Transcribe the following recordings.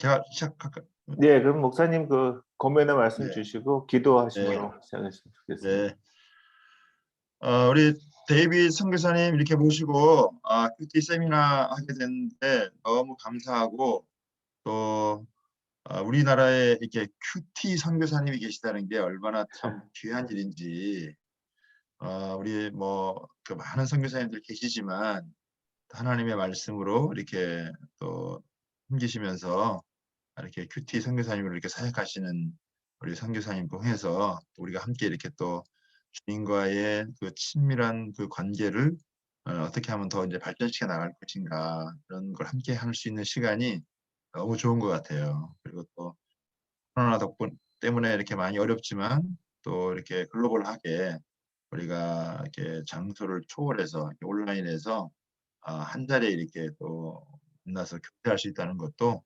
제가 시작할까요? 네, 그럼 목사님 그 권면의 말씀 네. 주시고 기도하심으로 시작했으면 좋겠습니다. 네. 우리 데이빗 선교사님 이렇게 모시고 큐티 세미나 하게 됐는데 너무 감사하고 또 우리나라에 이렇게 큐티 선교사님이 계시다는 게 얼마나 참 귀한 일인지 우리 뭐 그 많은 선교사님들 계시지만 하나님의 말씀으로 이렇게 또 섬기시면서 이렇게 큐티 선교사님으로 이렇게 사역하시는 우리 선교사님 통해서 우리가 함께 이렇게 또 주님과의 그 친밀한 그 관계를 어떻게 하면 더 이제 발전시켜 나갈 것인가 그런 걸 함께 할 수 있는 시간이 너무 좋은 것 같아요. 그리고 또 코로나 때문에 이렇게 많이 어렵지만 또 이렇게 글로벌하게 우리가 이렇게 장소를 초월해서 이렇게 온라인에서 한 자리에 이렇게 또 만나서 교제할 수 있다는 것도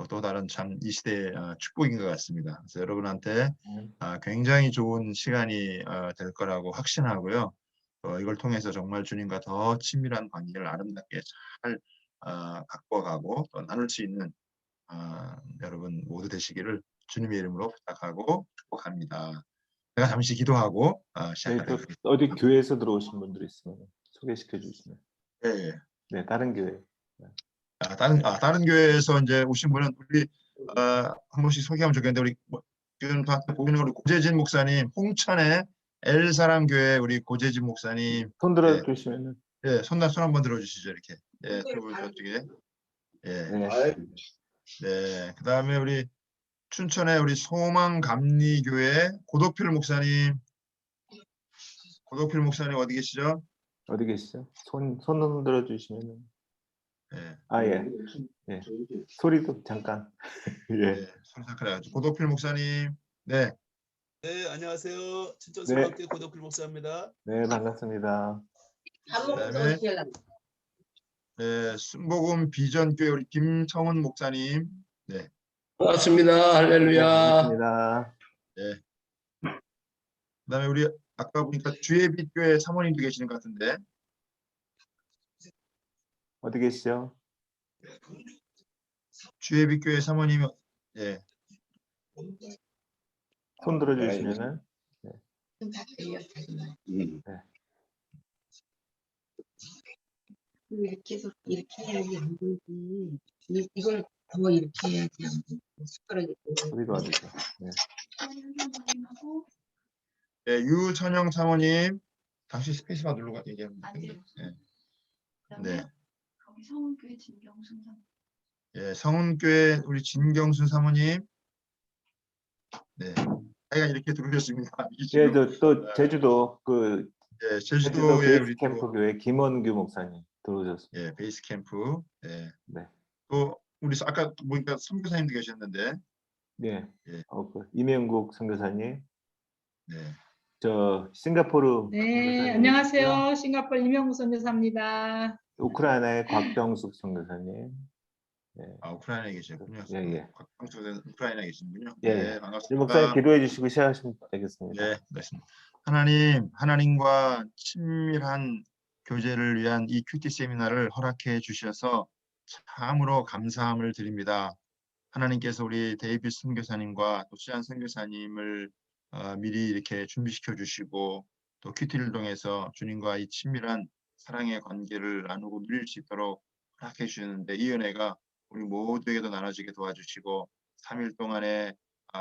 또 다른 참 이 시대의 축복인 것 같습니다. 그래서 여러분한테 굉장히 좋은 시간이 될 거라고 확신하고요. 이걸 통해서 정말 주님과 더 친밀한 관계를 아름답게 잘 가꿔가고 또 나눌 수 있는 여러분 모두 되시기를 주님의 이름으로 부탁하고 축복합니다. 제가 잠시 기도하고 네, 시작하도록 또 하겠습니다. 어디 교회에서 들어오신 분들 있으면 소개시켜 주시면. 네. 네, 다른 교회. 다른 교회에서 이제 오신 분은 우리 한 번씩 소개하면 좋겠는데 우리 지금 다 보이는 우리 고재진 목사님, 홍천의 엘사랑교회 우리 고재진 목사님. 손 들어 주시면은. 예, 손 한번 들어주시죠 이렇게. 예, 테이블 저쪽에. 예. 네. 네. 그다음에 우리 춘천의 우리 소망감리교회 고덕필 목사님. 고덕필 목사님 어디 계시죠? 어디 계시죠? 손 들어 주시면은. 예. 예. 예. 소리도 잠깐. 예. 네, 그래가지고 고덕필 목사님. 네. 네, 안녕하세요. 춘천 네. 소망교회 고덕필 목사입니다. 네, 반갑습니다. 그다음에 네, 순복음 비전교회 우리 김성훈 목사님. 네. 반갑습니다. 할렐루야. 반갑습니다. 네. 그다음에 우리 아까 보니까 주예빛 교회 사모님도 계시는 것 같은데. 어디 계시죠? 주예빛 교회 사모님. 예. 손 들어 주시면은. 네. 이렇게 해서 이렇게 해야지 안 되지. 이걸 더 이렇게 해야지 안 되지. 숟가락이 어디가 어디죠? 네. 네, 유선영 사모님. 당시 스페이스바 누르고 얘기하면 돼요. 네. 네. 거기 성은교회 진경순 사모님. 예, 성은교회 우리 진경순 사모님. 네. 하여간 이렇게 들어오셨습니다. 예, 또 제주도 그 예, 제주도 제주도에 베이스 우리 캠프 교회 김원규 목사님 들어오셨습니다. 예, 베이스 캠프. 예. 네. 또 우리 아까 보니까 선교사님도 계셨는데. 네. 예. 그 이명국 선교사님. 네. 저 싱가포르. 네, 안녕하세요. 싱가포르 이명국 선교사입니다. 우크라이나의 곽정숙 선교사님. 네. 우크라이나에 계셨군요. 예, 예. 곽정숙 우크라이나에 계시는군요. 예, 네, 예. 반갑습니다. 목사님 기도해 주시고 시작하시면 되겠습니다. 네, 그렇습니다. 하나님과 친밀한 교제를 위한 이 큐티 세미나를 허락해 주셔서 참으로 감사함을 드립니다. 하나님께서 우리 데이빗 선교사님과 또 수잔 선교사님을 미리 이렇게 준비시켜 주시고 또 큐티를 통해서 주님과 이 친밀한 사랑의 관계를 나누고 누릴 수 있도록 허락해 주셨는데 이 은혜가 우리 모두에게도 나눠지게 도와주시고 3일 동안의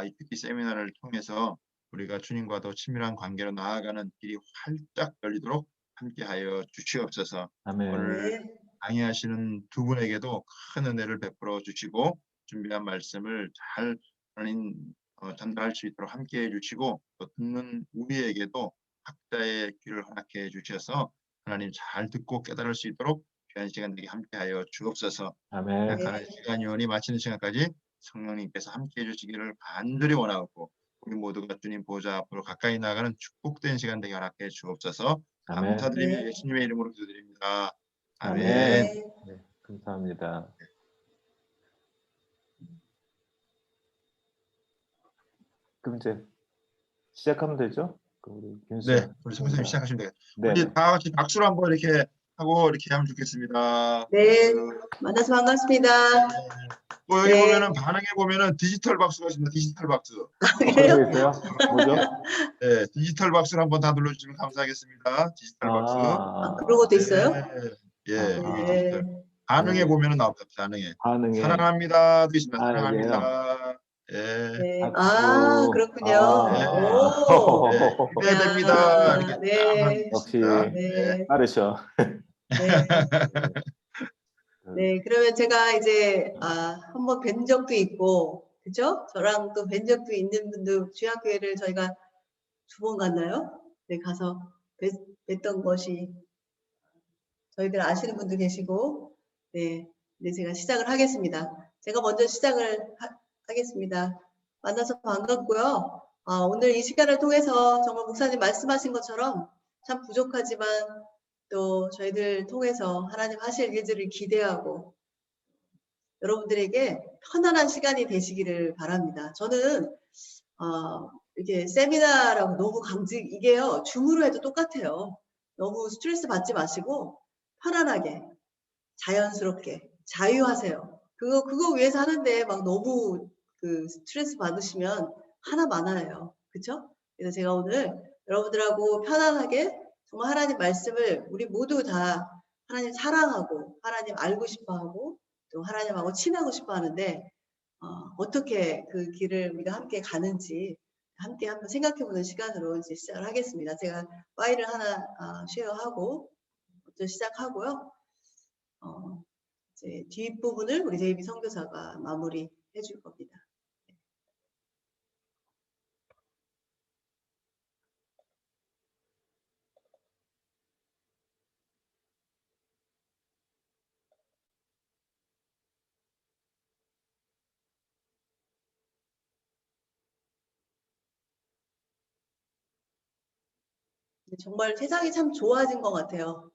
이 큐티 세미나를 통해서 우리가 주님과 더 친밀한 관계로 나아가는 길이 활짝 열리도록 함께하여 주시옵소서. 아멘. 오늘 강의하시는 두 분에게도 큰 은혜를 베풀어 주시고 준비한 말씀을 잘 하나님 전달할 수 있도록 함께해 주시고 또 듣는 우리에게도 각자의 귀를 허락해 주셔서 하나님 잘 듣고 깨달을 수 있도록 귀한 시간 되게 함께하여 주옵소서. 아멘. 약간의 시간 요원이 마치는 시간까지 성령님께서 함께해 주시기를 간절히 원하고 우리 모두가 주님 보좌 앞으로 가까이 나가는 축복된 시간 되게 허락해 주옵소서. 아멘. 감사드리며 예수님의 이름으로 기도드립니다. 아멘. 네, 감사합니다. 그럼 이제 시작하면 되죠? 우리 네, 우리 선생님 시작하시면 되겠습니다. 네. 우리 다 같이 박수로 한번 이렇게 하고 이렇게 하면 좋겠습니다. 네, 박수. 만나서 반갑습니다. 뭐 여기 네. 보면은 반응에 보면은 디지털 박수가 있습니다. 디지털 박수. 그래요? 그거 있어요? 뭐죠? 네, 디지털 박수를 한번 다 눌러주시면 감사하겠습니다. 디지털 박수. 아, 그런 것도 있어요? 예, 이 네. 디지털. 반응에 네. 보면은 나옵니다. 반응에. 반응에. 사랑합니다도 있습니다. 아, 사랑합니다. 예. 네. 박수. 아, 그렇군요. 아. 오. 네, 기대됩니다. 이렇게 딱 네. 하는 역시 것입니다. 네. 빠르셔. 네. 네, 그러면 제가 이제 한번 뵌 적도 있고, 그죠? 저랑 또 뵌 적도 있는 분들 주약교회를 저희가 2번 갔나요? 네, 가서 뵀던 것이 저희들 아시는 분도 계시고, 네, 이제 제가 시작을 하겠습니다. 제가 먼저 시작을 하겠습니다. 만나서 반갑고요. 오늘 이 시간을 통해서 정말 목사님 말씀하신 것처럼 참 부족하지만 또 저희들 통해서 하나님 하실 일들을 기대하고 여러분들에게 편안한 시간이 되시기를 바랍니다. 저는 이게 세미나라고 너무 이게요, 줌으로 해도 똑같아요. 너무 스트레스 받지 마시고 편안하게 자연스럽게 자유하세요. 그거 위해서 하는데 막 너무 그 스트레스 받으시면 하나 많아요. 그쵸? 그래서 제가 오늘 여러분들하고 편안하게 정말 하나님 말씀을 우리 모두 다 하나님 사랑하고 하나님 알고 싶어 하고 또 하나님하고 친하고 싶어 하는데 어떻게 그 길을 우리가 함께 가는지 함께 한번 생각해 보는 시간으로 이제 시작을 하겠습니다. 제가 파일을 하나 쉐어하고 먼저 시작하고요. 이제 뒷부분을 우리 데이비 선교사가 마무리 해줄 겁니다. 정말 세상이 참 좋아진 것 같아요.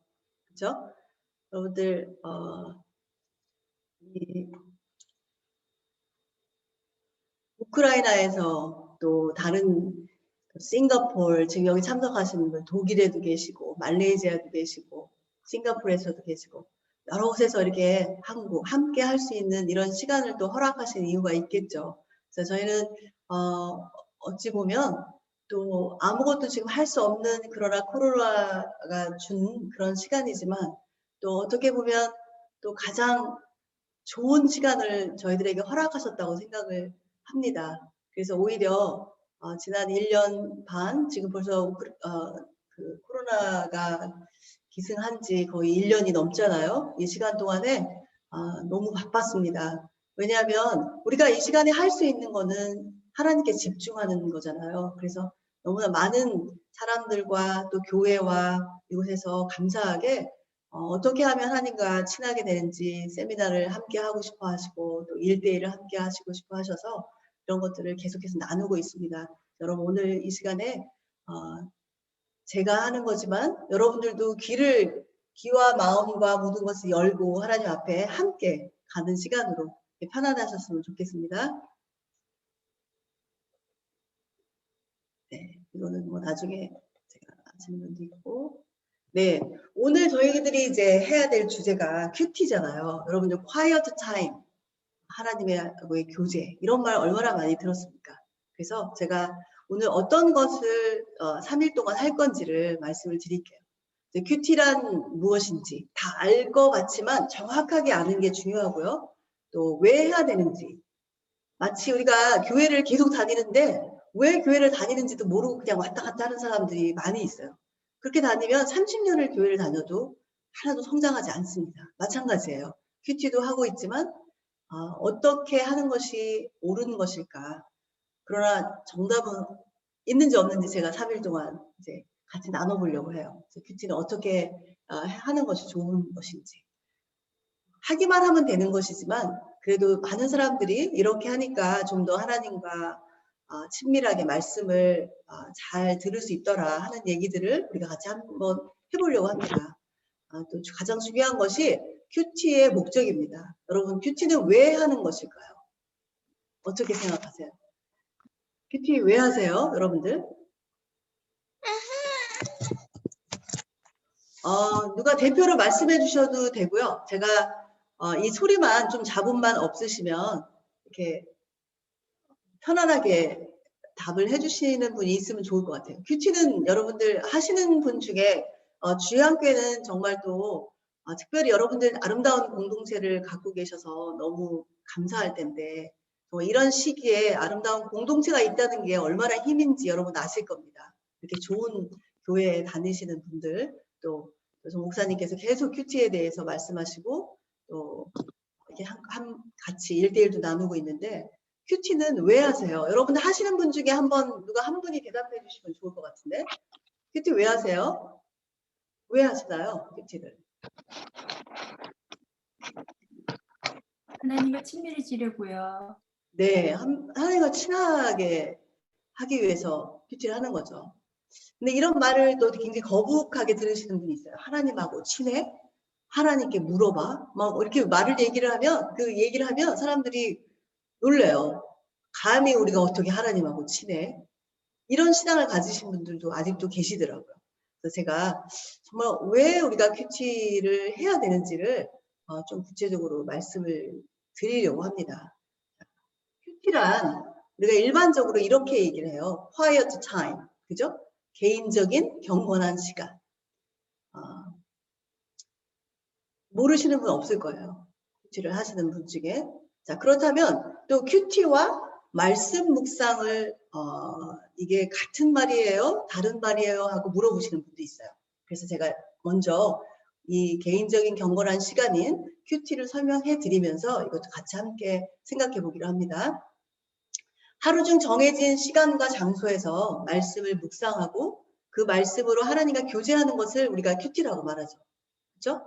그렇죠? 여러분들 이 우크라이나에서 또 다른 싱가포르 지금 여기 참석하시는 분 독일에도 계시고 말레이시아도 계시고 싱가포르에서도 계시고 여러 곳에서 이렇게 함께 할 수 있는 이런 시간을 또 허락하신 이유가 있겠죠. 그래서 저희는 어찌 보면 또 아무것도 지금 할 수 없는 그러나 코로나가 준 그런 시간이지만 또 어떻게 보면 또 가장 좋은 시간을 저희들에게 허락하셨다고 생각을 합니다. 그래서 오히려 지난 1년 반 지금 벌써 그 코로나가 기승한 지 거의 1년이 넘잖아요. 이 시간 동안에 너무 바빴습니다. 왜냐하면 우리가 이 시간에 할 수 있는 거는 하나님께 집중하는 거잖아요. 그래서 너무나 많은 사람들과 또 교회와 이곳에서 감사하게 어떻게 하면 하나님과 친하게 되는지 세미나를 함께 하고 싶어 하시고 또 1대1을 함께 하시고 싶어 하셔서 이런 것들을 계속해서 나누고 있습니다. 여러분 오늘 이 시간에 제가 하는 거지만 여러분들도 귀와 마음과 모든 것을 열고 하나님 앞에 함께 가는 시간으로 편안하셨으면 좋겠습니다. 네, 이거는 뭐 나중에 제가 질문도 있고. 네, 오늘 저희들이 이제 해야 될 주제가 큐티잖아요. 여러분들 quiet time, 하나님의 교제 이런 말 얼마나 많이 들었습니까? 그래서 제가 오늘 어떤 것을 3일 동안 할 건지를 말씀을 드릴게요. 큐티란 무엇인지 다 알 것 같지만 정확하게 아는 게 중요하고요. 또 왜 해야 되는지 마치 우리가 교회를 계속 다니는데 왜 교회를 다니는지도 모르고 그냥 왔다 갔다 하는 사람들이 많이 있어요. 그렇게 다니면 30년을 교회를 다녀도 하나도 성장하지 않습니다. 마찬가지예요. 큐티도 하고 있지만 어떻게 하는 것이 옳은 것일까? 그러나 정답은 있는지 없는지 제가 3일 동안 이제 같이 나눠보려고 해요. 큐티는 어떻게 하는 것이 좋은 것인지. 하기만 하면 되는 것이지만 그래도 많은 사람들이 이렇게 하니까 좀 더 하나님과 친밀하게 말씀을 잘 들을 수 있더라 하는 얘기들을 우리가 같이 한번 해보려고 합니다. 또 가장 중요한 것이 큐티의 목적입니다. 여러분 큐티는 왜 하는 것일까요? 어떻게 생각하세요? 큐티 왜 하세요, 여러분들? 누가 대표로 말씀해 주셔도 되고요. 제가 이 소리만 좀 잡음만 없으시면 이렇게 편안하게 답을 해주시는 분이 있으면 좋을 것 같아요. 큐티는 여러분들 하시는 분 중에 주의함께는 정말 또 특별히 여러분들 아름다운 공동체를 갖고 계셔서 너무 감사할 텐데 이런 시기에 아름다운 공동체가 있다는 게 얼마나 힘인지 여러분 아실 겁니다. 이렇게 좋은 교회에 다니시는 분들 또 목사님께서 계속 큐티에 대해서 말씀하시고 또 이렇게 같이 1대1도 나누고 있는데 큐티는 왜 하세요? 여러분들 하시는 분 중에 누가 한 분이 대답해 주시면 좋을 것 같은데 큐티 왜 하세요? 왜 하시나요? 큐티를? 하나님과 친밀해지려고요. 네, 하나님과 친하게 하기 위해서 큐티를 하는 거죠. 근데 이런 말을 또 굉장히 거북하게 들으시는 분이 있어요. 하나님하고 친해? 하나님께 물어봐? 막 이렇게 얘기를 하면 사람들이 놀래요. 감히 우리가 어떻게 하나님하고 친해? 이런 신앙을 가지신 분들도 아직도 계시더라고요. 그래서 제가 정말 왜 우리가 큐티를 해야 되는지를 좀 구체적으로 말씀을 드리려고 합니다. 큐티란 우리가 일반적으로 이렇게 얘기를 해요. Quiet time, 그죠? 개인적인 경건한 시간. 모르시는 분 없을 거예요. 큐티를 하시는 분 중에. 자, 그렇다면 또 큐티와 말씀 묵상을 이게 같은 말이에요? 다른 말이에요? 하고 물어보시는 분도 있어요. 그래서 제가 먼저 이 개인적인 경건한 시간인 큐티를 설명해 드리면서 이것도 같이 함께 생각해 보기로 합니다. 하루 중 정해진 시간과 장소에서 말씀을 묵상하고 그 말씀으로 하나님과 교제하는 것을 우리가 큐티라고 말하죠. 그렇죠?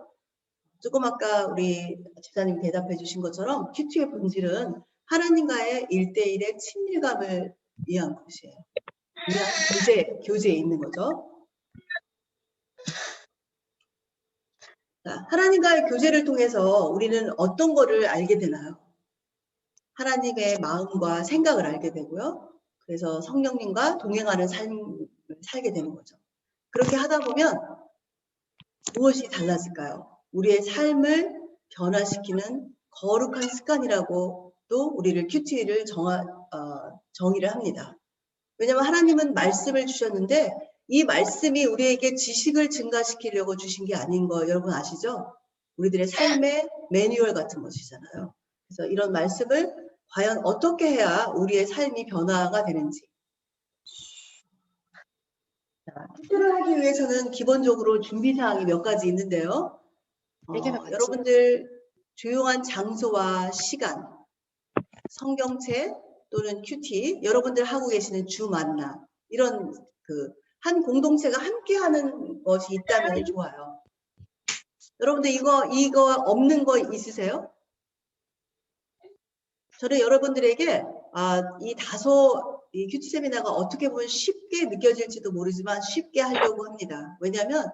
조금 아까 우리 집사님 대답해 주신 것처럼 큐티의 본질은 하나님과의 1대1의 친밀감을 위한 것이에요. 위한 교제에 있는 거죠. 자, 하나님과의 교제를 통해서 우리는 어떤 거를 알게 되나요? 하나님의 마음과 생각을 알게 되고요. 그래서 성령님과 동행하는 삶을 살게 되는 거죠. 그렇게 하다 보면 무엇이 달라질까요? 우리의 삶을 변화시키는 거룩한 습관이라고 또 우리를 큐티를 정의를 합니다. 왜냐하면 하나님은 말씀을 주셨는데 이 말씀이 우리에게 지식을 증가시키려고 주신 게 아닌 거 여러분 아시죠? 우리들의 삶의 매뉴얼 같은 것이잖아요. 그래서 이런 말씀을 과연 어떻게 해야 우리의 삶이 변화가 되는지. 큐티를 하기 위해서는 기본적으로 준비사항이 몇 가지 있는데요. 여러분들 조용한 장소와 시간, 성경책 또는 큐티, 여러분들 하고 계시는 주 만나 이런 한 공동체가 함께하는 것이 있다면 좋아요. 여러분들 이거 없는 거 있으세요? 저는 여러분들에게 이 큐티 세미나가 어떻게 보면 쉽게 느껴질지도 모르지만 쉽게 하려고 합니다. 왜냐하면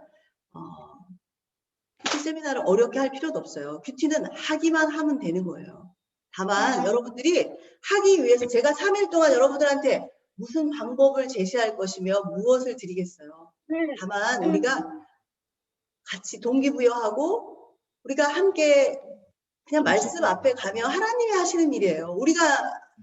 큐티 세미나를 어렵게 할 필요도 없어요. 큐티는 하기만 하면 되는 거예요. 다만 여러분들이 하기 위해서 제가 3일 동안 여러분들한테 무슨 방법을 제시할 것이며 무엇을 드리겠어요. 다만 우리가 같이 동기부여하고 우리가 함께 그냥 말씀 앞에 가면 하나님이 하시는 일이에요. 우리가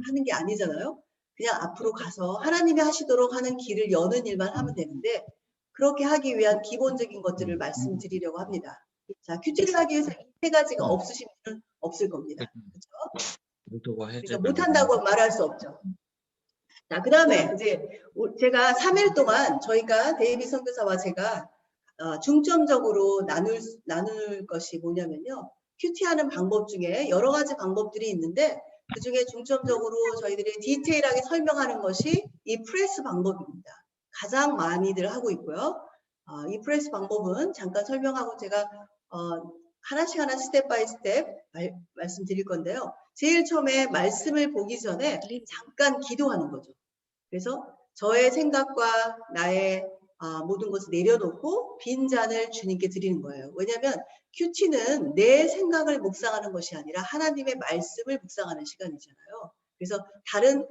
하는 게 아니잖아요. 그냥 앞으로 가서 하나님이 하시도록 하는 길을 여는 일만 하면 되는데 그렇게 하기 위한 기본적인 것들을 말씀드리려고 합니다. 자, 큐티를 하기 위해서 이 세 가지가 없으신 분은 없을 겁니다. 그렇죠? 그러니까 못한다고 말할 수 없죠. 자, 그 다음에 이제 제가 3일 동안 저희가 데이비 선교사와 제가 중점적으로 나눌 것이 뭐냐면요. 큐티하는 방법 중에 여러 가지 방법들이 있는데 그 중에 중점적으로 저희들이 디테일하게 설명하는 것이 이 프레스 방법입니다. 가장 많이들 하고 있고요. 이 프레스 방법은 잠깐 설명하고 제가 하나씩 스텝 바이 스텝 말씀드릴 건데요. 제일 처음에 말씀을 보기 전에 잠깐 기도하는 거죠. 그래서 저의 생각과 나의 모든 것을 내려놓고 빈 잔을 주님께 드리는 거예요. 왜냐하면 큐티는 내 생각을 묵상하는 것이 아니라 하나님의 말씀을 묵상하는 시간이잖아요. 그래서 다른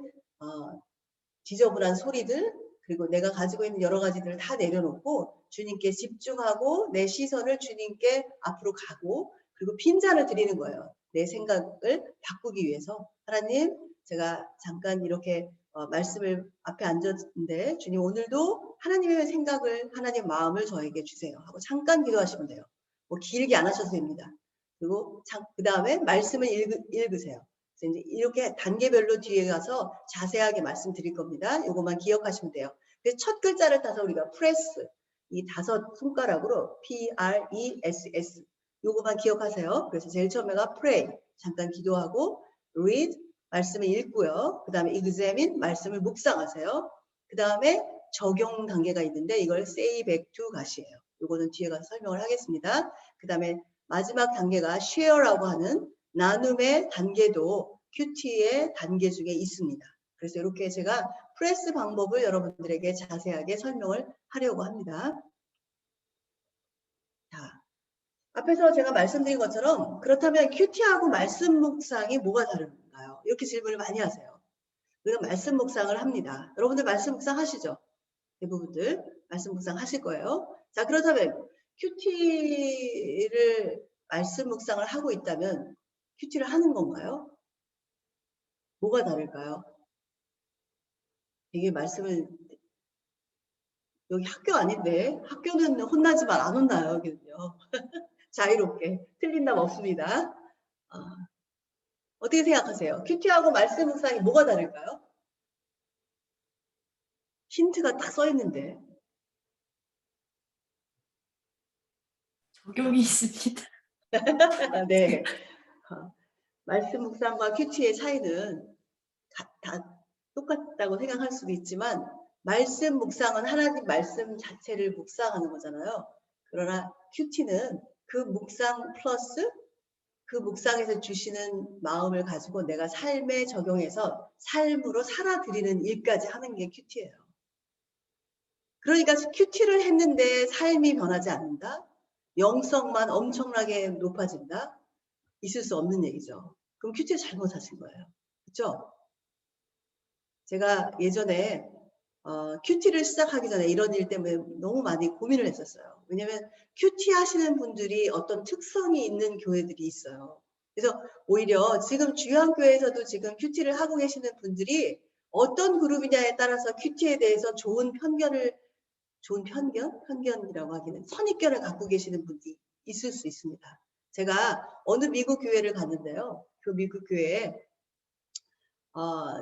지저분한 소리들 그리고 내가 가지고 있는 여러 가지들을 다 내려놓고 주님께 집중하고 내 시선을 주님께 앞으로 가고 그리고 빈잔을 드리는 거예요. 내 생각을 바꾸기 위해서. 하나님, 제가 잠깐 이렇게 말씀을 앞에 앉았는데 주님 오늘도 하나님의 생각을, 하나님의 마음을 저에게 주세요 하고 잠깐 기도하시면 돼요. 뭐 길게 안 하셔도 됩니다. 그리고 그 다음에 말씀을 읽으세요. 그래서 이제 이렇게 단계별로 뒤에 가서 자세하게 말씀드릴 겁니다. 요것만 기억하시면 돼요. 그래서 첫 글자를 따서 우리가 프레스, 이 5 손가락으로 P-R-E-S-S 요것만 기억하세요. 그래서 제일 처음에가 pray, 잠깐 기도하고, read, 말씀을 읽고요. 그 다음에 examine, 말씀을 묵상하세요. 그 다음에 적용 단계가 있는데 이걸 say back to 가시예요. 요거는 뒤에 가서 설명을 하겠습니다. 그 다음에 마지막 단계가 share라고 하는 나눔의 단계도 큐티의 단계 중에 있습니다. 그래서 이렇게 제가 프레스 방법을 여러분들에게 자세하게 설명을 하려고 합니다. 자, 앞에서 제가 말씀드린 것처럼 그렇다면 큐티하고 말씀 묵상이 뭐가 다른가요? 이렇게 질문을 많이 하세요. 우리가 말씀 묵상을 합니다. 여러분들 말씀 묵상 하시죠? 대부분들 말씀 묵상 하실 거예요. 자, 그렇다면 큐티를 말씀 묵상을 하고 있다면 큐티를 하는 건가요? 뭐가 다를까요? 이게 말씀을 여기 학교 아닌데 학교는 혼나지만 안 혼나요. 여기는요. 자유롭게 틀린 답 없습니다. 어떻게 생각하세요? 큐티하고 말씀 묵상이 뭐가 다를까요? 힌트가 딱 써 있는데. 적용이 있습니다. 네. 말씀 묵상과 큐티의 차이는 다 똑같다고 생각할 수도 있지만 말씀 묵상은 하나님 말씀 자체를 묵상하는 거잖아요. 그러나 큐티는 그 묵상 플러스 그 묵상에서 주시는 마음을 가지고 내가 삶에 적용해서 삶으로 살아드리는 일까지 하는 게 큐티예요. 그러니까 큐티를 했는데 삶이 변하지 않는다? 영성만 엄청나게 높아진다? 있을 수 없는 얘기죠. 그럼 큐티를 잘못하신 거예요. 그렇죠? 제가 예전에 큐티를 시작하기 전에 이런 일 때문에 너무 많이 고민을 했었어요. 왜냐면 큐티 하시는 분들이 어떤 특성이 있는 교회들이 있어요. 그래서 오히려 지금 주양교회에서도 지금 큐티를 하고 계시는 분들이 어떤 그룹이냐에 따라서 큐티에 대해서 좋은 편견이라고 하기는 선입견을 갖고 계시는 분이 있을 수 있습니다. 제가 어느 미국 교회를 갔는데요. 그 미국 교회에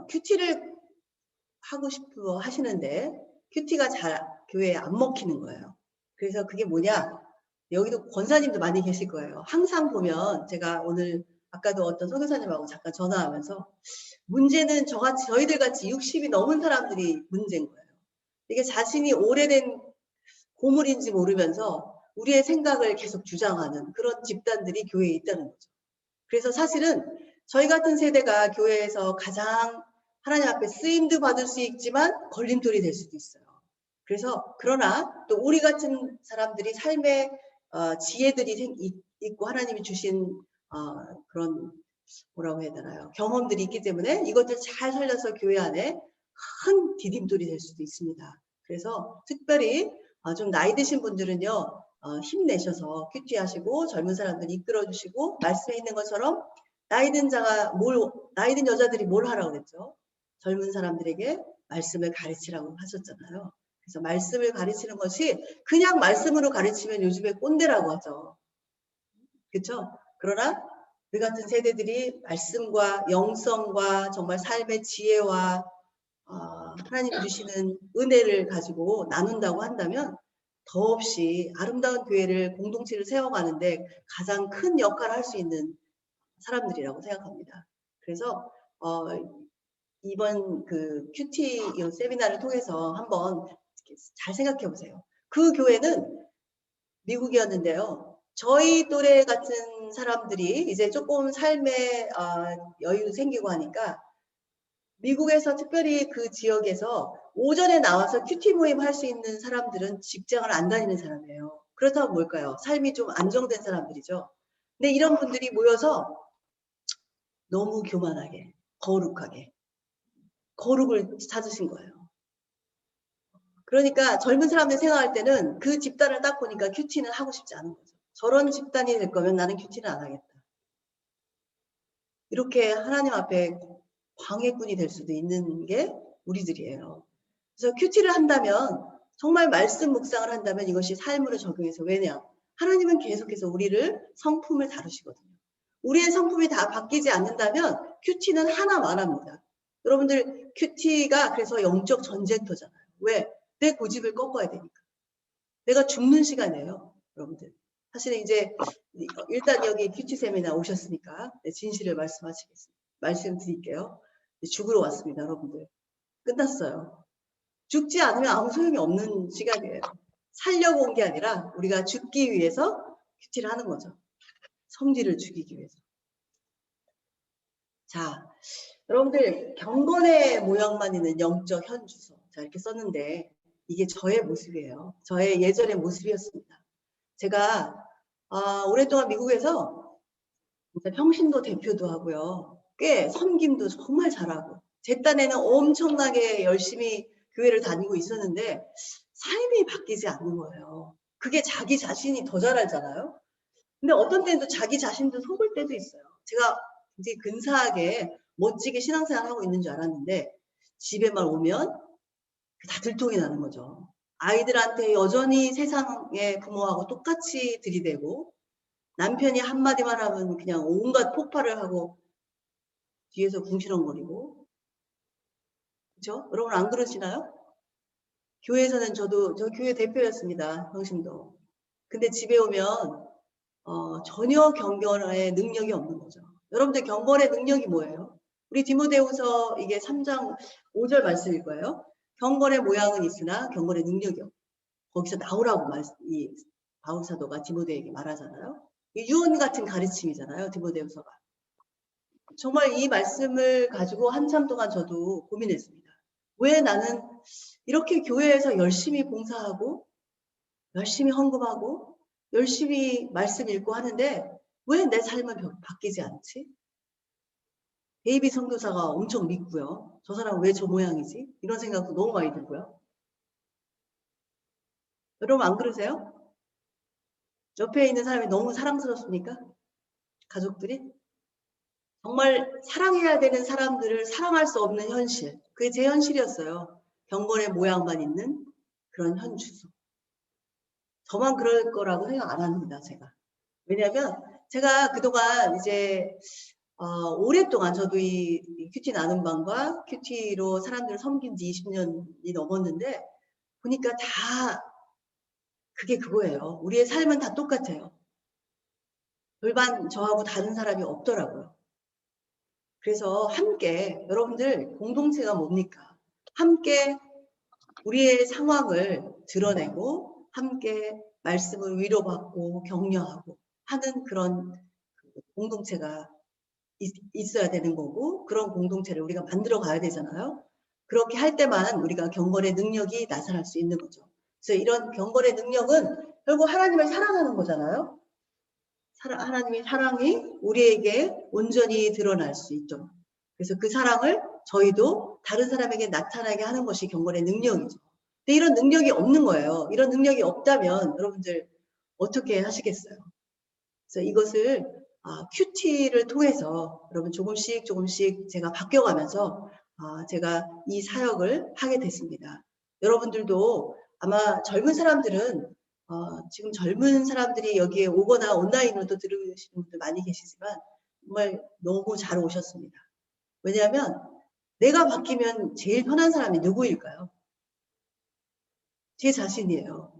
큐티를 하고 싶어 하시는데 큐티가 잘 교회에 안 먹히는 거예요. 그래서 그게 뭐냐? 여기도 권사님도 많이 계실 거예요. 항상 보면 제가 오늘 아까도 어떤 선교사님하고 잠깐 전화하면서 문제는 저희들 같이 60이 넘은 사람들이 문제인 거예요. 이게 자신이 오래된 고물인지 모르면서 우리의 생각을 계속 주장하는 그런 집단들이 교회에 있다는 거죠. 그래서 사실은 저희 같은 세대가 교회에서 가장 하나님 앞에 쓰임도 받을 수 있지만 걸림돌이 될 수도 있어요. 그래서 그러나 또 우리 같은 사람들이 삶의 지혜들이 있고 하나님이 주신 그런 뭐라고 해야 되나요? 경험들이 있기 때문에 이것들 잘 살려서 교회 안에 큰 디딤돌이 될 수도 있습니다. 그래서 특별히 좀 나이 드신 분들은요. 힘내셔서 큐티 하시고 젊은 사람들 이끌어 주시고 말씀에 있는 것처럼 나이 든 여자들이 뭘 하라고 그랬죠? 젊은 사람들에게 말씀을 가르치라고 하셨잖아요. 그래서 말씀을 가르치는 것이 그냥 말씀으로 가르치면 요즘에 꼰대라고 하죠. 그렇죠? 그러나 우리 같은 세대들이 말씀과 영성과 정말 삶의 지혜와 하나님 주시는 은혜를 가지고 나눈다고 한다면 더없이 아름다운 교회를 공동체를 세워가는데 가장 큰 역할을 할 수 있는 사람들이라고 생각합니다. 그래서 이번 그 큐티 세미나를 통해서 한번 잘 생각해 보세요. 그 교회는 미국이었는데요. 저희 또래 같은 사람들이 이제 조금 삶에 여유 생기고 하니까 미국에서 특별히 그 지역에서 오전에 나와서 큐티 모임 할 수 있는 사람들은 직장을 안 다니는 사람이에요. 그렇다면 뭘까요? 삶이 좀 안정된 사람들이죠. 근데 이런 분들이 모여서 너무 교만하게, 거룩하게, 거룩을 찾으신 거예요. 그러니까 젊은 사람들 생각할 때는 그 집단을 딱 보니까 큐티는 하고 싶지 않은 거죠. 저런 집단이 될 거면 나는 큐티는 안 하겠다. 이렇게 하나님 앞에 광해꾼이 될 수도 있는 게 우리들이에요. 그래서 큐티를 한다면 정말 말씀 묵상을 한다면 이것이 삶으로 적용해서 왜냐? 하나님은 계속해서 우리를 성품을 다루시거든요. 우리의 성품이 다 바뀌지 않는다면 큐티는 하나만 합니다. 여러분들 큐티가 그래서 영적 전쟁터잖아요. 왜? 내 고집을 꺾어야 되니까. 내가 죽는 시간이에요. 여러분들. 사실은 이제 일단 여기 큐티 세미나 오셨으니까 진실을 말씀드릴게요. 죽으러 왔습니다. 여러분들. 끝났어요. 죽지 않으면 아무 소용이 없는 시간이에요. 살려고 온 게 아니라 우리가 죽기 위해서 큐티를 하는 거죠. 성질을 죽이기 위해서. 자, 여러분들 경건의 모양만 있는 영적 현주소. 자, 이렇게 썼는데 이게 저의 모습이에요. 저의 예전의 모습이었습니다. 제가 오랫동안 미국에서 평신도 대표도 하고요. 꽤 섬김도 정말 잘하고 제 딴에는 엄청나게 열심히 교회를 다니고 있었는데 삶이 바뀌지 않는 거예요. 그게 자기 자신이 더 잘 알잖아요. 근데 어떤 때는 또 자기 자신도 속을 때도 있어요. 제가 굉장히 근사하게 멋지게 신앙생활 하고 있는 줄 알았는데 집에만 오면 다 들통이 나는 거죠. 아이들한테 여전히 세상의 부모하고 똑같이 들이대고 남편이 한마디만 하면 그냥 온갖 폭발을 하고 뒤에서 궁시렁거리고 그렇죠? 여러분 안 그러시나요? 교회에서는 저 교회 대표였습니다. 평신도. 근데 집에 오면 전혀 경건의 능력이 없는 거죠. 여러분들 경건의 능력이 뭐예요? 우리 디모데후서 이게 3장 5절 말씀일 거예요. 경건의 모양은 있으나 경건의 능력이 없고 거기서 나오라고 이 바울 사도가 디모데에게 말하잖아요. 유언 같은 가르침이잖아요. 디모데후서가. 정말 이 말씀을 가지고 한참 동안 저도 고민했습니다. 왜 나는 이렇게 교회에서 열심히 봉사하고 열심히 헌금하고 열심히 말씀 읽고 하는데 왜 내 삶은 바뀌지 않지? 데이비 선교사가 엄청 믿고요. 저 사람은 왜 저 모양이지? 이런 생각도 너무 많이 들고요. 여러분 안 그러세요? 옆에 있는 사람이 너무 사랑스럽습니까? 가족들이? 정말 사랑해야 되는 사람들을 사랑할 수 없는 현실. 그게 제 현실이었어요. 경건의 모양만 있는 그런 현주소. 저만 그럴 거라고 생각 안 합니다, 제가. 왜냐하면 제가 그동안 이제 오랫동안 저도 이 큐티 나눔 방과 큐티로 사람들을 섬긴 지 20년이 넘었는데 보니까 다 그게 그거예요. 우리의 삶은 다 똑같아요. 별반 저하고 다른 사람이 없더라고요. 그래서 함께 여러분들 공동체가 뭡니까? 함께 우리의 상황을 드러내고 함께 말씀을 위로받고 격려하고 하는 그런 공동체가 있어야 되는 거고 그런 공동체를 우리가 만들어 가야 되잖아요. 그렇게 할 때만 우리가 경건의 능력이 나타날 수 있는 거죠. 그래서 이런 경건의 능력은 결국 하나님을 사랑하는 거잖아요. 하나님의 사랑이 우리에게 온전히 드러날 수 있도록. 그래서 그 사랑을 저희도 다른 사람에게 나타나게 하는 것이 경건의 능력이죠. 근데 이런 능력이 없는 거예요. 이런 능력이 없다면 여러분들 어떻게 하시겠어요? 그래서 이것을 큐티를 통해서 여러분 조금씩 제가 바뀌어가면서 제가 이 사역을 하게 됐습니다. 여러분들도 아마 젊은 사람들은 지금 젊은 사람들이 여기에 오거나 온라인으로도 들으시는 분들 많이 계시지만 정말 너무 잘 오셨습니다. 왜냐하면 내가 바뀌면 제일 편한 사람이 누구일까요? 제 자신이에요.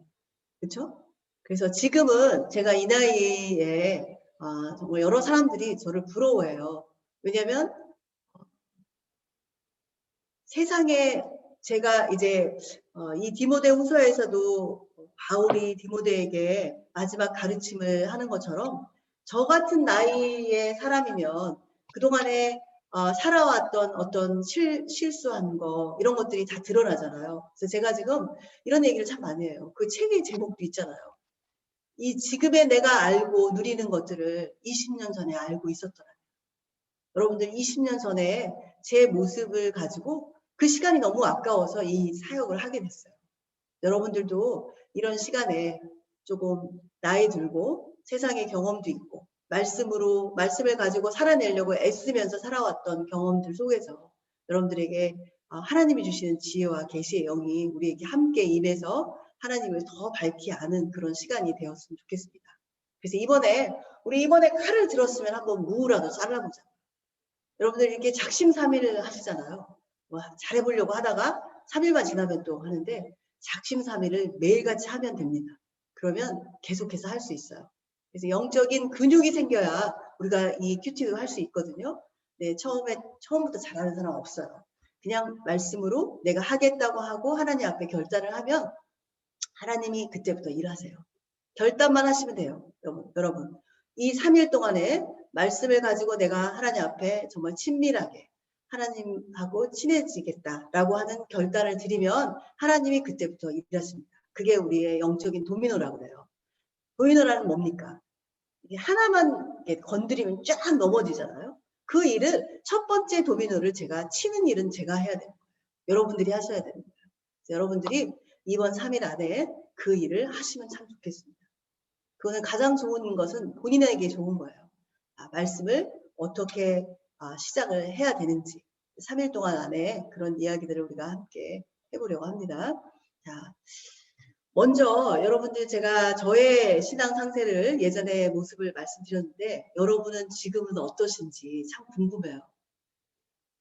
그렇죠? 그래서 지금은 제가 이 나이에 정말 여러 사람들이 저를 부러워해요. 왜냐하면 세상에 제가 이제 이 디모데 후서에서도 바울이 디모데에게 마지막 가르침을 하는 것처럼 저 같은 나이의 사람이면 그동안에 살아왔던 어떤 실수한 거 이런 것들이 다 드러나잖아요. 그래서 제가 지금 이런 얘기를 참 많이 해요. 그 책의 제목도 있잖아요. 이 지금의 내가 알고 누리는 것들을 20년 전에 알고 있었더라고요. 여러분들 20년 전에 제 모습을 가지고 그 시간이 너무 아까워서 이 사역을 하게 됐어요. 여러분들도 이런 시간에 조금 나이 들고 세상의 경험도 있고 말씀을 가지고 살아내려고 애쓰면서 살아왔던 경험들 속에서 여러분들에게 하나님이 주시는 지혜와 계시의 영이 우리에게 함께 임해서 하나님을 더 밝히 아는 그런 시간이 되었으면 좋겠습니다. 그래서 우리 이번에 칼을 들었으면 한번 무라도 잘라보자. 여러분들 이렇게 작심삼일을 하시잖아요. 뭐 잘해보려고 하다가 3일만 지나면 또 하는데 작심삼일을 매일같이 하면 됩니다. 그러면 계속해서 할 수 있어요. 그래서 영적인 근육이 생겨야 우리가 이 큐티도 할 수 있거든요. 네, 처음부터 잘하는 사람 없어요. 그냥 말씀으로 내가 하겠다고 하고 하나님 앞에 결단을 하면 하나님이 그때부터 일하세요. 결단만 하시면 돼요. 여러분. 이 3일 동안에 말씀을 가지고 내가 하나님 앞에 정말 친밀하게 하나님하고 친해지겠다라고 하는 결단을 드리면 하나님이 그때부터 일하십니다. 그게 우리의 영적인 도미노라고 그래요. 도미노라는 뭡니까? 이게 하나만 건드리면 쫙 넘어지잖아요. 그 일을 첫 번째 도미노를 치는 일은 제가 해야 됩니다. 여러분들이 하셔야 됩니다. 여러분들이 이번 3일 안에 그 일을 하시면 참 좋겠습니다. 그거는 가장 좋은 것은 본인에게 좋은 거예요. 말씀을 어떻게 시작을 해야 되는지 3일 동안 안에 그런 이야기들을 우리가 함께 해보려고 합니다. 자, 먼저 여러분들 제가 저의 신앙 상태를 예전의 모습을 말씀드렸는데 여러분은 지금은 어떠신지 참 궁금해요.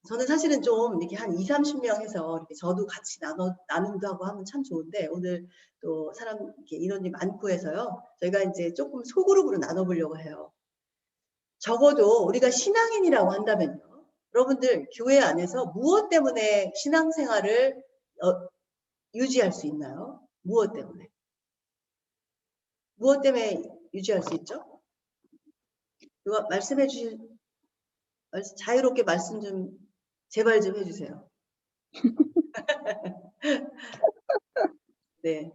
저는 사실은 좀 이렇게 한 20-30명 해서 이렇게 저도 같이 나눔도 하고 하면 참 좋은데 오늘 또 사람 이렇게 인원이 많고 해서요. 저희가 이제 조금 소그룹으로 나눠보려고 해요. 적어도 우리가 신앙인이라고 한다면요. 여러분들 교회 안에서 무엇 때문에 신앙생활을 유지할 수 있나요? 무엇 때문에? 무엇 때문에 유지할 수 있죠? 누가 말씀해 주실, 자유롭게 말씀 좀 제발 좀 해주세요. 네.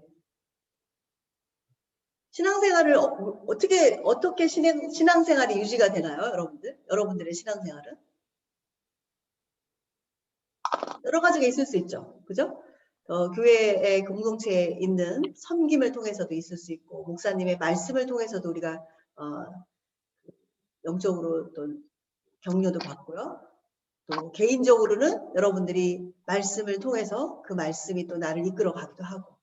신앙생활을 어떻게 신앙생활이 유지가 되나요, 여러분들? 여러분들의 신앙생활은? 여러 가지가 있을 수 있죠. 그죠? 교회의 공동체에 있는 섬김을 통해서도 있을 수 있고, 목사님의 말씀을 통해서도 우리가 영적으로 또 격려도 받고요. 또 개인적으로는 여러분들이 말씀을 통해서 그 말씀이 또 나를 이끌어 가기도 하고.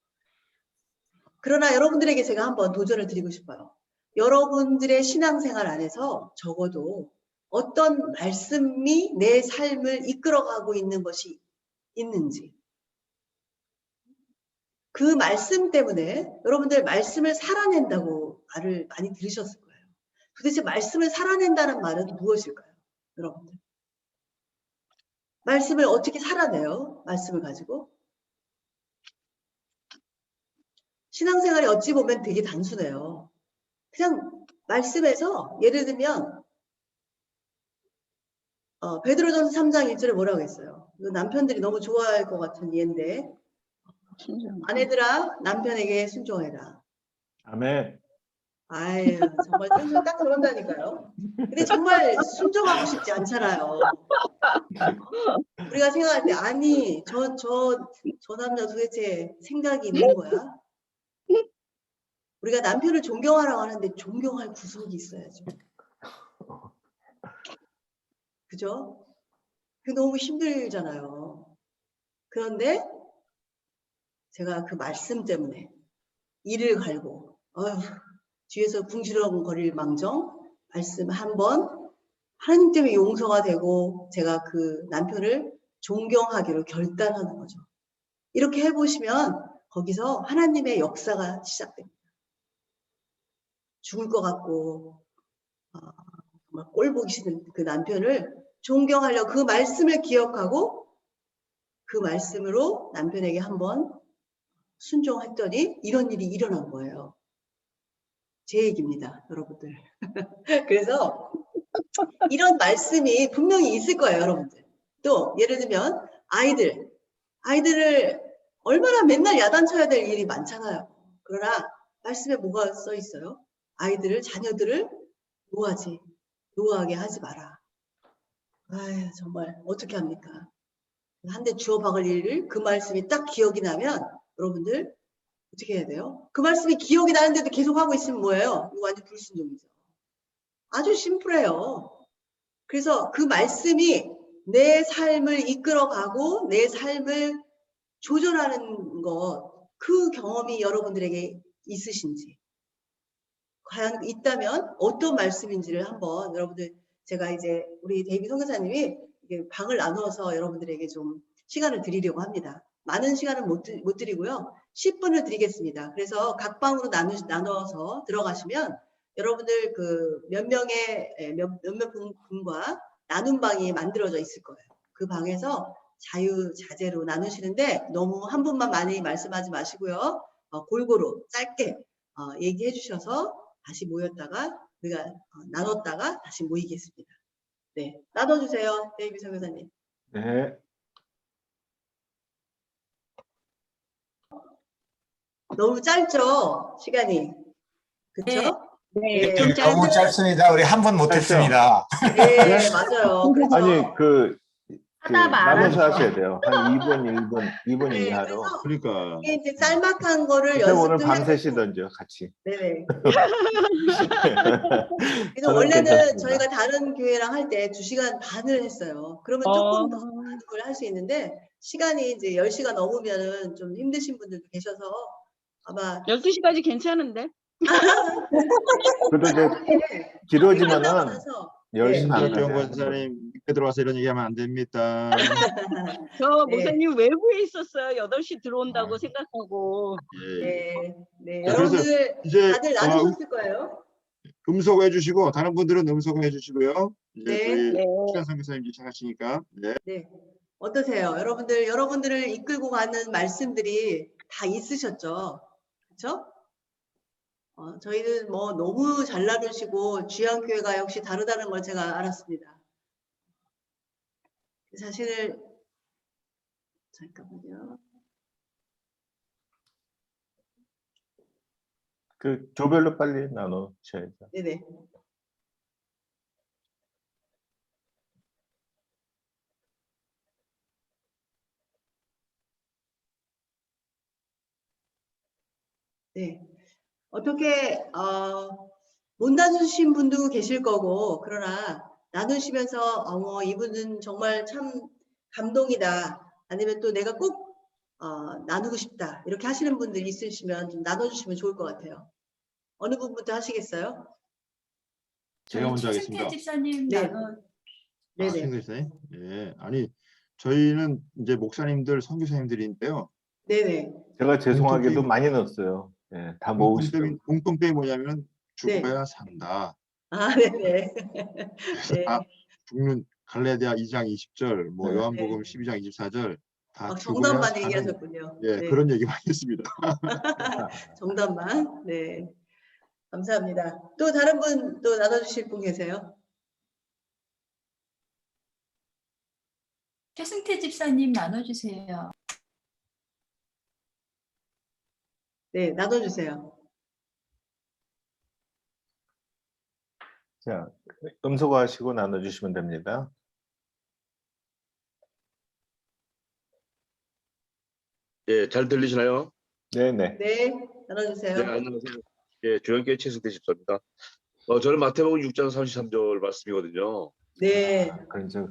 그러나 여러분들에게 제가 한번 도전을 드리고 싶어요. 여러분들의 신앙생활 안에서 적어도 어떤 말씀이 내 삶을 이끌어가고 있는 것이 있는지, 그 말씀 때문에 여러분들 말씀을 살아낸다고 말을 많이 들으셨을 거예요. 도대체 말씀을 살아낸다는 말은 무엇일까요? 여러분들. 말씀을 어떻게 살아내요? 말씀을 가지고. 신앙생활이 어찌 보면 되게 단순해요. 그냥 말씀에서 예를 들면 베드로전서 3장 1절에 뭐라고 했어요? 남편들이 너무 좋아할 것 같은 예인데 아내들아 남편에게 순종해라. 아멘. 아유 정말 딱 그런다니까요. 근데 정말 순종하고 싶지 않잖아요. 우리가 생각할 때 아니 저 남자 도대체 생각이 있는 거야? 우리가 남편을 존경하라고 하는데 존경할 구석이 있어야죠. 그죠? 그게 너무 힘들잖아요. 그런데 제가 그 말씀 때문에 이를 갈고 뒤에서 궁시렁거릴 망정 말씀 한번 하나님 때문에 용서가 되고 제가 그 남편을 존경하기로 결단하는 거죠. 이렇게 해보시면 거기서 하나님의 역사가 시작됩니다. 죽을 것 같고 정말 꼴 보기 싫은 그 남편을 존경하려 그 말씀을 기억하고 그 말씀으로 남편에게 한번 순종했더니 이런 일이 일어난 거예요. 제 얘기입니다, 여러분들. 그래서 이런 말씀이 분명히 있을 거예요, 여러분들. 또 예를 들면 아이들을 얼마나 맨날 야단쳐야 될 일이 많잖아요. 그러나 말씀에 뭐가 써 있어요? 자녀들을 노하게 하지 마라. 아유, 정말 어떻게 합니까? 한 대 주워 박을 일을 그 말씀이 딱 기억이 나면 여러분들 어떻게 해야 돼요? 그 말씀이 기억이 나는데도 계속 하고 있으면 뭐예요? 이거 완전 불순종이죠. 아주 심플해요. 그래서 그 말씀이 내 삶을 이끌어가고 내 삶을 조절하는 것, 그 경험이 여러분들에게 있으신지, 과연 있다면 어떤 말씀인지를 한번 여러분들, 제가 이제 우리 데이비 선교사님이 이게 방을 나누어서 여러분들에게 좀 시간을 드리려고 합니다. 많은 시간은 못 드리고요. 10분을 드리겠습니다. 그래서 각 방으로 나눠서 들어가시면 여러분들 그 몇몇 분과 나눔 방이 만들어져 있을 거예요. 그 방에서 자유자재로 나누시는데 너무 한 분만 많이 말씀하지 마시고요. 골고루 짧게 얘기해 주셔서 다시 모였다가 우리가 나눴다가 다시 모이겠습니다. 네, 나눠주세요. 데이비 선교사님. 네. 너무 짧죠? 시간이. 그쵸? 네. 좀 너무 짧습니다. 우리 한 번 못했습니다. 네, 맞아요. 그렇죠. 아니 하다 나눠서 말았어. 하셔야 돼요. 한 2분 네, 이하로. 그래서 그러니까 이게 이제 짤막한 거를 선생님 오늘 연습도 밤새시던지요, 같이. 네네. 그래서 저는 원래는 괜찮습니다. 저희가 다른 교회랑 할 때 2시간 반을 했어요. 그러면 조금 더 많은 걸 할 수 있는데 시간이 이제 10시가 넘으면은 좀 힘드신 분들도 계셔서 아마 12시까지 괜찮은데? 그래도 이제 끝나고 길어지면은 나서 10시 반. 김학경 권사님 늦게 들어와서 이런 얘기하면 안 됩니다. 저 네. 목사님 외부에 있었어요. 8시 들어온다고 아. 생각하고. 예. 네, 네. 자, 그래서 여러분들 이제 다들 나누셨을 거예요. 음소거 해주시고 다른 분들은 음소거 해주시고요. 이제 네. 저희 네. 시간 선교사님 시작하시니까. 네. 네. 어떠세요? 여러분들을 이끌고 가는 말씀들이 다 있으셨죠? 그렇죠? 저희는 뭐 너무 잘 나누시고 주양교회가 역시 다르다는 걸 제가 알았습니다. 사실 잠깐만요. 그 조별로 빨리 나눠셔야죠. 네네. 네. 어떻게 못 나누신 분도 계실 거고 그러나 나누시면서 뭐 이분은 정말 참 감동이다. 아니면 또 내가 꼭 나누고 싶다. 이렇게 하시는 분들 있으시면 좀 나눠주시면 좋을 것 같아요. 어느 분부터 하시겠어요? 제가 먼저 최승태 하겠습니다. 집사님 네. 네네. 선교사님. 예. 아니 저희는 이제 목사님들 선교사님들인데요. 네네. 제가 죄송하게도 공통점이- 많이 넣었어요. 예, 다 모으시죠. 공통점이 뭐냐면 네. 죽어야 산다. 아, 네네. 네. 다 죽는 갈라디아 2장 20절, 뭐 네. 요한복음 네. 12장 24절 다 죽어야 정답만 사는 얘기하셨군요. 예, 네. 그런 얘기 많이 했습니다. 정답만. 네. 감사합니다. 또 다른 분 또 나눠주실 분 계세요? 최승태 집사님 나눠주세요. 네, 나눠주세요. 자, 음소거 하시고 나눠주시면 됩니다. 예, 잘 들리시나요? 네네. 네, 나눠주세요. 네, 안녕하세요. 예, 조영교회 최승태 집사입니다. 저는 마태복음 6장 33절 말씀이거든요. 네, 그런 적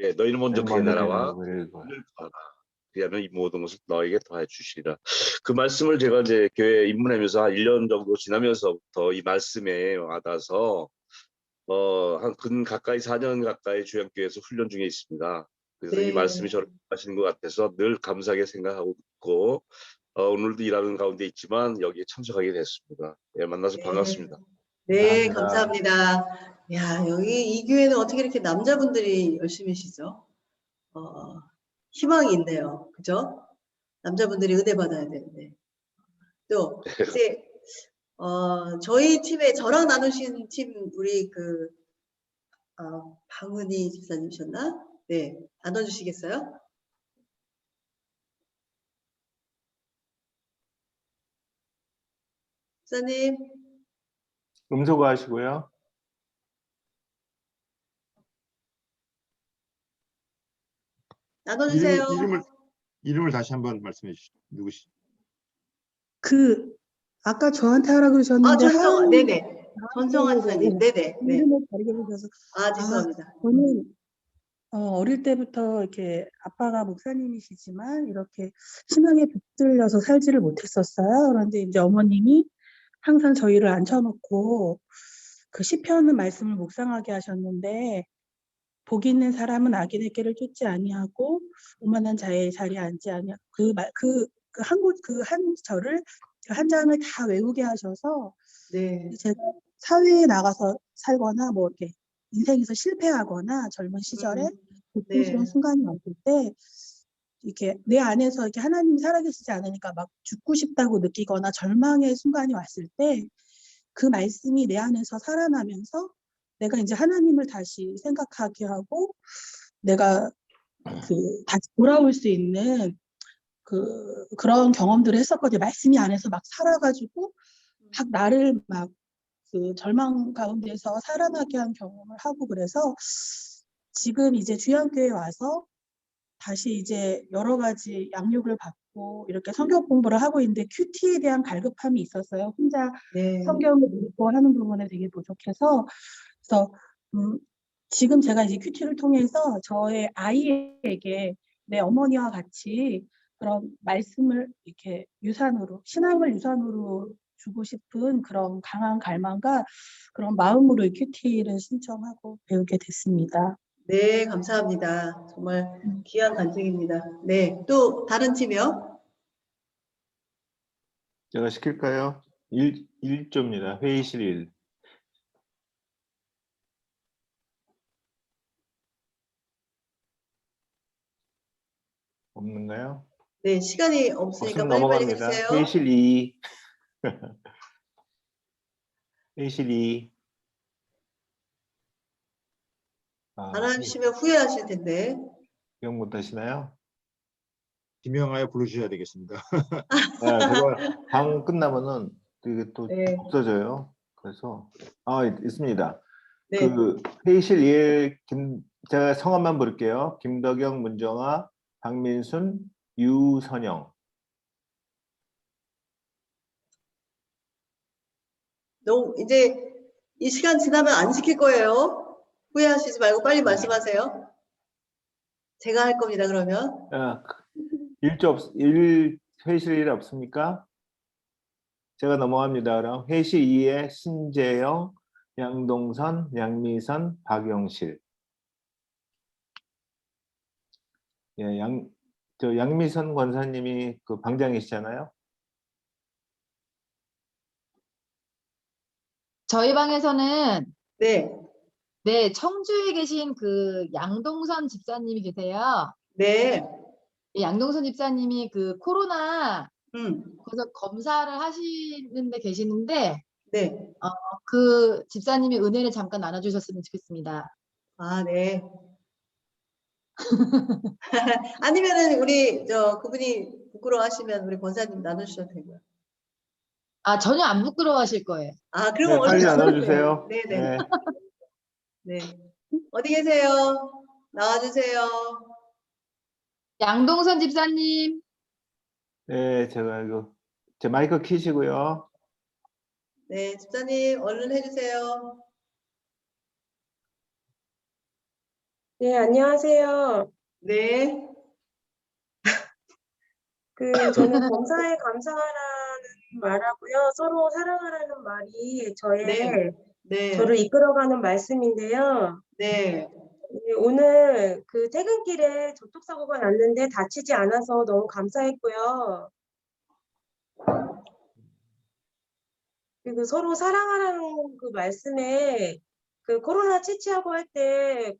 예, 너희는 먼저 그의 나라와 그리고 의를 구하라. 그리하면 이 모든 것을 너에게 더해 주시리라. 그 말씀을 제가 이제 교회에 입문하면서 한 1년 정도 지나면서부터 이 말씀에 와닿아서 한 가까이 4년 가까이 주양교회에서 훈련 중에 있습니다. 그래서 네. 이 말씀이 저를 하시는 것 같아서 늘 감사하게 생각하고 있고 오늘도 일하는 가운데 있지만 여기에 참석하게 됐습니다. 예, 만나서 네. 반갑습니다. 네, 감사합니다. 감사합니다. 야, 여기 이 교회는 어떻게 이렇게 남자분들이 열심히시죠? 희망이 있네요. 그죠? 남자분들이 은혜 받아야 되는데. 또, 이제, 저희 팀에 저랑 나누신 팀, 우리 방은희 집사님이셨나? 네, 나눠주시겠어요? 집사님, 음소거 하시고요. 나눠주세요. 이름을 다시 한번 말씀해 주시죠. 누구시? 아까 저한테 하라고 그러셨는데 네네. 전성환 지사님. 네네. 네. 이름을 다르게 불러서 죄송합니다. 저는 어릴 때부터 이렇게 아빠가 목사님이시지만 이렇게 신앙에 붙들려서 살지를 못했었어요. 그런데 이제 어머님이 항상 저희를 앉혀놓고 그 시편 말씀을 묵상하게 하셨는데 복 있는 사람은 악인의 길을 쫓지 아니하고 오만한 자의 자리에 앉지 아니하고 한 절을 한 장을 다 외우게 하셔서 네. 제가 사회에 나가서 살거나 뭐 이렇게 인생에서 실패하거나 젊은 시절에 고통스러운 네. 순간이 왔을 때 이렇게 내 안에서 이렇게 하나님이 살아계시지 않으니까 막 죽고 싶다고 느끼거나 절망의 순간이 왔을 때 그 말씀이 내 안에서 살아나면서 내가 이제 하나님을 다시 생각하게 하고 내가 다시 돌아올 수 있는 그런 경험들을 했었거든요. 말씀이 안에서 막 살아가지고 막 나를 막 그 절망 가운데서 살아나게 한 경험을 하고 그래서 지금 이제 주양교회에 와서 다시 이제 여러 가지 양육을 받고 이렇게 성경 공부를 하고 있는데 큐티에 대한 갈급함이 있었어요. 혼자 성경을 읽고 하는 부분에 되게 부족해서 그래서 지금 제가 이제 큐티를 통해서 저의 아이에게 내 어머니와 같이 그런 말씀을 이렇게 유산으로 신앙을 유산으로 주고 싶은 그런 강한 갈망과 그런 마음으로 이 큐티를 신청하고 배우게 됐습니다. 네, 감사합니다. 정말 귀한 간증입니다. 네, 또 다른 팀이요? 제가 시킬까요? 1조입니다. 회의실 1. 없는가요? 네, 시간이 없으니까 없으면 빨리빨리 넘어갑니다. 해주세요. 회의실 2. 회의실 2. 안 해주시면 후회하실 텐데. 기억 못 하시나요? 지명하여 부르셔야 되겠습니다. 그거 방 끝나면은 이게 또 네. 없어져요. 그래서 있습니다. 네. 그 회의실 1 제가 성함만 부를게요. 김덕영, 문정아, 박민순, 유선영. 이제 이 시간 지나면 안 시킬 거예요. 후회하시지 말고 빨리 말씀하세요. 제가 할 겁니다, 그러면. 회의실 1 없습니까? 제가 넘어갑니다. 그럼 회의실 2에 신재영, 양동선, 양미선, 박영실. 예, 양미선 권사님이 그 방장이시잖아요. 저희 방에서는 네, 청주에 계신 그 양동선 집사님이 계세요. 네. 이 양동선 집사님이 그 코로나 음, 검사를 하시는데 계시는데 네. 그 집사님이 은혜를 잠깐 나눠주셨으면 좋겠습니다. 네. 아니면은 그분이 부끄러워하시면 우리 권사님 나눠주셔도 되고요. 전혀 안 부끄러워하실 거예요. 그러면 빨리 얼른 나눠주세요. 네네. 네. 어디 계세요? 나와주세요. 양동선 집사님. 네, 제가 제 마이크 켜시고요. 네, 집사님 얼른 해주세요. 네, 안녕하세요. 네. 저는 검사에 감사하라는 말하고요. 서로 사랑하라는 말이 저를 이끌어가는 말씀인데요. 네. 오늘 그 퇴근길에 접촉사고가 났는데 다치지 않아서 너무 감사했고요. 그리고 서로 사랑하라는 그 말씀에 그 코로나 치치하고 할 때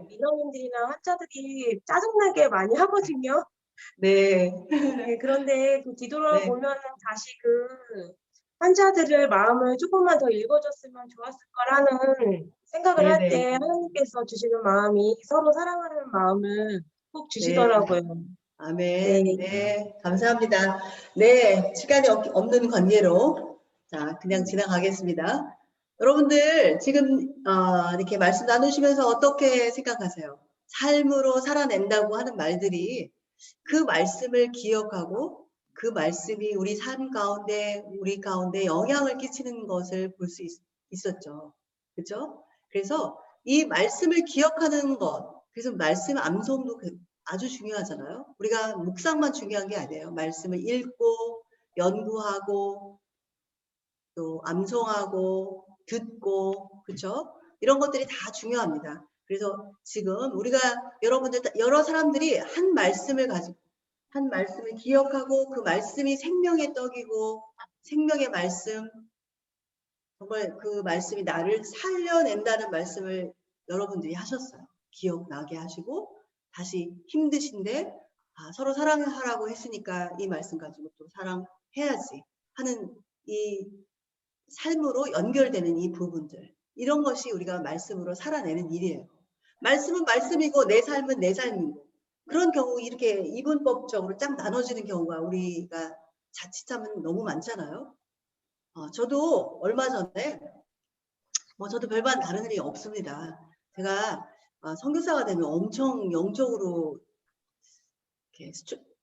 민원인들이나 환자들이 짜증나게 많이 하거든요. 네. 그런데 뒤돌아보면 다시 환자들의 마음을 조금만 더 읽어줬으면 좋았을 거라는 생각을 할 때 하나님께서 주시는 마음이 서로 사랑하는 마음을 꼭 주시더라고요. 아멘. 네, 감사합니다. 네, 시간이 없는 관계로 그냥 지나가겠습니다. 여러분들 지금 이렇게 말씀 나누시면서 어떻게 생각하세요? 삶으로 살아낸다고 하는 말들이 그 말씀을 기억하고 그 말씀이 우리 삶 가운데, 우리 가운데 영향을 끼치는 것을 볼 수 있었죠. 그렇죠? 그래서 이 말씀을 기억하는 것, 그래서 말씀 암송도 아주 중요하잖아요. 우리가 묵상만 중요한 게 아니에요. 말씀을 읽고 연구하고 또 암송하고 듣고, 그렇죠? 이런 것들이 다 중요합니다. 그래서 지금 우리가 여러분들 여러 사람들이 한 말씀을 가지고 한 말씀을 기억하고 그 말씀이 생명의 떡이고 생명의 말씀, 정말 그 말씀이 나를 살려낸다는 말씀을 여러분들이 하셨어요. 기억나게 하시고 다시 힘드신데 서로 사랑하라고 했으니까 이 말씀 가지고 또 사랑해야지 하는 이 삶으로 연결되는 이 부분들, 이런 것이 우리가 말씀으로 살아내는 일이에요. 말씀은 말씀이고 내 삶은 내 삶이고, 그런 경우 이렇게 이분법적으로 쫙 나눠지는 경우가 우리가 자칫하면 너무 많잖아요. 저도 얼마 전에 저도 별반 다른 일이 없습니다. 제가 선교사가 되면 엄청 영적으로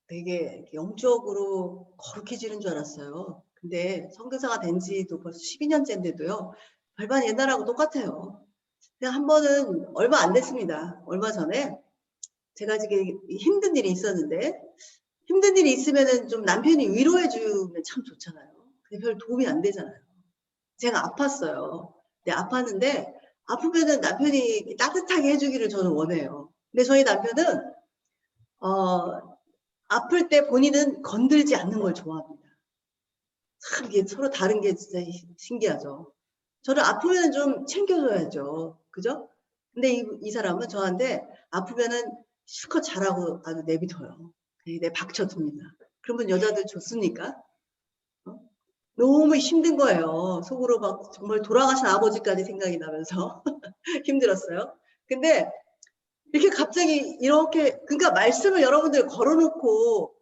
되게 영적으로 거룩해지는 줄 알았어요. 근데 선교사가 된 지도 벌써 12년째인데도요. 별반 옛날하고 똑같아요. 그냥 한 번은 얼마 안 됐습니다. 얼마 전에 제가 지금 힘든 일이 있었는데, 힘든 일이 있으면은 좀 남편이 위로해 주면 참 좋잖아요. 근데 별 도움이 안 되잖아요. 제가 아팠어요. 근데 아팠는데 아프면은 남편이 따뜻하게 해주기를 저는 원해요. 근데 저희 남편은 아플 때 본인은 건들지 않는 걸 좋아합니다. 참 이게 서로 다른 게 진짜 신기하죠. 저를 아프면 좀 챙겨줘야죠. 그죠? 근데 이 사람은 저한테 아프면은 실컷 잘하고 아주 내비둬요. 내 박쳐둡니다. 그러면 여자들 좋습니까? 너무 힘든 거예요. 속으로 막 정말 돌아가신 아버지까지 생각이 나면서 힘들었어요. 근데 이렇게 갑자기 이렇게, 그러니까 말씀을 여러분들 걸어놓고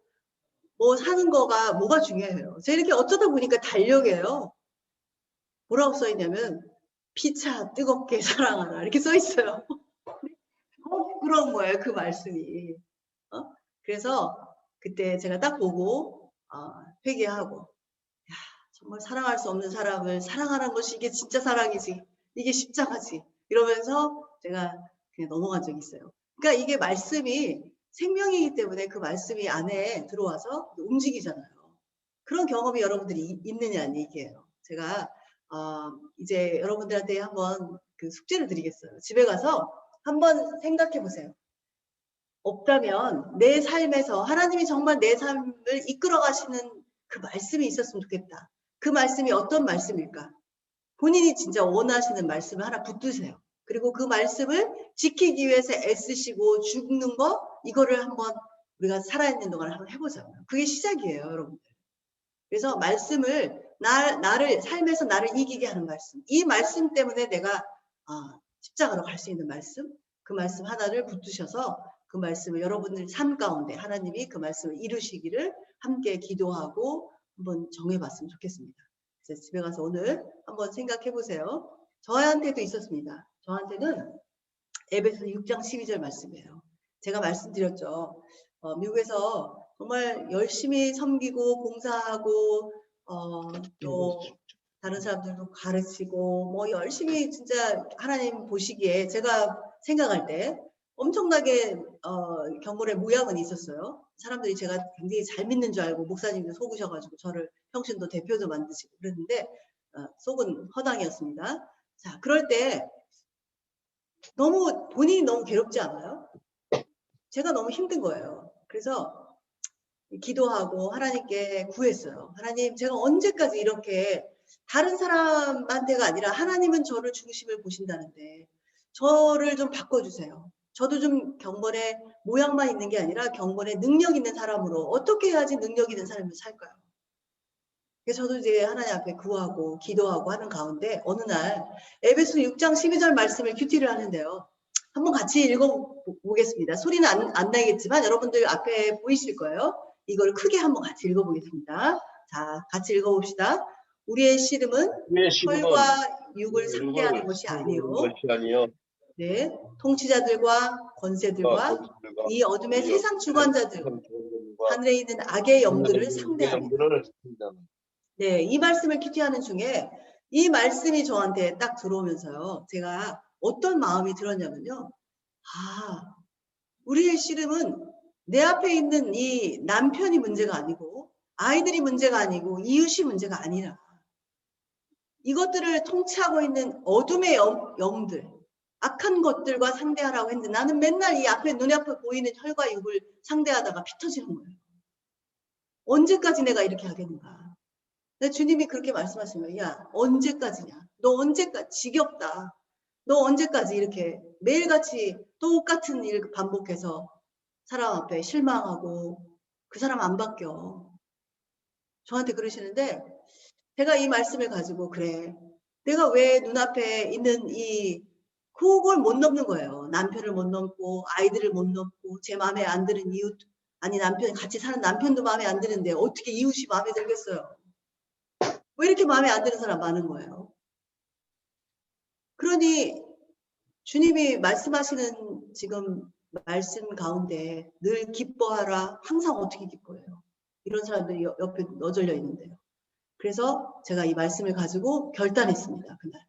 뭐 사는 거가 뭐가 중요해요. 제가 이렇게 어쩌다 보니까 달력이에요. 뭐라고 써있냐면 피차 뜨겁게 사랑하라 이렇게 써있어요. 부끄러운 거예요, 그 말씀이. 그래서 그때 제가 딱 보고 회개하고, 야, 정말 사랑할 수 없는 사람을 사랑하는 것이 이게 진짜 사랑이지, 이게 십자가지, 이러면서 제가 그냥 넘어간 적이 있어요. 그러니까 이게 말씀이 생명이기 때문에 그 말씀이 안에 들어와서 움직이잖아요. 그런 경험이 여러분들이 있느냐 얘기예요. 제가 이제 여러분들한테 한번 그 숙제를 드리겠어요. 집에 가서 한번 생각해 보세요. 없다면 내 삶에서 하나님이 정말 내 삶을 이끌어 가시는 그 말씀이 있었으면 좋겠다. 그 말씀이 어떤 말씀일까? 본인이 진짜 원하시는 말씀을 하나 붙드세요. 그리고 그 말씀을 지키기 위해서 애쓰시고 죽는 거, 이거를 한번 우리가 살아있는 동안 한번 해보자고요. 그게 시작이에요, 여러분들. 그래서 말씀을 나를 삶에서 나를 이기게 하는 말씀, 이 말씀 때문에 내가 십자가로 갈 수 있는 말씀, 그 말씀 하나를 붙드셔서 그 말씀을 여러분들 삶 가운데 하나님이 그 말씀을 이루시기를 함께 기도하고 한번 정해봤으면 좋겠습니다. 그래서 집에 가서 오늘 한번 생각해 보세요. 저한테도 있었습니다. 저한테는 에베소서 6장 12절 말씀이에요. 제가 말씀드렸죠. 미국에서 정말 열심히 섬기고 봉사하고 또 다른 사람들도 가르치고 뭐 열심히 진짜 하나님 보시기에 제가 생각할 때 엄청나게 경건의 모양은 있었어요. 사람들이 제가 굉장히 잘 믿는 줄 알고 목사님도 속으셔가지고 저를 평신도 대표도 만드시고 그랬는데 속은 허당이었습니다. 자, 그럴 때 너무 본인이 너무 괴롭지 않아요? 제가 너무 힘든 거예요. 그래서 기도하고 하나님께 구했어요. 하나님, 제가 언제까지 이렇게 다른 사람한테가 아니라 하나님은 저를 중심을 보신다는데 저를 좀 바꿔주세요. 저도 좀 경건의 모양만 있는 게 아니라 경건의 능력 있는 사람으로 어떻게 해야지 능력 있는 삶을 살까요? 그래서 저도 이제 하나님 앞에 구하고 기도하고 하는 가운데 어느 날 에베소 6장 12절 말씀을 큐티를 하는데요. 한번 같이 읽어보겠습니다. 소리는 안 나겠지만 여러분들 앞에 보이실 거예요. 이걸 크게 한번 같이 읽어보겠습니다. 자, 같이 읽어봅시다. 우리의 씨름은 혈과 육을 상대하는 것이 아니요 네, 통치자들과 권세들과 이 어둠의 세상 주관자들, 하늘에 있는 악의 영들을 상대하는. 네, 이 말씀을 큐티하는 중에 이 말씀이 저한테 딱 들어오면서요. 제가 어떤 마음이 들었냐면요. 아, 우리의 씨름은 내 앞에 있는 이 남편이 문제가 아니고 아이들이 문제가 아니고 이웃이 문제가 아니라 이것들을 통치하고 있는 어둠의 영들, 악한 것들과 상대하라고 했는데 나는 맨날 이 앞에 눈에 앞에 보이는 혈과 육을 상대하다가 피 터지는 거예요. 언제까지 내가 이렇게 하겠는가. 근데 주님이 그렇게 말씀하신 거예요. 야, 언제까지냐. 너 언제까지 지겹다. 너 언제까지 이렇게 매일같이 똑같은 일 반복해서 사람 앞에 실망하고 그 사람 안 바뀌어. 저한테 그러시는데 제가 이 말씀을 가지고 그래. 내가 왜 눈앞에 있는 이 그걸 못 넘는 거예요. 남편을 못 넘고 아이들을 못 넘고 제 마음에 안 드는 이웃 아니 남편 같이 사는 남편도 마음에 안 드는데 어떻게 이웃이 마음에 들겠어요. 왜 이렇게 마음에 안 드는 사람 많은 거예요. 그러니 주님이 말씀하시는 지금 말씀 가운데 늘 기뻐하라. 항상 어떻게 기뻐해요. 이런 사람들이 옆에 너절려 있는데요. 그래서 제가 이 말씀을 가지고 결단했습니다. 그날.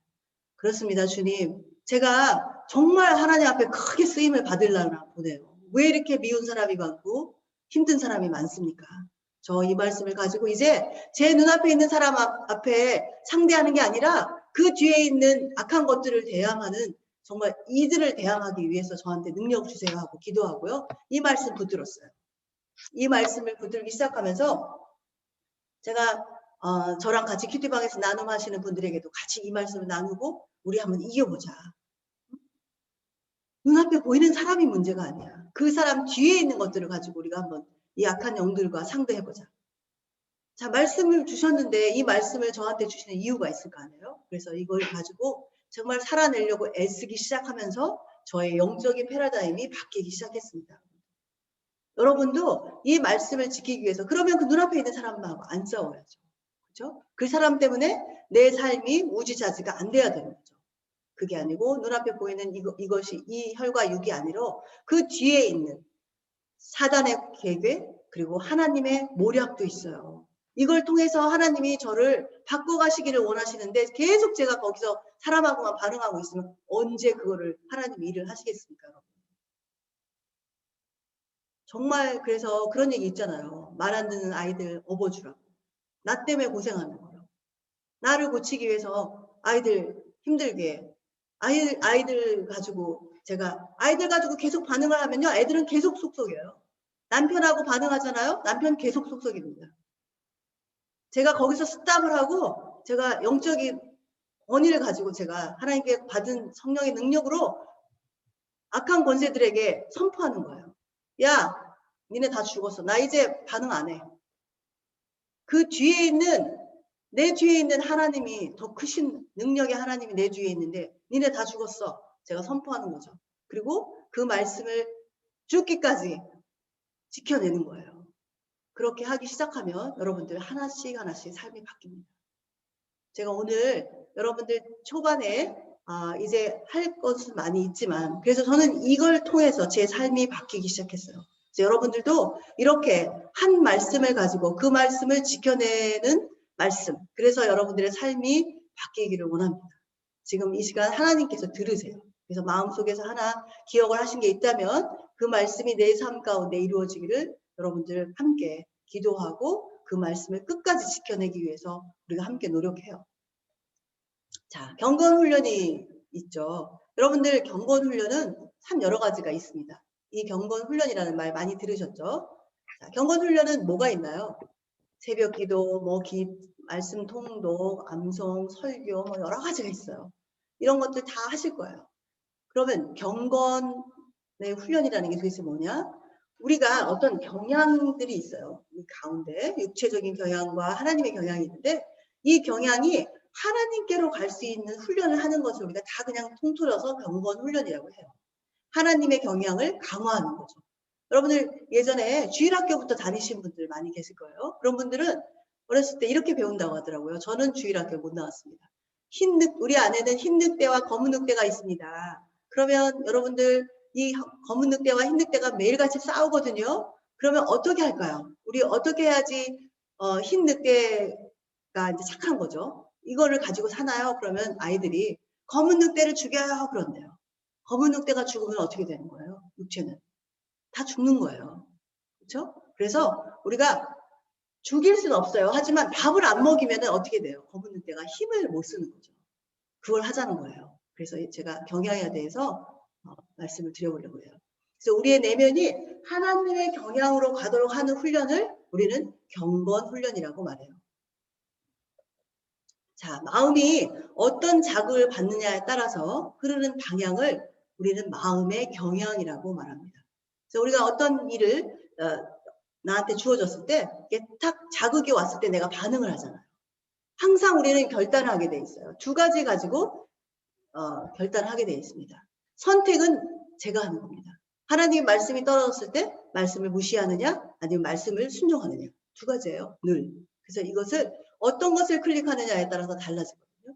그렇습니다. 주님. 제가 정말 하나님 앞에 크게 쓰임을 받으려나 보네요. 왜 이렇게 미운 사람이 많고 힘든 사람이 많습니까? 저 이 말씀을 가지고 이제 제 눈앞에 있는 사람 앞에 상대하는 게 아니라 그 뒤에 있는 악한 것들을 대항하는 정말 이들을 대항하기 위해서 저한테 능력 주세요 하고 기도하고요. 이 말씀 붙들었어요. 이 말씀을 붙들기 시작하면서 제가 저랑 같이 큐티방에서 나눔하시는 분들에게도 같이 이 말씀을 나누고 우리 한번 이겨보자. 눈앞에 보이는 사람이 문제가 아니야. 그 사람 뒤에 있는 것들을 가지고 우리가 한번 이 악한 영들과 상대해보자. 자, 말씀을 주셨는데 이 말씀을 저한테 주시는 이유가 있을 거 아니에요? 그래서 이걸 가지고 정말 살아내려고 애쓰기 시작하면서 저의 영적인 패러다임이 바뀌기 시작했습니다. 여러분도 이 말씀을 지키기 위해서 그러면 그 눈앞에 있는 사람하고 안 싸워야죠. 그렇죠? 그 사람 때문에 내 삶이 우지자지가 안 돼야 되는 거죠. 그게 아니고 눈앞에 보이는 이것이 이 혈과 육이 아니라 그 뒤에 있는 사단의 계획 그리고 하나님의 모략도 있어요. 이걸 통해서 하나님이 저를 바꿔가시기를 원하시는데 계속 제가 거기서 사람하고만 반응하고 있으면 언제 그거를 하나님이 일을 하시겠습니까? 여러분? 정말 그래서 그런 얘기 있잖아요. 말 안 듣는 아이들 업어주라고. 나 때문에 고생하는 거예요. 나를 고치기 위해서 아이들 힘들게 아이들 가지고 제가 아이들 가지고 계속 반응을 하면요. 애들은 계속 속속여요. 남편하고 반응하잖아요. 남편 계속 속속입니다. 제가 거기서 스탑을 하고 제가 영적인 권위를 가지고 제가 하나님께 받은 성령의 능력으로 악한 권세들에게 선포하는 거예요. 야, 니네 다 죽었어. 나 이제 반응 안 해. 그 뒤에 있는 내 뒤에 있는 하나님이 더 크신 능력의 하나님이 내 뒤에 있는데 니네 다 죽었어. 제가 선포하는 거죠. 그리고 그 말씀을 죽기까지 지켜내는 거예요. 그렇게 하기 시작하면 여러분들 하나씩 하나씩 삶이 바뀝니다. 제가 오늘 여러분들 초반에 이제 할 것은 많이 있지만 그래서 저는 이걸 통해서 제 삶이 바뀌기 시작했어요. 그래서 여러분들도 이렇게 한 말씀을 가지고 그 말씀을 지켜내는 말씀. 그래서 여러분들의 삶이 바뀌기를 원합니다. 지금 이 시간 하나님께서 들으세요. 그래서 마음속에서 하나 기억을 하신 게 있다면 그 말씀이 내 삶 가운데 이루어지기를 여러분들 함께 기도하고 그 말씀을 끝까지 지켜내기 위해서 우리가 함께 노력해요. 자, 경건 훈련이 있죠. 여러분들 경건 훈련은 참 여러 가지가 있습니다. 이 경건 훈련이라는 말 많이 들으셨죠? 자, 경건 훈련은 뭐가 있나요? 새벽 기도, 말씀 통독, 암송, 설교, 여러 가지가 있어요. 이런 것들 다 하실 거예요. 그러면 경건의 훈련이라는 게 도대체 뭐냐? 우리가 어떤 경향들이 있어요. 이 가운데 육체적인 경향과 하나님의 경향이 있는데 이 경향이 하나님께로 갈 수 있는 훈련을 하는 것을 우리가 다 그냥 통틀어서 경건 훈련이라고 해요. 하나님의 경향을 강화하는 거죠. 여러분들 예전에 주일학교부터 다니신 분들 많이 계실 거예요. 그런 분들은 어렸을 때 이렇게 배운다고 하더라고요. 저는 주일학교 못 나왔습니다. 우리 안에는 흰 늑대와 검은 늑대가 있습니다. 그러면 여러분들 이 검은 늑대와 흰 늑대가 매일같이 싸우거든요. 그러면 어떻게 할까요? 우리 어떻게 해야지 흰 늑대가 이제 착한 거죠. 이거를 가지고 사나요? 그러면 아이들이 검은 늑대를 죽여요. 그런대요. 검은 늑대가 죽으면 어떻게 되는 거예요? 육체는 다 죽는 거예요. 그렇죠? 그래서 우리가 죽일 수는 없어요. 하지만 밥을 안 먹이면 어떻게 돼요? 검은 늑대가 힘을 못 쓰는 거죠. 그걸 하자는 거예요. 그래서 제가 경향에 대해서 말씀을 드려보려고 해요. 그래서 우리의 내면이 하나님의 경향으로 가도록 하는 훈련을 우리는 경건 훈련이라고 말해요. 자, 마음이 어떤 자극을 받느냐에 따라서 흐르는 방향을 우리는 마음의 경향이라고 말합니다. 그래서 우리가 어떤 일을 나한테 주어졌을 때 이게 탁 자극이 왔을 때 내가 반응을 하잖아요. 항상 우리는 결단을 하게 돼 있어요. 두 가지 가지고 결단을 하게 돼 있습니다. 선택은 제가 하는 겁니다. 하나님의 말씀이 떨어졌을 때 말씀을 무시하느냐 아니면 말씀을 순종하느냐 두 가지예요. 늘. 그래서 이것을 어떤 것을 클릭하느냐에 따라서 달라지거든요.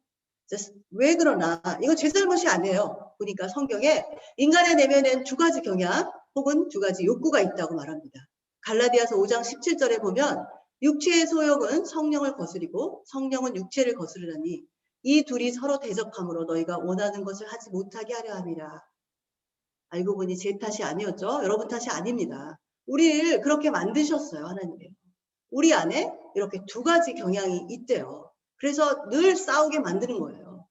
왜 그러나 이건 제 잘못이 아니에요. 보니까 성경에 인간의 내면엔 두 가지 경향 혹은 두 가지 욕구가 있다고 말합니다. 갈라디아서 5장 17절에 보면 육체의 소욕은 성령을 거스리고 성령은 육체를 거스르나니 이 둘이 서로 대적함으로 너희가 원하는 것을 하지 못하게 하려 함이라. 알고 보니 제 탓이 아니었죠. 여러분 탓이 아닙니다. 우리를 그렇게 만드셨어요. 하나님이. 우리 안에 이렇게 두 가지 경향이 있대요. 그래서 늘 싸우게 만드는 거예요.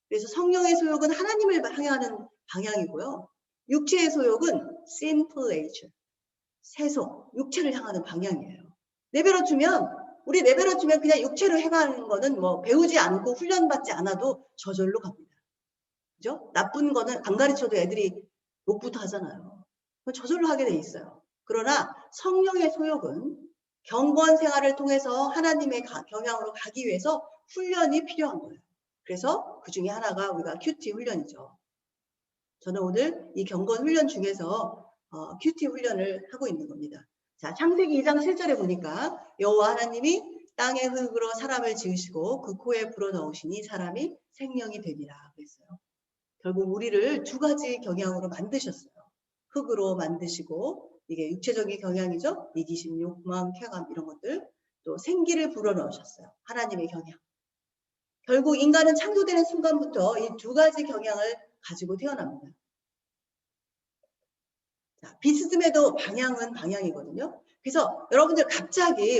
그래서 성령의 소욕은 하나님을 향하는 방향이고요. 육체의 소욕은 sinful nature, 세속, 육체를 향하는 방향이에요. 우리 내버려 두면 그냥 육체로 행하는 거는 뭐 배우지 않고 훈련받지 않아도 저절로 갑니다. 그죠? 나쁜 거는 안 가르쳐도 애들이 욕부터 하잖아요. 저절로 하게 돼 있어요. 그러나 성령의 소욕은 경건 생활을 통해서 하나님의 경향으로 가기 위해서 훈련이 필요한 거예요. 그래서 그 중에 하나가 우리가 큐티 훈련이죠. 저는 오늘 이 경건 훈련 중에서 큐티 훈련을 하고 있는 겁니다. 자, 창세기 2장 7절에 보니까 여호와 하나님이 땅의 흙으로 사람을 지으시고 그 코에 불어넣으시니 사람이 생명이 되리라 그랬어요. 결국 우리를 두 가지 경향으로 만드셨어요. 흙으로 만드시고 이게 육체적인 경향이죠. 이기심, 욕망, 쾌감 이런 것들. 또 생기를 불어넣으셨어요. 하나님의 경향. 결국 인간은 창조되는 순간부터 이 두 가지 경향을 가지고 태어납니다. 자, 비스듬해도 방향은 방향이거든요. 그래서 여러분들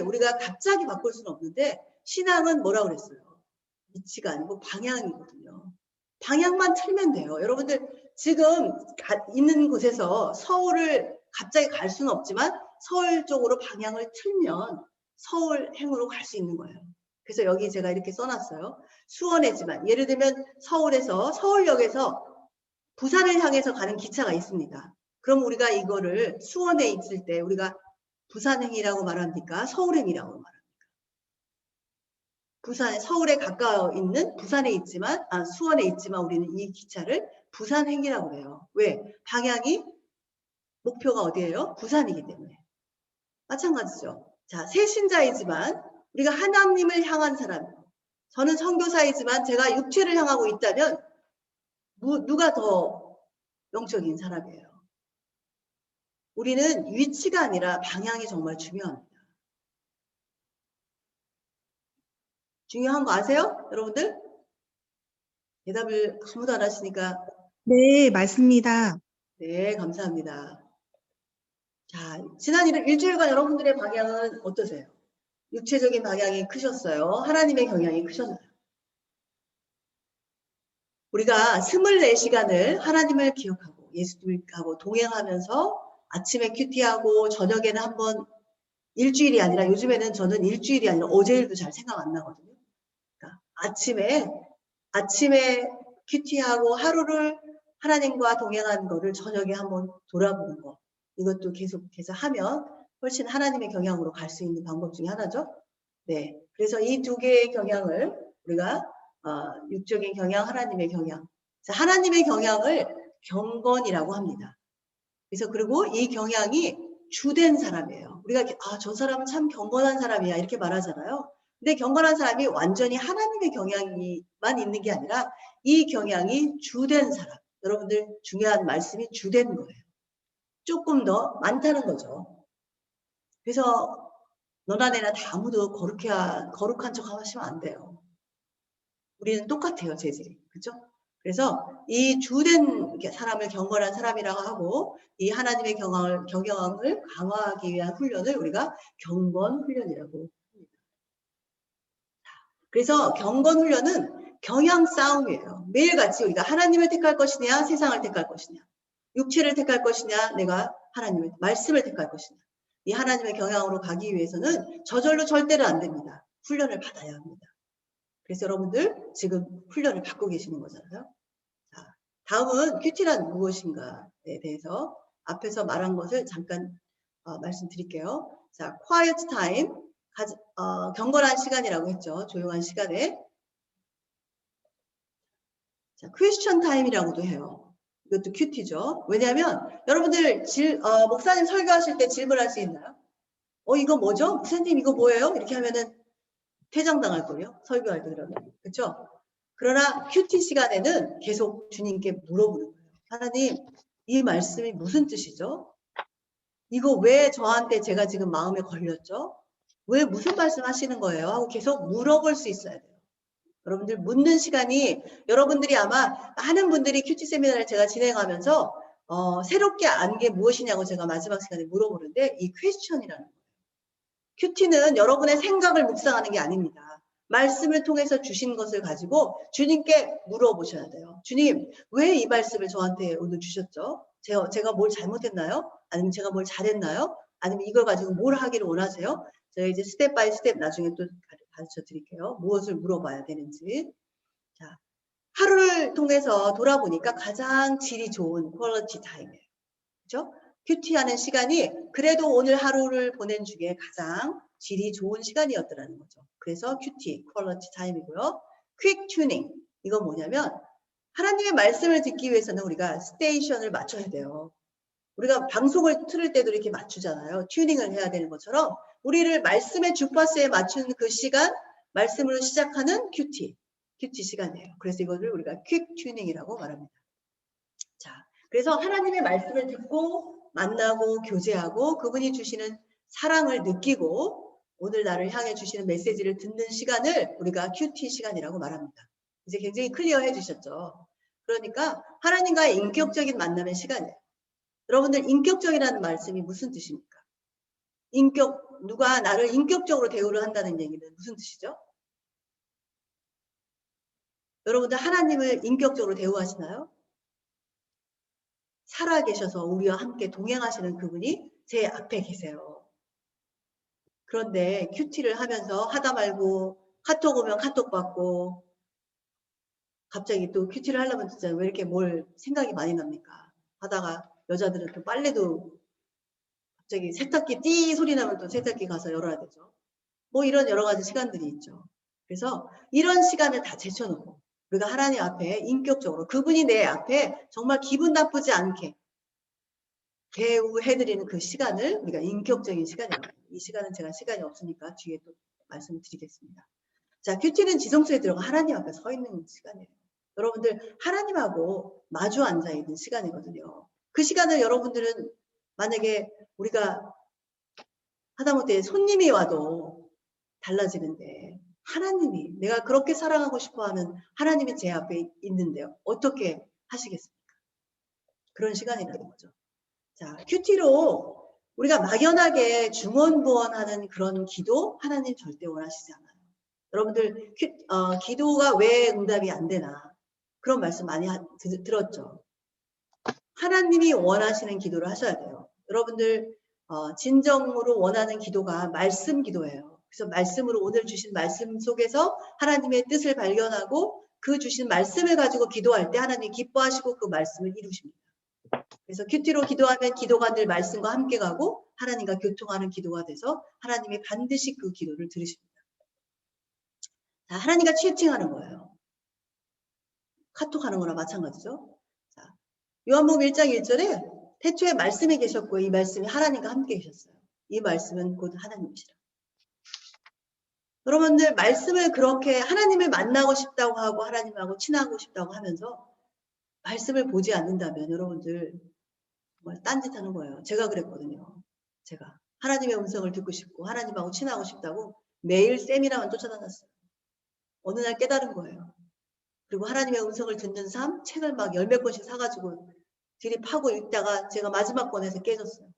우리가 갑자기 바꿀 수는 없는데 신앙은 뭐라고 그랬어요? 위치가 아니고 방향이거든요. 방향만 틀면 돼요. 여러분들 지금 있는 곳에서 서울을 갑자기 갈 수는 없지만 서울 쪽으로 방향을 틀면 서울행으로 갈 수 있는 거예요. 그래서 여기 제가 이렇게 써놨어요. 수원에지만 예를 들면 서울역에서 부산을 향해서 가는 기차가 있습니다. 그럼 우리가 이거를 수원에 있을 때 우리가 부산행이라고 말합니까? 서울행이라고 말합니까? 서울에 가까워 있는 부산에 있지만, 수원에 있지만 우리는 이 기차를 부산행이라고 해요. 왜? 방향이 목표가 어디예요? 부산이기 때문에. 마찬가지죠. 자, 새신자이지만 우리가 하나님을 향한 사람, 저는 선교사이지만 제가 육체를 향하고 있다면 누가 더 영적인 사람이에요? 우리는 위치가 아니라 방향이 정말 중요합니다. 중요한 거 아세요? 여러분들? 대답을 아무도 안 하시니까. 네, 맞습니다. 네, 감사합니다. 자, 지난 일주일간 여러분들의 방향은 어떠세요? 육체적인 방향이 크셨어요? 하나님의 경향이 크셨나요? 우리가 24시간을 하나님을 기억하고 예수님하고 동행하면서 아침에 큐티하고 저녁에는 한번 일주일이 아니라 요즘에는 저는 일주일이 아니라 어제일도 잘 생각 안 나거든요. 그러니까 아침에 큐티하고 하루를 하나님과 동행한 거를 저녁에 한번 돌아보는 거. 이것도 계속해서 하면 훨씬 하나님의 경향으로 갈 수 있는 방법 중에 하나죠. 네. 그래서 이 두 개의 경향을 우리가 육적인 경향, 하나님의 경향. 하나님의 경향을 경건이라고 합니다. 그래서 그리고 이 경향이 주된 사람이에요. 우리가 저 사람은 참 경건한 사람이야 이렇게 말하잖아요. 근데 경건한 사람이 완전히 하나님의 경향만 있는 게 아니라 이 경향이 주된 사람. 여러분들 중요한 말씀이 주된 거예요. 조금 더 많다는 거죠. 그래서 너나 내나 다 아무도 거룩한 척 하시면 안 돼요. 우리는 똑같아요, 재질이. 그렇죠? 그래서 이 주된 사람을 경건한 사람이라고 하고 이 하나님의 경영을 강화하기 위한 훈련을 우리가 경건 훈련이라고 합니다. 그래서 경건 훈련은 경향 싸움이에요. 매일같이 우리가 하나님을 택할 것이냐 세상을 택할 것이냐 육체를 택할 것이냐 내가 하나님의 말씀을 택할 것이냐 이 하나님의 경향으로 가기 위해서는 저절로 절대로 안 됩니다. 훈련을 받아야 합니다. 그래서 여러분들 지금 훈련을 받고 계시는 거잖아요. 자, 다음은 큐티란 무엇인가에 대해서 앞에서 말한 것을 잠깐 말씀드릴게요. 자, quiet time, 경건한 시간이라고 했죠. 조용한 시간에. 자, question time이라고도 해요. 이것도 큐티죠. 왜냐하면 여러분들 목사님 설교하실 때 질문할 수 있나요? 이거 뭐죠? 목사님 이거 뭐예요? 이렇게 하면은 퇴장당할 거예요. 설교할 때 그러면. 그렇죠? 그러나 큐티 시간에는 계속 주님께 물어보는 거예요. 하나님, 이 말씀이 무슨 뜻이죠? 이거 왜 저한테 제가 지금 마음에 걸렸죠? 왜 무슨 말씀 하시는 거예요? 하고 계속 물어볼 수 있어야 돼요. 여러분들 묻는 시간이 여러분들이 아마 많은 분들이 큐티 세미나를 제가 진행하면서 새롭게 안 게 무엇이냐고 제가 마지막 시간에 물어보는데 이 퀘스천이라는 거예요. 큐티는 여러분의 생각을 묵상하는 게 아닙니다. 말씀을 통해서 주신 것을 가지고 주님께 물어보셔야 돼요. 주님, 왜 이 말씀을 저한테 오늘 주셨죠? 제가 뭘 잘못했나요? 아니면 제가 뭘 잘했나요? 아니면 이걸 가지고 뭘 하기를 원하세요? 제가 이제 스텝 바이 스텝 나중에 또 가르쳐 드릴게요. 무엇을 물어봐야 되는지. 자, 하루를 통해서 돌아보니까 가장 질이 좋은 퀄리티 타임이에요. 그렇죠? 큐티하는 시간이 그래도 오늘 하루를 보낸 중에 가장 질이 좋은 시간이었더라는 거죠. 그래서 큐티, 퀄리티 타임이고요. 퀵 튜닝, 이건 뭐냐면 하나님의 말씀을 듣기 위해서는 우리가 스테이션을 맞춰야 돼요. 우리가 방송을 틀을 때도 이렇게 맞추잖아요. 튜닝을 해야 되는 것처럼 우리를 말씀의 주파수에 맞추는 그 시간, 말씀으로 시작하는 큐티 시간이에요. 그래서 이거를 우리가 퀵 튜닝이라고 말합니다. 자, 그래서 하나님의 말씀을 듣고 만나고 교제하고 그분이 주시는 사랑을 느끼고 오늘 나를 향해 주시는 메시지를 듣는 시간을 우리가 큐티 시간이라고 말합니다. 이제 굉장히 클리어해 주셨죠. 그러니까 하나님과의 인격적인 만남의 시간이에요. 여러분들 인격적이라는 말씀이 무슨 뜻입니까? 누가 나를 인격적으로 대우를 한다는 얘기는 무슨 뜻이죠? 여러분들 하나님을 인격적으로 대우하시나요? 살아 계셔서 우리와 함께 동행하시는 그분이 제 앞에 계세요. 그런데 큐티를 하면서 하다 말고 카톡 오면 카톡 받고 갑자기 또 큐티를 하려면 진짜 왜 이렇게 뭘 생각이 많이 납니까? 하다가 여자들은 또 빨래도 갑자기 세탁기 띠 소리 나면 또 세탁기 가서 열어야 되죠. 뭐 이런 여러 가지 시간들이 있죠. 그래서 이런 시간을 다 제쳐놓고 우리가 하나님 앞에 인격적으로 그분이 내 앞에 정말 기분 나쁘지 않게 대우해드리는 그 시간을 우리가 인격적인 시간이라고 합니다. 이 시간은 제가 시간이 없으니까 뒤에 또 말씀을 드리겠습니다. 자, 큐티는 지성소에 들어가 하나님 앞에 서 있는 시간이에요. 여러분들 하나님하고 마주 앉아 있는 시간이거든요. 그 시간을 여러분들은 만약에 우리가 하다못해 손님이 와도 달라지는데 하나님이 내가 그렇게 사랑하고 싶어하는 하나님이 제 앞에 있는데요. 어떻게 하시겠습니까? 그런 시간이라는 거죠. 자, 큐티로 우리가 막연하게 중언부언하는 그런 기도 하나님 절대 원하시지 않아요. 여러분들 기도가 왜 응답이 안 되나 그런 말씀 많이 들었죠. 하나님이 원하시는 기도를 하셔야 돼요. 여러분들 진정으로 원하는 기도가 말씀 기도예요. 그래서 말씀으로 오늘 주신 말씀 속에서 하나님의 뜻을 발견하고 그 주신 말씀을 가지고 기도할 때 하나님이 기뻐하시고 그 말씀을 이루십니다. 그래서 큐티로 기도하면 기도가 늘 말씀과 함께 가고 하나님과 교통하는 기도가 돼서 하나님이 반드시 그 기도를 들으십니다. 자, 하나님과 채팅하는 거예요. 카톡하는 거나 마찬가지죠. 자, 요한복음 1장 1절에 태초에 말씀이 계셨고 이 말씀이 하나님과 함께 계셨어요. 이 말씀은 곧 하나님이시라. 여러분들 말씀을 그렇게 하나님을 만나고 싶다고 하고 하나님하고 친하고 싶다고 하면서 말씀을 보지 않는다면 여러분들 정말 딴짓하는 거예요. 제가 그랬거든요. 제가 하나님의 음성을 듣고 싶고 하나님하고 친하고 싶다고 매일 세미나만 쫓아다녔어요. 어느 날 깨달은 거예요. 그리고 하나님의 음성을 듣는 삶 책을 막 10몇 권씩 사가지고 들이파고 읽다가 제가 마지막 권에서 깨졌어요.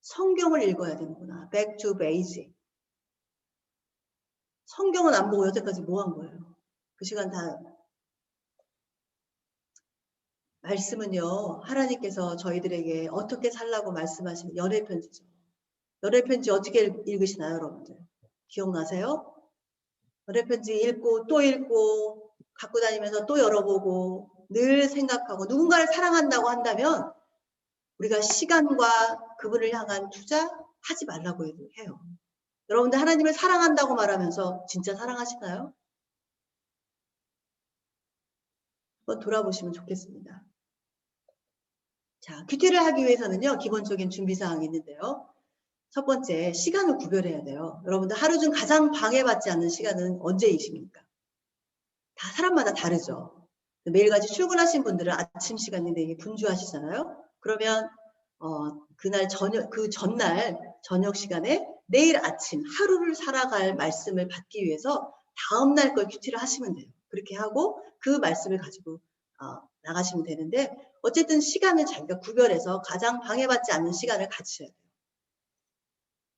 성경을 읽어야 되는구나. Back to basic. 성경은 안 보고 여태까지 뭐 한 거예요? 그 시간 다. 말씀은요, 하나님께서 저희들에게 어떻게 살라고 말씀하시는 연애 편지죠. 연애 편지 어떻게 읽으시나요, 여러분들? 기억나세요? 연애 편지 읽고 또 읽고 갖고 다니면서 또 열어보고 늘 생각하고 누군가를 사랑한다고 한다면 우리가 시간과 그분을 향한 투자하지 말라고 해요. 여러분들 하나님을 사랑한다고 말하면서 진짜 사랑하시나요? 한번 돌아보시면 좋겠습니다. 자, 큐티를 하기 위해서는요, 기본적인 준비사항이 있는데요. 첫 번째, 시간을 구별해야 돼요. 여러분들 하루 중 가장 방해받지 않는 시간은 언제이십니까? 다 사람마다 다르죠. 매일같이 출근하신 분들은 아침 시간인데 이게 분주하시잖아요. 그러면 그날 그 전날 저녁 시간에 내일 아침 하루를 살아갈 말씀을 받기 위해서 다음날 걸 큐티를 하시면 돼요. 그렇게 하고 그 말씀을 가지고 나가시면 되는데 어쨌든 시간을 자기가 구별해서 가장 방해받지 않는 시간을 가지셔야 돼요.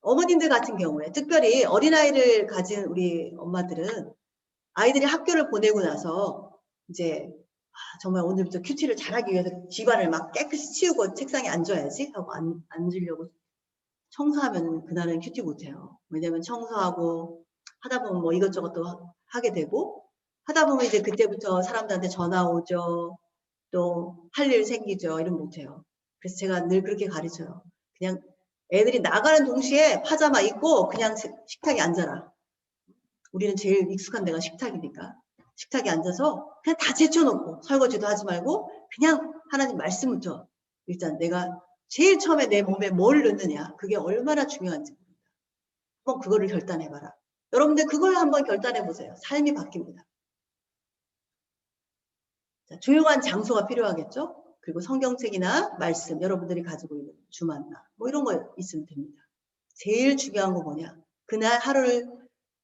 어머님들 같은 경우에 특별히 어린아이를 가진 우리 엄마들은 아이들이 학교를 보내고 나서 이제 정말 오늘부터 큐티를 잘하기 위해서 집안을 막 깨끗이 치우고 책상에 앉아야지 하고 앉으려고 청소하면 그날은 큐티 못해요. 왜냐면 청소하고 하다 보면 뭐 이것저것 또 하게 되고 하다 보면 이제 그때부터 사람들한테 전화 오죠. 또 할 일 생기죠. 이러면 못해요. 그래서 제가 늘 그렇게 가르쳐요. 그냥 애들이 나가는 동시에 파자마 입고 그냥 식탁에 앉아라. 우리는 제일 익숙한 데가 식탁이니까. 식탁에 앉아서 그냥 다 제쳐놓고 설거지도 하지 말고 그냥 하나님 말씀부터 일단 내가 제일 처음에 내 몸에 뭘 넣느냐 그게 얼마나 중요한지 모릅니다. 한번 그거를 결단해봐라. 여러분들 그걸 한번 결단해보세요. 삶이 바뀝니다. 자, 조용한 장소가 필요하겠죠? 그리고 성경책이나 말씀, 여러분들이 가지고 있는 주만나 뭐 이런 거 있으면 됩니다. 제일 중요한 거 뭐냐? 그날 하루를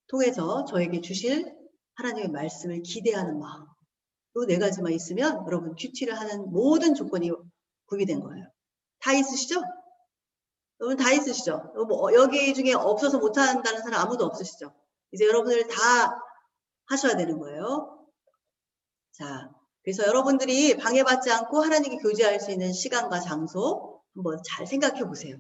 통해서 저에게 주실 하나님의 말씀을 기대하는 마음. 이 네 가지만 있으면 여러분 큐티를 하는 모든 조건이 구비된 거예요. 다 있으시죠? 여러분 다 있으시죠? 여기 중에 없어서 못한다는 사람 아무도 없으시죠? 이제 여러분들 다 하셔야 되는 거예요. 자, 그래서 여러분들이 방해받지 않고 하나님께 교제할 수 있는 시간과 장소 한번 잘 생각해 보세요.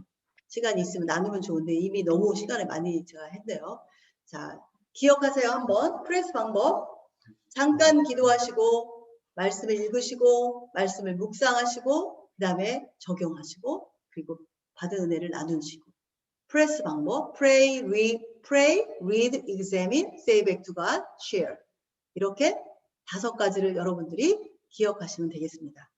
시간이 있으면 나누면 좋은데 이미 너무 시간을 많이 제가 했네요. 자, 기억하세요. 한번 프레스 방법. 잠깐 기도하시고 말씀을 읽으시고 말씀을 묵상하시고 그 다음에 적용하시고 그리고 받은 은혜를 나누시고 프레스 방법. Pray, read, examine, say back to God, share. 이렇게 5가지를 여러분들이 기억하시면 되겠습니다.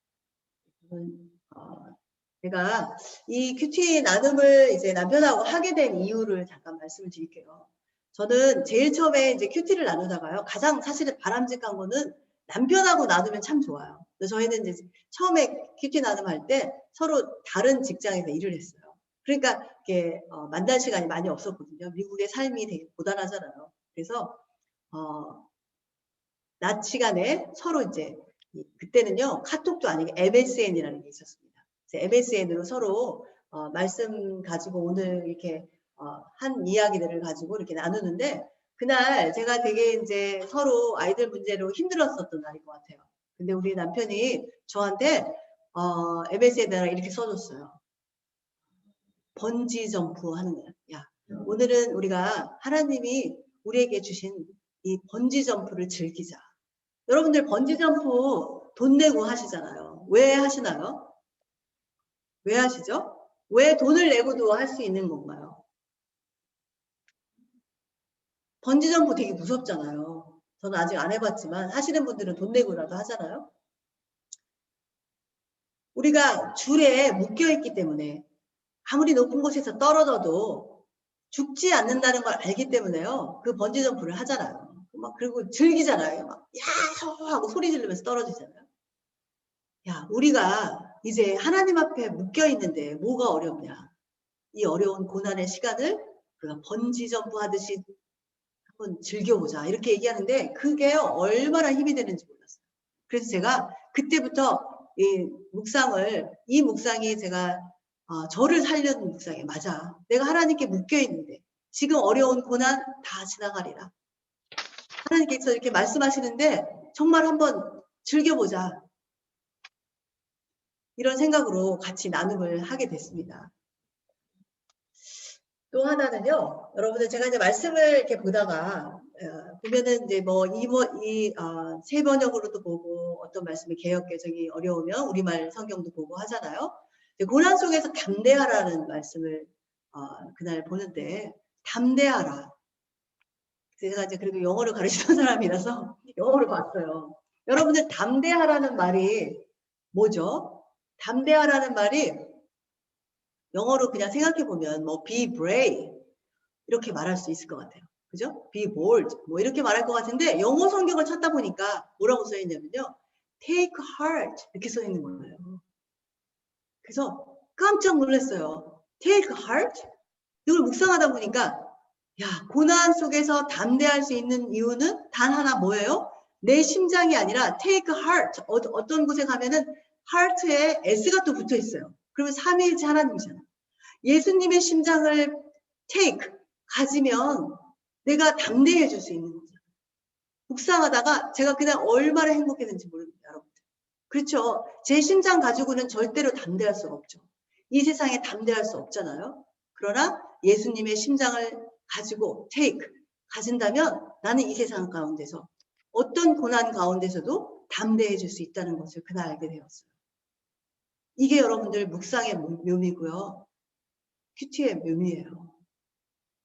제가 이 큐티 나눔을 이제 남편하고 하게 된 이유를 잠깐 말씀을 드릴게요. 저는 제일 처음에 이제 큐티를 나누다가요. 가장 사실은 바람직한 거는 남편하고 나누면 참 좋아요. 저희는 이제 처음에 큐티 나눔할 때 서로 다른 직장에서 일을 했어요. 그러니까 이게 만날 시간이 많이 없었거든요. 미국의 삶이 되게 고단하잖아요. 그래서 낮 시간에 서로 이제 그때는요 카톡도 아니고 MSN이라는 게 있었습니다. MSN으로 서로 말씀 가지고 오늘 이렇게 한 이야기들을 가지고 이렇게 나누는데 그날 제가 되게 이제 서로 아이들 문제로 힘들었었던 날인 것 같아요. 근데 우리 남편이 저한테 MSN에다가 이렇게 써줬어요. 번지 점프 하는 거야. 야, 오늘은 우리가 하나님이 우리에게 주신 이 번지 점프를 즐기자. 여러분들 번지 점프 돈 내고 하시잖아요. 왜 하시나요? 왜 하시죠? 왜 돈을 내고도 할 수 있는 건가요? 번지 점프 되게 무섭잖아요. 저는 아직 안 해봤지만 하시는 분들은 돈 내고라도 하잖아요. 우리가 줄에 묶여있기 때문에 아무리 높은 곳에서 떨어져도 죽지 않는다는 걸 알기 때문에요. 그 번지 점프를 하잖아요. 막 그리고 즐기잖아요. 막 야호 하고 소리 지르면서 떨어지잖아요. 야, 우리가 이제 하나님 앞에 묶여 있는데 뭐가 어렵냐? 이 어려운 고난의 시간을 우리가 번지 점프 하듯이 한번 즐겨보자. 이렇게 얘기하는데 그게 얼마나 힘이 되는지 몰랐어요. 그래서 제가 그때부터 이 묵상이 제가 저를 살려는 묵상이 맞아. 내가 하나님께 묶여 있는데 지금 어려운 고난 다 지나가리라. 하나님께서 이렇게 말씀하시는데 정말 한번 즐겨보자. 이런 생각으로 같이 나눔을 하게 됐습니다. 또 하나는요, 여러분들 제가 이제 말씀을 이렇게 보다가 보면은 이제 뭐 새 번역으로도 보고 어떤 말씀이 개역 개정이 어려우면 우리말 성경도 보고 하잖아요. 고난 속에서 담대하라는 말씀을 그날 보는데 담대하라. 제가 이제 그래도 영어를 가르치던 사람이라서 영어를 봤어요. 여러분들 담대하라는 말이 뭐죠? 담대하라는 말이 영어로 그냥 생각해 보면 뭐 be brave 이렇게 말할 수 있을 것 같아요. 그죠? be bold 뭐 이렇게 말할 것 같은데 영어 성경을 찾다 보니까 뭐라고 써 있냐면요. take heart 이렇게 써 있는 거예요. 그래서 깜짝 놀랐어요. take heart? 이걸 묵상하다 보니까 야, 고난 속에서 담대할 수 있는 이유는 단 하나 뭐예요? 내 심장이 아니라 take heart. 어떤 곳에 가면은 heart에 s가 또 붙어 있어요. 그러면 삼위일체 하나님이잖아. 예수님의 심장을 take, 가지면 내가 담대해 줄 수 있는 거잖아. 묵상하다가 제가 그냥 얼마나 행복했는지 모릅니다, 여러분들. 그렇죠. 제 심장 가지고는 절대로 담대할 수가 없죠. 이 세상에 담대할 수 없잖아요. 그러나 예수님의 심장을 가지고 take, 가진다면 나는 이 세상 가운데서 어떤 고난 가운데서도 담대해 줄 수 있다는 것을 그날 알게 되었어요. 이게 여러분들 묵상의 묘미고요. 큐티의 묘미예요.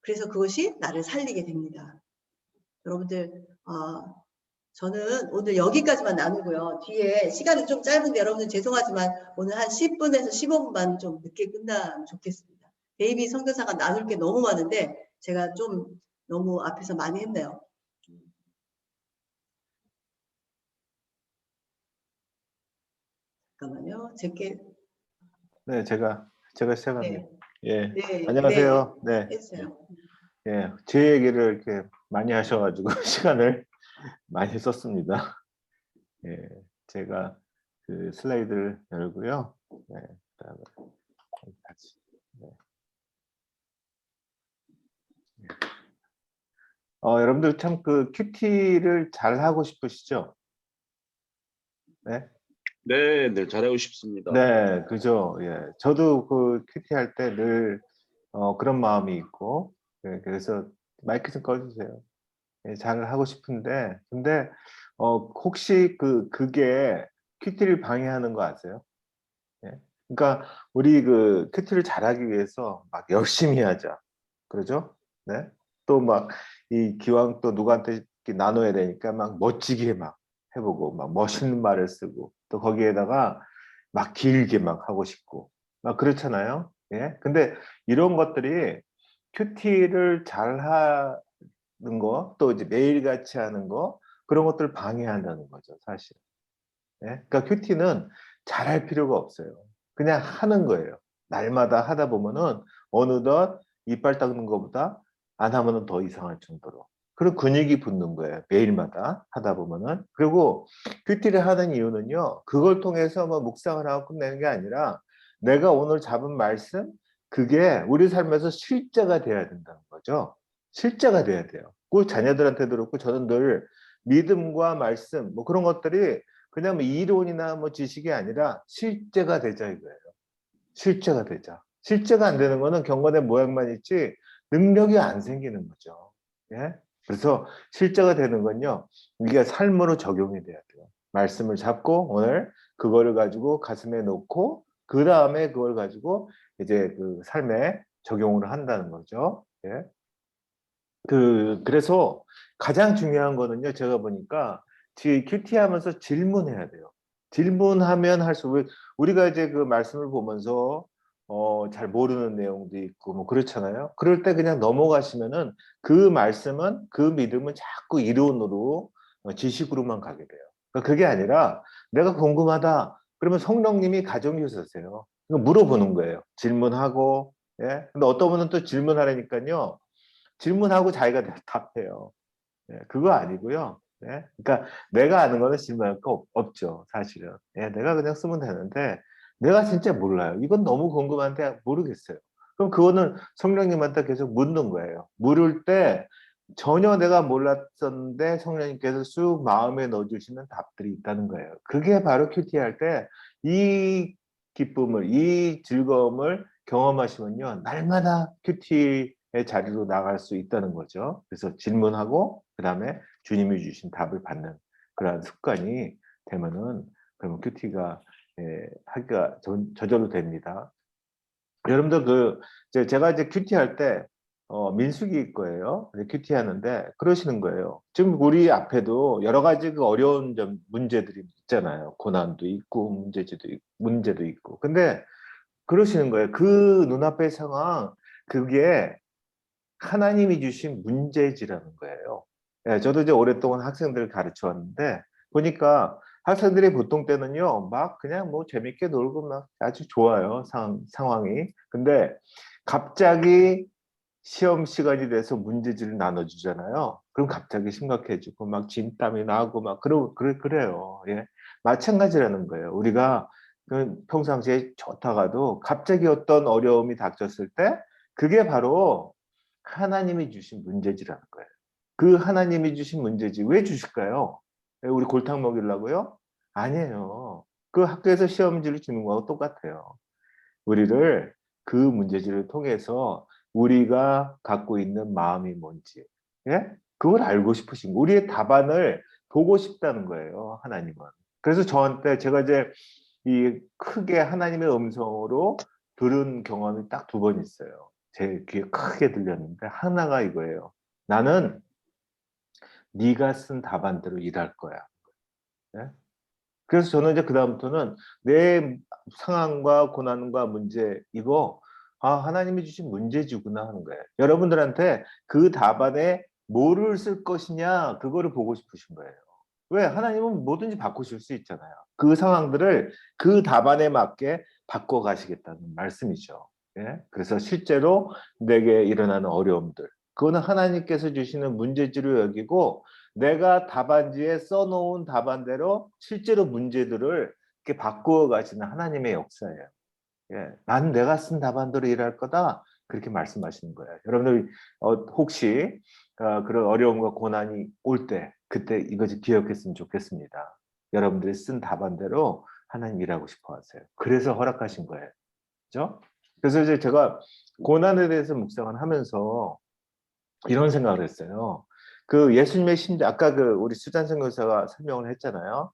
그래서 그것이 나를 살리게 됩니다. 여러분들 저는 오늘 여기까지만 나누고요. 뒤에 시간이 좀 짧은데 여러분들 죄송하지만 오늘 한 10분에서 15분만 좀 늦게 끝나면 좋겠습니다. 데이비 선교사가 나눌 게 너무 많은데 제가 좀 너무 앞에서 많이 했네요. 잠깐만요. 네, 제가 시작합니다. 네. 예, 네, 안녕하세요. 네, 해주세요. 예, 제 얘기를 이렇게 많이 하셔가지고 시간을 많이 썼습니다. 예, 제가 그 슬라이드를 열고요. 네, 그다음에 여기까지. 네. 여러분들 참 그 큐티를 잘 하고 싶으시죠? 네. 네, 네, 잘하고 싶습니다. 네, 그죠. 예, 저도 그 큐티 할 때 늘 그런 마음이 있고, 예, 그래서 마이크 좀 꺼주세요. 예, 잘 하고 싶은데, 근데 혹시 그게 큐티를 방해하는 거 아세요? 예? 그러니까 우리 그 큐티를 잘하기 위해서 막 열심히 하자, 그러죠? 네. 또 막 이 기왕 또 누구한테 이렇게 나눠야 되니까 막 멋지게 막 해보고, 막 멋있는 말을 쓰고, 또 거기에다가 막 길게 막 하고 싶고, 막 그렇잖아요. 예. 근데 이런 것들이 큐티를 잘 하는 거, 또 이제 매일같이 하는 거, 그런 것들을 방해한다는 거죠, 사실. 예? 그러니까 큐티는 잘할 필요가 없어요. 그냥 하는 거예요. 날마다 하다 보면은 어느덧 이빨 닦는 것보다 안 하면은 더 이상할 정도로. 그런 근육이 붙는 거예요. 매일마다 하다 보면은. 그리고 큐티를 하는 이유는요, 그걸 통해서 뭐 묵상을 하고 끝내는 게 아니라 내가 오늘 잡은 말씀, 그게 우리 삶에서 실제가 돼야 된다는 거죠. 실제가 돼야 돼요. 그 자녀들한테도 그렇고 저는 늘 믿음과 말씀, 뭐 그런 것들이 그냥 뭐 이론이나 뭐 지식이 아니라 실제가 되자 이거예요. 실제가 되자. 실제가 안 되는 거는 경건의 모양만 있지 능력이 안 생기는 거죠. 예? 그래서 실제가 되는 건요, 이게 삶으로 적용이 돼야 돼요. 말씀을 잡고 오늘 그거를 가지고 가슴에 놓고 그 다음에 그걸 가지고 이제 그 삶에 적용을 한다는 거죠. 예? 그래서 가장 중요한 거는요, 제가 보니까 큐티 하면서 질문해야 돼요. 질문하면 할수록 우리가 이제 그 말씀을 보면서 잘 모르는 내용도 있고 뭐 그렇잖아요. 그럴 때 그냥 넘어가시면은 그 말씀은, 그 믿음은 자꾸 이론으로 지식으로만 가게 돼요. 그러니까 그게 아니라 내가 궁금하다. 그러면 성령님이 가정교사세요. 이거 물어보는 거예요. 질문하고, 예. 근데 어떤 분은 또 질문하라니까요. 질문하고 자기가 답해요. 예, 그거 아니고요. 예? 그러니까 내가 아는 거는 질문할 거 없죠, 사실은. 예, 내가 그냥 쓰면 되는데 내가 진짜 몰라요. 이건 너무 궁금한데 모르겠어요. 그럼 그거는 성령님한테 계속 묻는 거예요. 물을 때 전혀 내가 몰랐었는데 성령님께서 쑥 마음에 넣어주시는 답들이 있다는 거예요. 그게 바로 큐티 할 때 이 기쁨을, 이 즐거움을 경험하시면요, 날마다 큐티의 자리로 나갈 수 있다는 거죠. 그래서 질문하고 그 다음에 주님이 주신 답을 받는 그러한 습관이 되면은 그러면 큐티가 하기가 저절로 됩니다. 여러분들 제가 이제 큐티 할 때 민숙이 거예요. 큐티 하는데 그러시는 거예요. 지금 우리 앞에도 여러 가지 그 어려운 문제들이 있잖아요. 고난도 있고 문제도 있고. 근데 그러시는 거예요. 그 눈앞의 상황, 그게 하나님이 주신 문제지라는 거예요. 예, 저도 이제 오랫동안 학생들을 가르쳐 왔는데 보니까 학생들이 보통 때는요, 막 그냥 뭐 재밌게 놀고 막 아주 좋아요, 상황이. 근데 갑자기 시험 시간이 돼서 문제지를 나눠주잖아요. 그럼 갑자기 심각해지고 막 진땀이 나고 막 그래요. 예. 마찬가지라는 거예요. 우리가 평상시에 좋다가도 갑자기 어떤 어려움이 닥쳤을 때 그게 바로 하나님이 주신 문제지라는 거예요. 그 하나님이 주신 문제지 왜 주실까요? 우리 골탕 먹이려고요? 아니에요. 그 학교에서 시험지를 주는 거하고 똑같아요. 우리를 그 문제지를 통해서 우리가 갖고 있는 마음이 뭔지, 예? 그걸 알고 싶으신 거, 우리의 답안을 보고 싶다는 거예요, 하나님은. 그래서 저한테 제가 이제 이 크게 하나님의 음성으로 들은 경험이 딱 2번 있어요. 제 귀에 크게 들렸는데 하나가 이거예요. 나는 네가 쓴 답안대로 일할 거야. 예? 그래서 저는 이제 그다음부터는 내 상황과 고난과 문제 이거 하나님이 주신 문제지구나 하는 거예요. 여러분들한테 그 답안에 뭐를 쓸 것이냐 그거를 보고 싶으신 거예요. 왜? 하나님은 뭐든지 바꾸실 수 있잖아요. 그 상황들을 그 답안에 맞게 바꿔가시겠다는 말씀이죠. 예? 그래서 실제로 내게 일어나는 어려움들 그거는 하나님께서 주시는 문제지로 여기고 내가 답안지에 써놓은 답안대로 실제로 문제들을 이렇게 바꾸어 가시는 하나님의 역사예요. 예, 난 내가 쓴 답안대로 일할 거다. 그렇게 말씀하시는 거예요. 여러분들 혹시 그런 어려움과 고난이 올 때 그때 이것을 기억했으면 좋겠습니다. 여러분들이 쓴 답안대로 하나님 일하고 싶어 하세요. 그래서 허락하신 거예요. 그렇죠? 그래서 이제 제가 고난에 대해서 묵상을 하면서 이런 생각을 했어요. 그 예수님의 심장, 아까 그 우리 수잔 선교사가 설명을 했잖아요.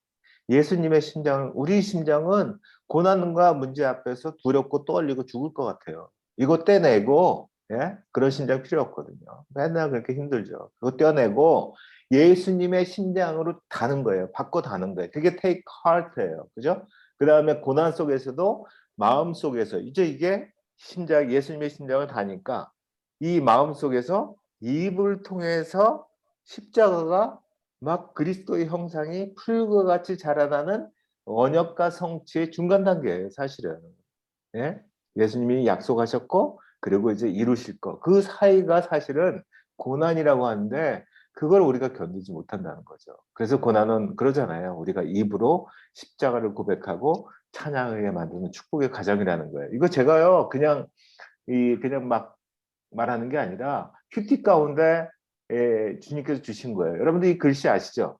예수님의 심장, 우리 심장은 고난과 문제 앞에서 두렵고 떨리고 죽을 것 같아요. 이거 떼내고, 예? 그런 심장 필요 없거든요. 맨날 그렇게 힘들죠. 그거 떼내고 예수님의 심장으로 다는 거예요. 바꿔 다는 거예요. 그게 take heart예요. 그죠? 그 다음에 고난 속에서도 마음 속에서 이제 이게 심장, 예수님의 심장을 다니까 이 마음 속에서 입을 통해서 십자가가 막 그리스도의 형상이 풀과 같이 자라나는 언약과 성취의 중간 단계예요, 사실은. 예? 예수님이 약속하셨고, 그리고 이제 이루실 거. 그 사이가 사실은 고난이라고 하는데, 그걸 우리가 견디지 못한다는 거죠. 그래서 고난은 그러잖아요. 우리가 입으로 십자가를 고백하고 찬양하게 만드는 축복의 과정이라는 거예요. 이거 제가요, 그냥 막 말하는 게 아니라 큐티 가운데 주님께서 주신 거예요. 여러분들 이 글씨 아시죠?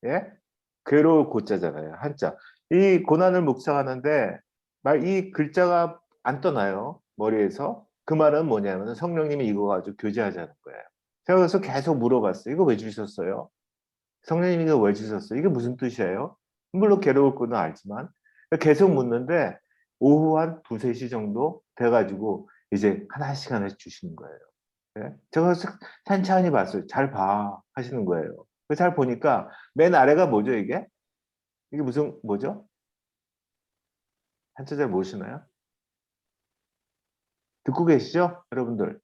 예? 괴로울 고자잖아요. 한자. 이 고난을 묵상하는데 이 글자가 안 떠나요. 머리에서. 그 말은 뭐냐면 성령님이 이거 가지고 교제하자는 거예요. 제가 그래서 계속 물어봤어요. 이거 왜 주셨어요? 성령님이 이거 왜 주셨어요? 이게 무슨 뜻이에요? 물론 괴로울 거는 알지만 계속 묻는데 오후 한 2-3시 정도 돼가지고 이제 하나씩 주시는 거예요. 예? 제가 천천히 봤어요. 잘 봐 하시는 거예요. 잘 보니까 맨 아래가 뭐죠 이게? 이게 뭐죠? 한자 잘 모르시나요? 듣고 계시죠? 여러분들?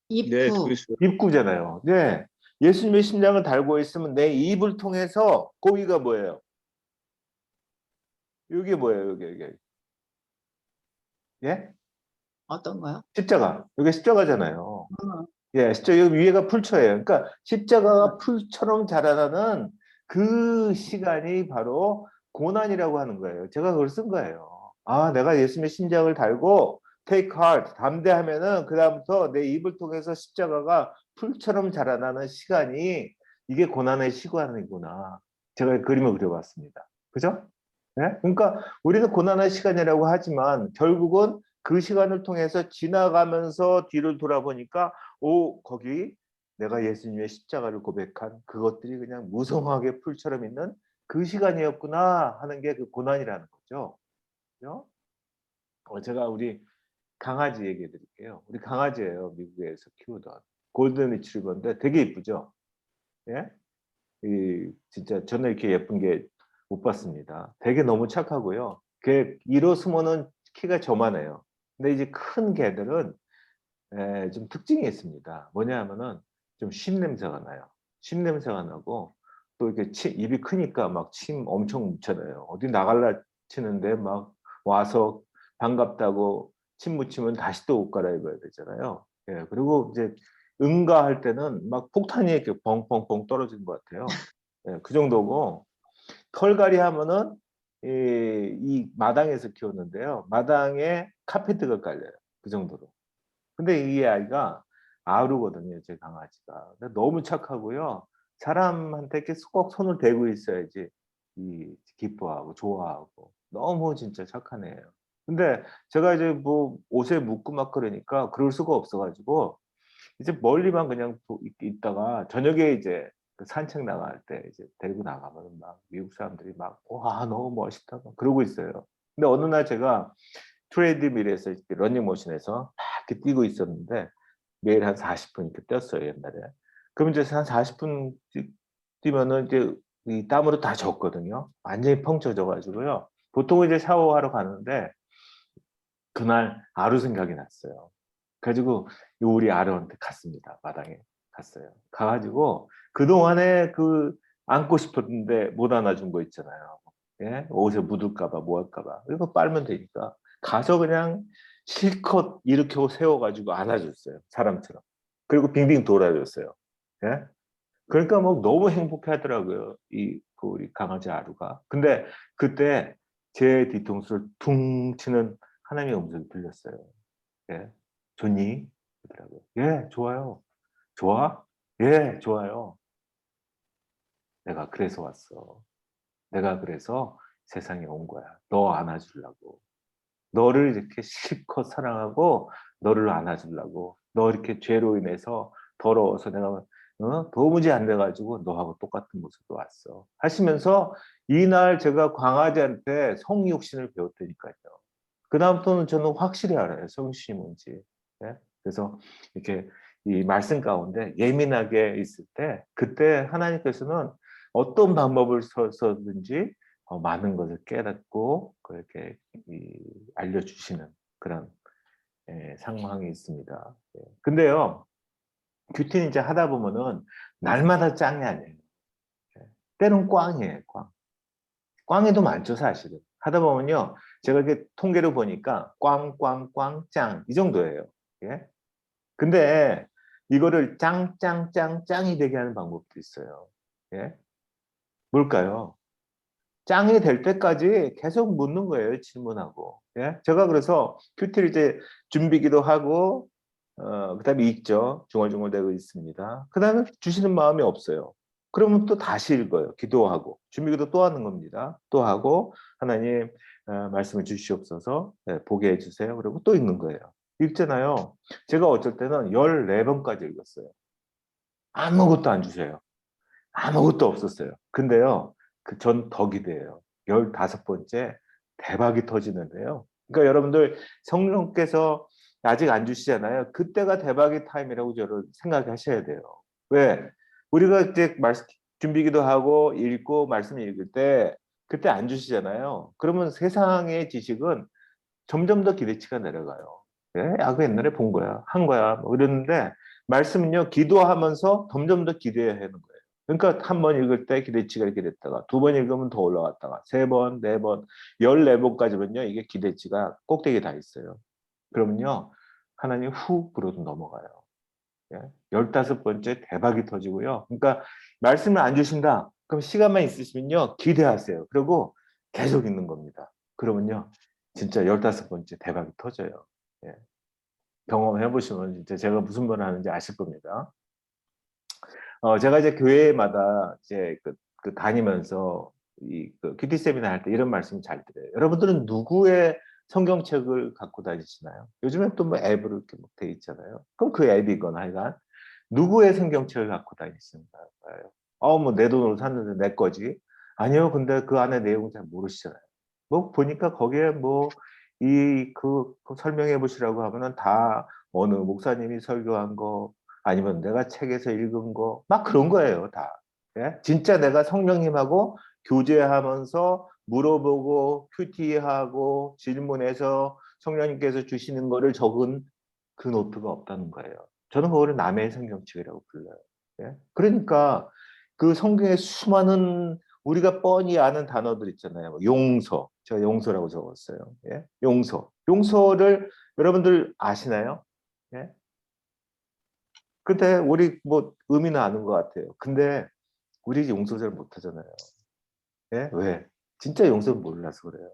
입구. 입구잖아요. 네. 예수님의 심장을 달고 있으면 내 입을 통해서 고기가 뭐예요? 이게 뭐예요? 여기. 예? 어떤 거요? 십자가. 이게 십자가잖아요. 예, 십자가 여기 위에가 풀처예요. 그러니까 십자가가 풀처럼 자라나는 그 시간이 바로 고난이라고 하는 거예요. 제가 그걸 쓴 거예요. 아, 내가 예수님의 심장을 달고 take heart, 담대하면은 그다음부터 내 입을 통해서 십자가가 풀처럼 자라나는 시간이 이게 고난의 시간이구나. 제가 그림을 그려봤습니다. 그죠? 네? 그러니까 우리는 고난의 시간이라고 하지만 결국은 그 시간을 통해서 지나가면서 뒤를 돌아보니까 오, 거기 내가 예수님의 십자가를 고백한 그것들이 그냥 무성하게 풀처럼 있는 그 시간이었구나 하는 게 그 고난이라는 거죠. 그죠? 제가 우리 강아지 얘기해 드릴게요. 우리 강아지예요. 미국에서 키우던 골든 리트리버인데 되게 이쁘죠? 예? 진짜 저는 이렇게 예쁜 게 못 봤습니다. 되게 너무 착하고요. 걔 이로 숨어는 키가 저만해요. 근데 이제 큰 개들은 좀 특징이 있습니다. 뭐냐 하면은 좀 침 냄새가 나요. 침 냄새가 나고 또 이렇게 입이 크니까 막 침 엄청 묻혀놔요. 어디 나갈라 치는데 막 와서 반갑다고 침 묻히면 다시 또 옷 갈아입어야 되잖아요. 예, 그리고 이제 응가할 때는 막 폭탄이 이렇게 뻥뻥뻥 떨어지는 것 같아요. 예, 그 정도고 털갈이 하면은 이 마당에서 키웠는데요. 마당에 카페트가 깔려요. 그 정도로. 근데 이 아이가 아루거든요, 제 강아지가. 근데 너무 착하고요. 사람한테 이렇게 꼭 손을 대고 있어야지 기뻐하고 좋아하고 너무 진짜 착한 애예요. 근데 제가 이제 뭐 옷에 묻고 막 그러니까 그럴 수가 없어가지고 이제 멀리만 그냥 있다가 저녁에 이제 그 산책 나갈 때 이제 데리고 나가면 막 미국 사람들이 막 와 너무 멋있다 막 그러고 있어요. 근데 어느 날 제가 트레이드밀에서 러닝머신에서 막 이렇게 뛰고 있었는데 매일 한 40분 이렇게 뛰었어요 옛날에. 그럼 이제 한 40분 뛰면은 이제 이 땀으로 다 젖거든요. 완전히 펑 젖어가지고요. 보통 이제 샤워하러 가는데 그날 아루 생각이 났어요. 그래가지고 우리 아루한테 갔습니다. 마당에 갔어요. 가가지고 그동안에 그 안고 싶었는데 못 안아준 거 있잖아요. 예? 옷에 묻을까봐 뭐 할까봐 이거 빨면 되니까 가서 그냥 실컷 일으켜 세워가지고 안아줬어요. 사람처럼. 그리고 빙빙 돌아줬어요. 예? 그러니까 뭐 너무 행복해 하더라고요. 그 우리 강아지 아루가. 근데 그때 제 뒤통수를 퉁 치는 하나님의 음성이 들렸어요. 예. 좋니? 그러더라고요. 예, 좋아요. 좋아? 예, 좋아요. 내가 그래서 왔어. 내가 그래서 세상에 온 거야. 너 안아주려고. 너를 이렇게 실컷 사랑하고 너를 안아주려고. 너 이렇게 죄로 인해서 더러워서 내가 도무지 안 돼가지고 너하고 똑같은 모습으로 왔어. 하시면서 이날 제가 강아지한테 성육신을 배웠다니까요. 그 다음부터는 저는 확실히 알아요. 성육신이 뭔지. 예? 그래서 이렇게 이 말씀 가운데 예민하게 있을 때 그때 하나님께서는 어떤 방법을 써서든지 많은 것을 깨닫고 그렇게 알려주시는 그런 상황이 있습니다. 근데요, 큐티는 이제 하다 보면은 날마다 짱이 아니에요. 때는 꽝이에요, 꽝. 꽝에도 많죠, 사실은. 하다 보면요, 제가 이렇게 통계를 보니까 꽝, 꽝, 꽝, 짱 이 정도예요. 예? 근데 이거를 짱, 짱, 짱, 짱이 되게 하는 방법도 있어요. 예? 뭘까요? 짱이 될 때까지 계속 묻는 거예요, 질문하고. 예? 제가 그래서 큐티를 이제 준비기도 하고, 그 다음에 읽죠. 중얼중얼대고 있습니다. 그 다음에 주시는 마음이 없어요. 그러면 또 다시 읽어요. 기도하고. 준비기도 또 하는 겁니다. 또 하고, 하나님, 말씀을 주시옵소서, 보게 해주세요. 그리고 또 읽는 거예요. 읽잖아요. 제가 어쩔 때는 14번까지 읽었어요. 아무것도 안 주세요. 아무것도 없었어요. 근데요, 전 더 기대해요. 15번째 대박이 터지는데요. 그러니까 여러분들 성령께서 아직 안 주시잖아요. 그때가 대박의 타임이라고 저를 생각하셔야 돼요. 왜? 우리가 이제 준비기도 하고 읽고 말씀 읽을 때 그때 안 주시잖아요. 그러면 세상의 지식은 점점 더 기대치가 내려가요. 예? 아, 그 옛날에 본 거야, 한 거야, 뭐 이러는데 말씀은요, 기도하면서 점점 더 기대해야 하는 거예요. 그러니까 한 번 읽을 때 기대치가 이렇게 됐다가 두 번 읽으면 더 올라갔다가 세 번, 네 번, 14번까지면요. 이게 기대치가 꼭대기에 다 있어요. 그러면요. 하나님 훅으로도 넘어가요. 예? 15번째 대박이 터지고요. 그러니까 말씀을 안 주신다. 그럼 시간만 있으시면요. 기대하세요. 그리고 계속 읽는 겁니다. 그러면요. 진짜 15번째 대박이 터져요. 예. 경험해 보시면 진짜 제가 무슨 말을 하는지 아실 겁니다. 제가 이제 교회마다 이제 그 다니면서 그 큐티 세미나 할 때 이런 말씀 잘 드려요. 여러분들은 누구의 성경책을 갖고 다니시나요? 요즘엔 또 뭐 앱으로 이렇게 돼 있잖아요. 그럼 그 앱이거나 하여간 누구의 성경책을 갖고 다니시는가요? 뭐 내 돈으로 샀는데 내 거지. 아니요. 근데 그 안에 내용 잘 모르시잖아요. 뭐 보니까 거기에 뭐 그 설명해 보시라고 하면은 다 어느 목사님이 설교한 거 아니면 내가 책에서 읽은 거 막 그런 거예요, 다. 예? 진짜 내가 성령님하고 교제하면서 물어보고 큐티하고 질문해서 성령님께서 주시는 거를 적은 그 노트가 없다는 거예요. 저는 그거를 남의 성경책이라고 불러요. 예? 그러니까 그 성경에 수많은 우리가 뻔히 아는 단어들 있잖아요. 뭐 용서, 제가 용서라고 적었어요. 예? 용서를 여러분들 아시나요? 예? 근데 우리 뭐 의미는 아는 것 같아요. 근데 우리 용서 잘 못하잖아요. 예? 왜? 진짜 용서를 몰라서 그래요.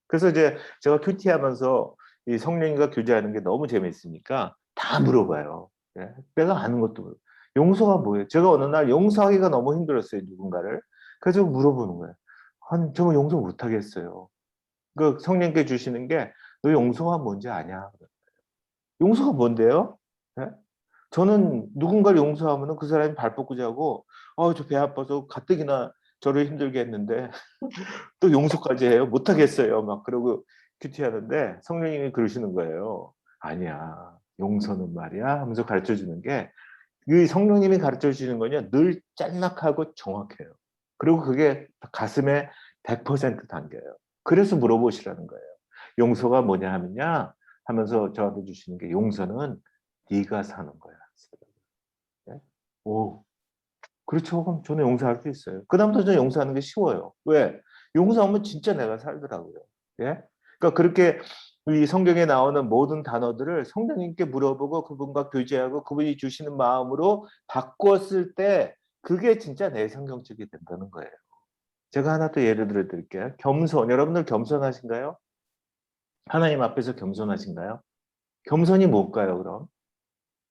그래서 이제 제가 큐티하면서 이 성령님과 교제하는 게 너무 재밌으니까 다 물어봐요. 예? 내가 아는 것도 물어봐요. 용서가 뭐예요? 제가 어느 날 용서하기가 너무 힘들었어요, 누군가를. 그래서 물어보는 거예요. 아니, 정말 용서 못하겠어요. 그 성령께 주시는 게 너 용서가 뭔지 아냐? 용서가 뭔데요? 예? 저는 누군가를 용서하면 그 사람이 발 뻗고 자고 저 배 아파서 가뜩이나 저를 힘들게 했는데 또 용서까지 해요? 못하겠어요. 막 그러고 큐티하는데 성령님이 그러시는 거예요. 아니야. 용서는 말이야 하면서 가르쳐 주는 게 이 성령님이 가르쳐 주시는 거냐 늘 짤막하고 정확해요. 그리고 그게 가슴에 100% 담겨요. 그래서 물어보시라는 거예요. 용서가 뭐냐 하면요 하면서 저한테 주시는 게 용서는 네가 사는 거야. 네? 오, 그렇죠. 그럼 저는 용서할 수 있어요. 그다음부터 저는 용서하는 게 쉬워요. 왜? 용서하면 진짜 내가 살더라고요. 예? 그러니까 그렇게 이 성경에 나오는 모든 단어들을 성령님께 물어보고 그분과 교제하고 그분이 주시는 마음으로 바꿨을 때 그게 진짜 내 성경책이 된다는 거예요. 제가 하나 또 예를 들어 드릴게요. 겸손. 여러분들 겸손하신가요? 하나님 앞에서 겸손하신가요? 겸손이 뭘까요, 그럼?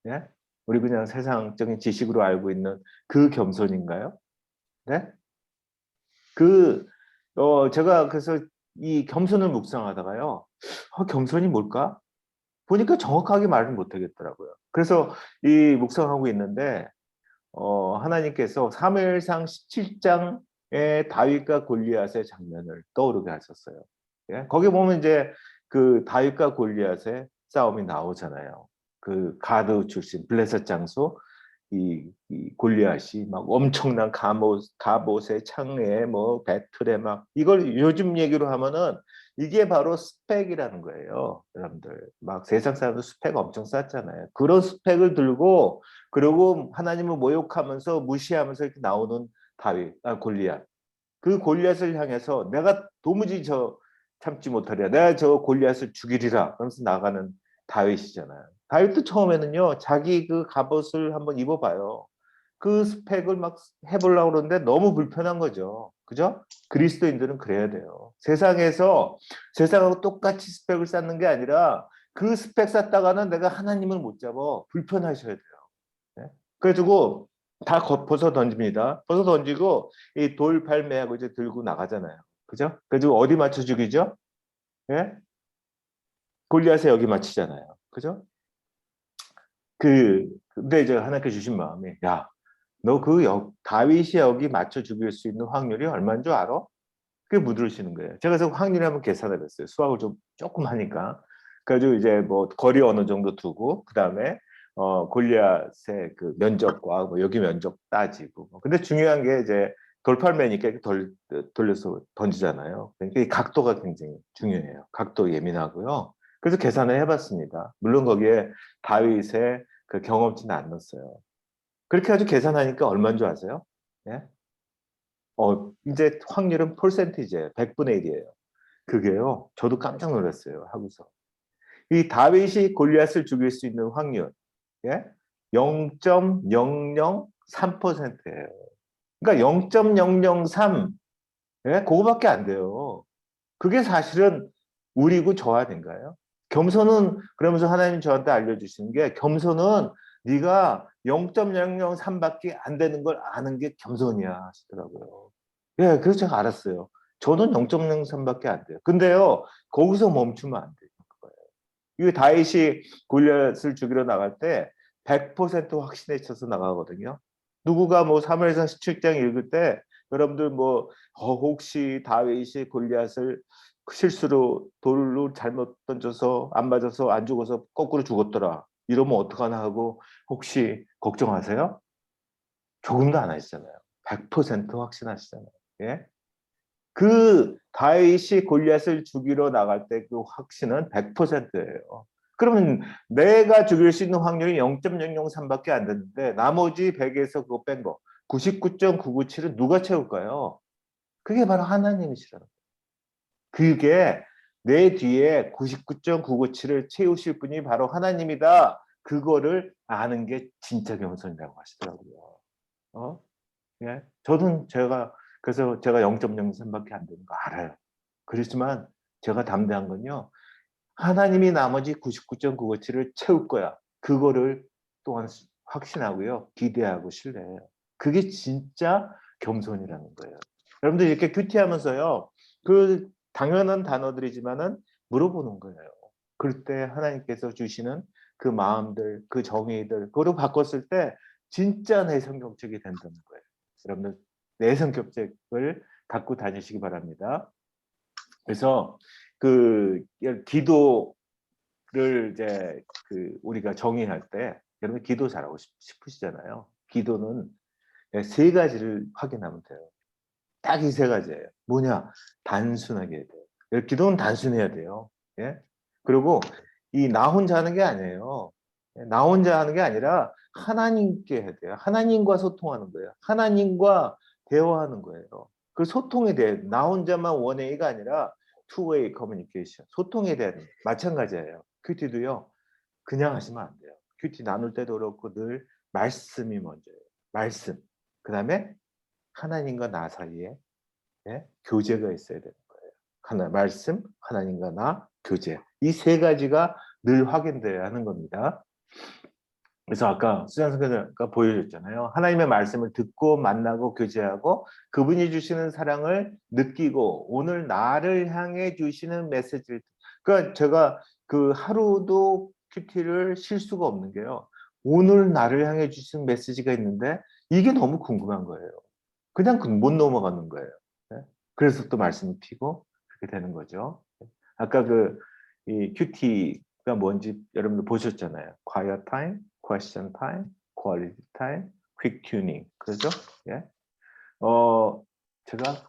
예? 우리 그냥 세상적인 지식으로 알고 있는 그 겸손인가요? 네? 제가 그래서 이 겸손을 묵상하다가요, 겸손이 뭘까? 보니까 정확하게 말을 못 하겠더라고요. 그래서 이 묵상하고 있는데, 하나님께서 사무엘상 17장의 다윗과 골리앗의 장면을 떠오르게 하셨어요. 예? 거기 보면 이제 그 다윗과 골리앗의 싸움이 나오잖아요. 그 가드 출신 블레셋 장수 이 골리앗이 막 엄청난 갑옷에 창에 뭐 배틀에 막 이걸 요즘 얘기로 하면은 이게 바로 스펙이라는 거예요. 여러분들 막 세상 사람들 스펙 엄청 쌓잖아요. 그런 스펙을 들고 그리고 하나님을 모욕하면서 무시하면서 이렇게 나오는 골리앗. 그 골리앗을 향해서 내가 도무지 참지 못하리라. 내가 저 골리앗을 죽이리라. 그러면서 나가는 다윗이잖아요. 다윗도 처음에는요, 자기 그 갑옷을 한번 입어봐요. 그 스펙을 막 해보려고 그러는데 너무 불편한 거죠. 그죠? 그리스도인들은 그래야 돼요. 세상하고 똑같이 스펙을 쌓는 게 아니라 그 스펙 쌓다가는 내가 하나님을 못 잡아. 불편하셔야 돼요. 네? 그래가지고 다 벗어 던집니다. 벗어 던지고 이 돌 발매하고 이제 들고 나가잖아요. 그죠? 그래가지고 어디 맞춰 죽이죠? 예? 골리앗에 여기 맞추잖아요. 그죠? 근데 이제 하나님께 주신 마음이, 야, 너 다윗이 여기 맞춰 죽일 수 있는 확률이 얼마인 줄 알아? 그게 묻으시는 거예요. 제가 그래서 확률을 한번 계산해 봤어요. 수학을 조금 하니까. 그래가지고 이제 뭐 거리 어느 정도 두고, 그 다음에 골리앗의 그 면적과 뭐 여기 면적 따지고. 근데 중요한 게 이제 돌팔매니까 이렇게 돌려서 던지잖아요. 그러니까 이 각도가 굉장히 중요해요. 각도 예민하고요. 그래서 계산을 해봤습니다. 물론 거기에 다윗의 그 경험치는 안 넣었어요. 그렇게 아주 계산하니까 얼마인 줄 아세요? 예? 이제 확률은 퍼센티지예요. 100분의 1이에요. 그게요. 저도 깜짝 놀랐어요. 하고서. 이 다윗이 골리앗을 죽일 수 있는 확률, 예? 0.003%예요. 그러니까 0.003, 예? 그거밖에 안 돼요. 그게 사실은 우리고 저 아닌가요? 겸손은, 그러면서 하나님이 저한테 알려주시는 게, 겸손은 네가 0.003밖에 안 되는 걸 아는 게 겸손이야 하시더라고요. 예, 그래서 제가 알았어요. 저는 0.03밖에 안 돼요. 근데요, 거기서 멈추면 안 돼요. 이게 다윗이 골리앗을 죽이러 나갈 때 100% 확신에 쳐서 나가거든요. 누구가 뭐 사무엘상 17장 읽을 때 여러분들 뭐 혹시 다윗이 골리앗을 실수로 돌로 잘못 던져서 안 맞아서 안 죽어서 거꾸로 죽었더라. 이러면 어떡하나 하고 혹시 걱정하세요? 조금도 안 하시잖아요. 100% 확신하시잖아요. 예? 그 다윗이 골리앗을 죽이러 나갈 때 그 확신은 100%예요. 그러면 내가 죽일 수 있는 확률이 0.003밖에 안 되는데 나머지 100에서 그거 뺀 거 99.997은 누가 채울까요? 그게 바로 하나님이시라는 거예요. 그게 내 뒤에 99.997을 채우실 분이 바로 하나님이다. 그거를 아는 게 진짜 겸손이라고 하시더라고요. 예? 그래서 제가 0.03밖에 안 되는 거 알아요. 그렇지만 제가 담대한 건요. 하나님이 나머지 99.997을 채울 거야. 그거를 또한 확신하고요. 기대하고 신뢰해요. 그게 진짜 겸손이라는 거예요. 여러분들 이렇게 큐티하면서요. 그 당연한 단어들이지만은 물어보는 거예요. 그럴 때 하나님께서 주시는 그 마음들, 그 정의들, 그거를 바꿨을 때 진짜 내 성경책이 된다는 거예요. 여러분들 내 성격책을 갖고 다니시기 바랍니다. 그래서 그 기도를 이제 우리가 정의할 때 여러분 기도 잘하고 싶으시잖아요. 기도는 세 가지를 확인하면 돼요. 딱 이 세 가지예요. 뭐냐? 단순하게 해야 돼요. 기도는 단순해야 돼요. 예? 그리고 이 나 혼자 하는 게 아니에요. 나 혼자 하는 게 아니라 하나님께 해야 돼요. 하나님과 소통하는 거예요. 하나님과 대화하는 거예요. 그 소통에 대해 나 혼자만 원웨이가 아니라 투웨이 커뮤니케이션. 소통에 대한 마찬가지예요. 큐티도요. 그냥 하시면 안 돼요. 큐티 나눌 때도 그렇고 늘 말씀이 먼저예요. 말씀. 그다음에 하나님과 나 사이에 교제가 있어야 되는 거예요. 말씀, 하나님과 나, 교제. 이 세 가지가 늘 확인돼야 하는 겁니다. 그래서 아까 수잔 선생님가 보여줬잖아요. 하나님의 말씀을 듣고 만나고 교제하고 그분이 주시는 사랑을 느끼고 오늘 나를 향해 주시는 메시지를 그러니까 제가 그 하루도 큐티를 쉴 수가 없는 게요. 오늘 나를 향해 주시는 메시지가 있는데 이게 너무 궁금한 거예요. 그냥 못 넘어가는 거예요. 그래서 또 말씀을 피고 그렇게 되는 거죠. 아까 이 큐티가 뭔지 여러분들 보셨잖아요. quiet time, question time, quality time, quick tuning. 그렇죠? 예. 제가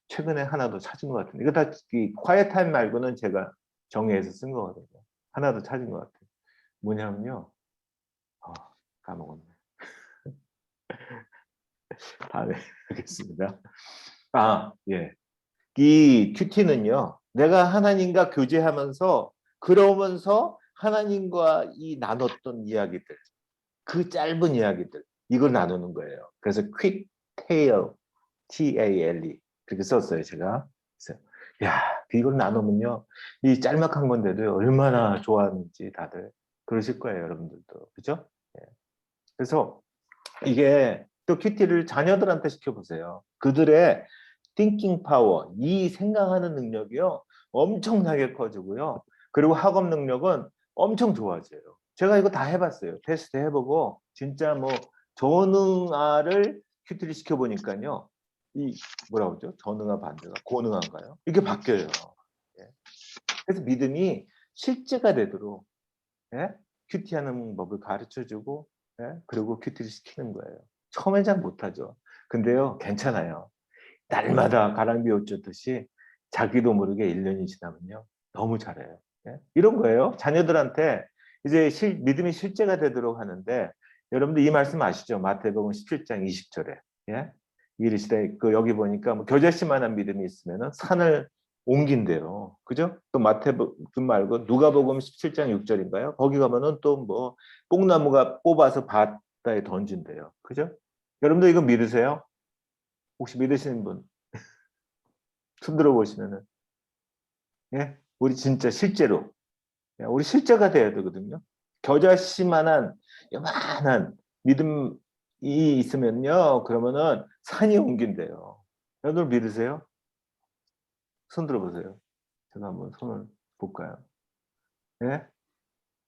최근에 하나 더 찾은 것 같은데, 이거 다 이 quiet time 말고는 제가 정리해서 쓴 거거든요. 하나 더 찾은 것 같아요. 뭐냐면요. 까먹었네. 다음에 하겠습니다. 예. 이 큐티는요, 내가 하나님과 교제하면서 그러면서 하나님과 이 나눴던 이야기들, 그 짧은 이야기들, 이걸 나누는 거예요. 그래서 quick tale, T-A-L-E 그렇게 썼어요, 제가. 그래서 이걸 나누면요, 이 짤막한 건데도 얼마나 좋아하는지 다들 그러실 거예요, 여러분들도. 그죠? 예. 그래서 이게 또 큐티를 자녀들한테 시켜보세요. 그들의 thinking power, 이 생각하는 능력이요 엄청나게 커지고요. 그리고 학업 능력은 엄청 좋아져요. 제가 이거 다 해봤어요. 테스트 해보고 진짜 뭐 전응아를 큐티를 시켜보니까요. 이 뭐라고 그러죠? 전응아 반대가 고능한가요? 이게 바뀌어요. 예. 그래서 믿음이 실제가 되도록 큐티하는 법을 가르쳐주고 그리고 큐티를 시키는 거예요. 처음엔 잘 못하죠. 근데요 괜찮아요. 날마다 가랑비 옷 젖듯이 자기도 모르게 1년이 지나면요 너무 잘해요. 이런 거예요. 자녀들한테 이제 믿음이 실제가 되도록 하는데 여러분들 이 말씀 아시죠? 마태복음 17장 20절에 이르시되 그 여기 보니까 뭐 겨자씨만한 믿음이 있으면은 산을 옮긴대요. 그죠? 또 마태복음 말고 누가복음 17장 6절인가요? 거기 가면은 또 뭐 뽕나무가 뽑아서 바다에 던진대요. 그죠? 여러분들 이거 믿으세요? 혹시 믿으시는 분? 손 들어 보시면은 예? 우리 진짜 실제로 우리 실제가 돼야 되거든요. 겨자씨만한 요만한 믿음이 있으면요. 그러면은 산이 옮긴대요. 여러분 믿으세요? 손 들어보세요. 제가 한번 손을 볼까요? 예?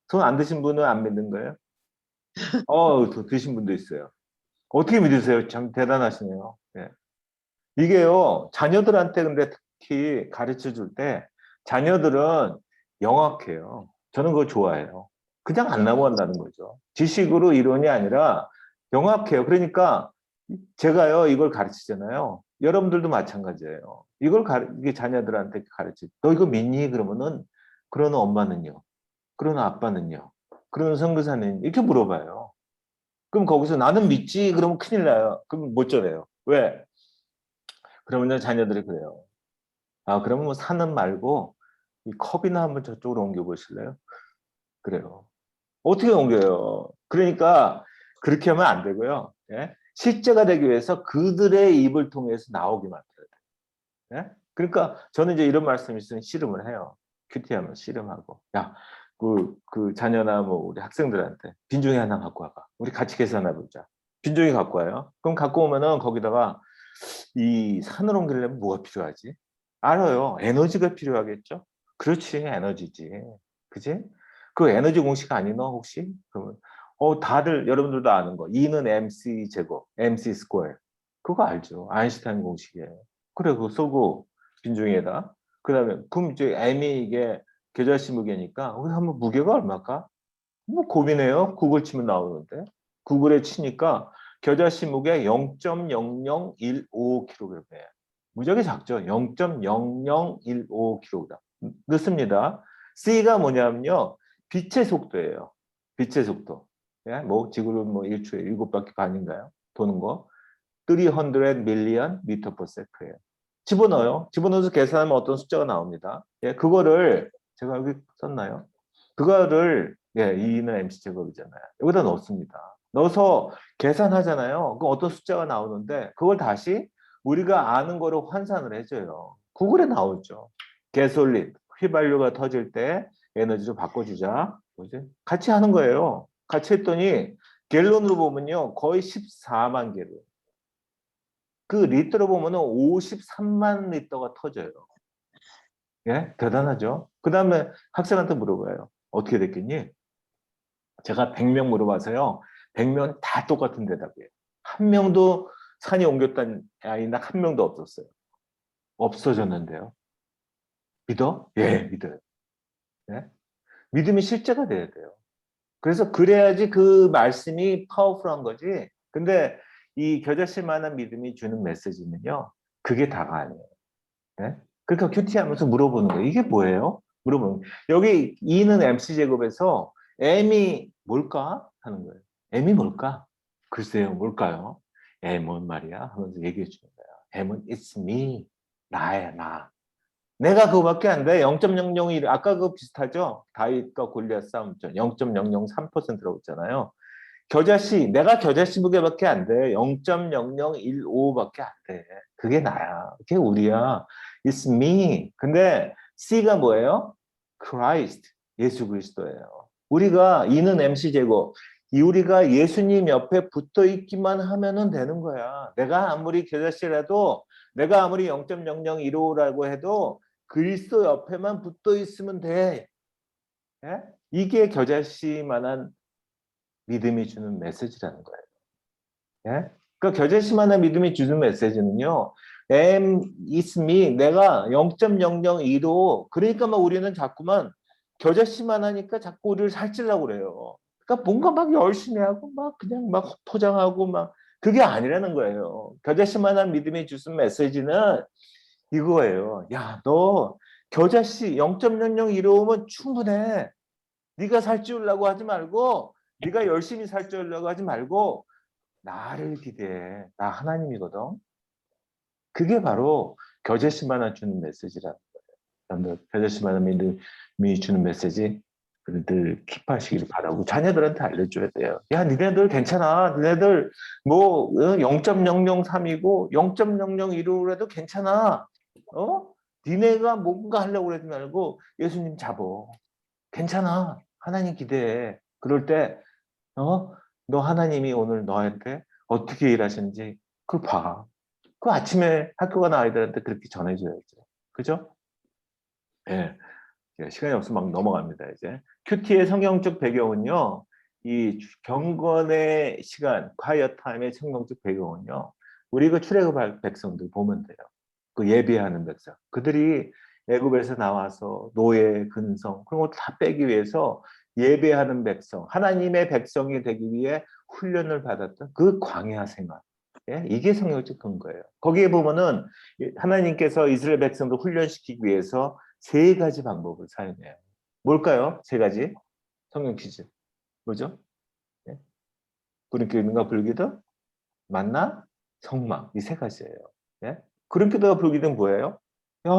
손 안 드신 분은 안 믿는 거예요? 드신 분도 있어요. 어떻게 믿으세요? 참 대단하시네요. 예. 이게요, 자녀들한테 근데 특히 가르쳐 줄 때 자녀들은 영악해요. 저는 그거 좋아해요. 그냥 안 넘어간다는 거죠. 지식으로 이론이 아니라 영악해요. 그러니까 제가요, 이걸 가르치잖아요. 여러분들도 마찬가지예요. 이게 자녀들한테 가르치. 너 이거 믿니? 그러면은, 그러는 엄마는요? 그러는 아빠는요? 그러는 선교사는 이렇게 물어봐요. 그럼 거기서 나는 믿지? 그러면 큰일 나요. 그럼 못 전해요. 왜? 그러면 자녀들이 그래요. 그러면 뭐 산은 말고 이 컵이나 한번 저쪽으로 옮겨 보실래요? 그래요. 어떻게 옮겨요? 그러니까 그렇게 하면 안 되고요. 예? 실제가 되기 위해서 그들의 입을 통해서 나오게 만들어야 돼요. 예? 그러니까 저는 이제 이런 말씀이 있으면 씨름을 해요. 큐티하면 씨름하고. 야, 그 자녀나 뭐 우리 학생들한테 빈종이 하나 갖고 와봐. 우리 같이 계산해 보자. 빈종이 갖고 와요. 그럼 갖고 오면은 거기다가 이 산을 옮기려면 뭐가 필요하지? 알아요. 에너지가 필요하겠죠? 그렇지, 에너지지. 그지? 그 에너지 공식 아니너 혹시? 그러면 다들 여러분들도 아는 거. E는 MC 제곱, MC 스퀘어. 그거 알죠? 아인슈타인 공식이에요. 그래, 그거 쓰고 빈종에다. 그다음에 그럼 이제 M이 이게 겨자씨 무게니까 한번 무게가 얼마일까? 뭐 고민해요. 구글 치면 나오는데. 구글에 치니까 겨자씨 무게 0.0015kg이에요. 무지하게 작죠. 0.0015kg. 넣습니다. C가 뭐냐면요. 빛의 속도예요. 빛의 속도. 예? 뭐 지구는 뭐 1초에 7바퀴 반인가요? 도는 거. 300 million meter per second예요. 집어넣어요. 집어넣어서 계산하면 어떤 숫자가 나옵니다. 예, 그거를 제가 여기 썼나요? 그거를 E는 MC 제곱이잖아요. 여기다 넣습니다. 넣어서 계산하잖아요. 그럼 어떤 숫자가 나오는데 그걸 다시 우리가 아는 거로 환산을 해줘요. 구글에 나오죠. 개솔린, 휘발유가 터질 때 에너지로 바꿔주자. 뭐지? 같이 하는 거예요. 같이 했더니 갤론으로 보면요. 거의 14만 갤론. 그 리터로 보면은 53만 리터가 터져요. 예? 대단하죠? 그 다음에 학생한테 물어봐요. 어떻게 됐겠니? 제가 100명 물어봐서요. 100명 다 똑같은 대답이에요. 한 명도 산이 옮겼다는 아이는 한 명도 없었어요. 없어졌는데요. 믿어? 예, 믿어요. 예? 믿음이 실제가 돼야 돼요. 그래서 그래야지 그 말씀이 파워풀한 거지. 근데 이 겨자씨만한 믿음이 주는 메시지는요. 그게 다가 아니에요. 예? 그러니까 큐티하면서 물어보는 거예요. 이게 뭐예요? 물어보는 거예요. 여기 E는 MC 제곱에서 M이 뭘까? 하는 거예요. M이 뭘까? 글쎄요, 뭘까요? M은 말이야 하면서 얘기해 주는 거예요. M은 it's me, 나야 나. 내가 그거밖에 안 돼. 0.001 아까 그거 비슷하죠? 다윗과 골리앗 싸움죠. 0.003%라고 했잖아요. 내가 겨자씨 무게밖에 안 돼. 0.0015밖에 안 돼. 그게 나야. 그게 우리야. It's me. 근데 C가 뭐예요? Christ. 예수 그리스도예요. 우리가 E는 MC 제곱. 우리가 예수님 옆에 붙어 있기만 하면은 되는 거야. 내가 아무리 겨자씨라도, 내가 아무리 0.0015라고 해도 그리스도 옆에만 붙어 있으면 돼. 예? 이게 겨자씨만한 믿음이 주는 메시지라는 거예요. 예? 그러니까 겨자씨만한 믿음이 주는 메시지는요. is me, 내가 0.002로 그러니까 막 우리는 자꾸만 겨자씨만 하니까 자꾸 우리를 살찌려고 그래요. 그러니까 뭔가 막 열심히 하고 막 그냥 막 포장하고 막 그게 아니라는 거예요. 겨자씨만한 믿음이 주는 메시지는 이거예요. 야, 너 겨자씨 0.0015면 충분해. 네가 살찌우려고 하지 말고 네가 열심히 살찌우려고 하지 말고 나를 기대해. 나 하나님이거든. 그게 바로 겨자씨만한 주는 메시지라는 거예요. 여러분들 겨자씨만한 믿음이 주는 메시지 늘 킵하시기를 바라고 자녀들한테 알려줘야 돼요. 야, 니네들 괜찮아. 니네들 뭐 0.003이고 0.001로 해도 괜찮아. 니네가 뭔가 하려고 그러지 말고 예수님 잡어. 괜찮아. 하나님 기대해. 그럴 때 너 하나님이 오늘 너한테 어떻게 일하시는지 그걸 봐. 그 아침에 학교 가는 아이들한테 그렇게 전해줘야죠. 그죠? 예. 시간이 없으면 막 넘어갑니다. 이제 큐티의 성경적 배경은요, 이 경건의 시간, quiet time의 성경적 배경은요, 우리 그 출애굽할 백성들 보면 돼요. 그 예배하는 백성, 그들이 애굽에서 나와서 노예, 근성 그런 거 다 빼기 위해서 예배하는 백성, 하나님의 백성이 되기 위해 훈련을 받았던 그 광야 생활. 예? 이게 성경적 근거예요. 거기에 보면은 하나님께서 이스라엘 백성들 훈련시키기 위해서 3가지 방법을 사용해요. 뭘까요? 3가지? 성경 퀴즈. 뭐죠? 예? 구름기둥과 불기둥, 만나, 성막. 이 3가지예요. 예? 구름기둥과 불기둥 뭐예요? 야,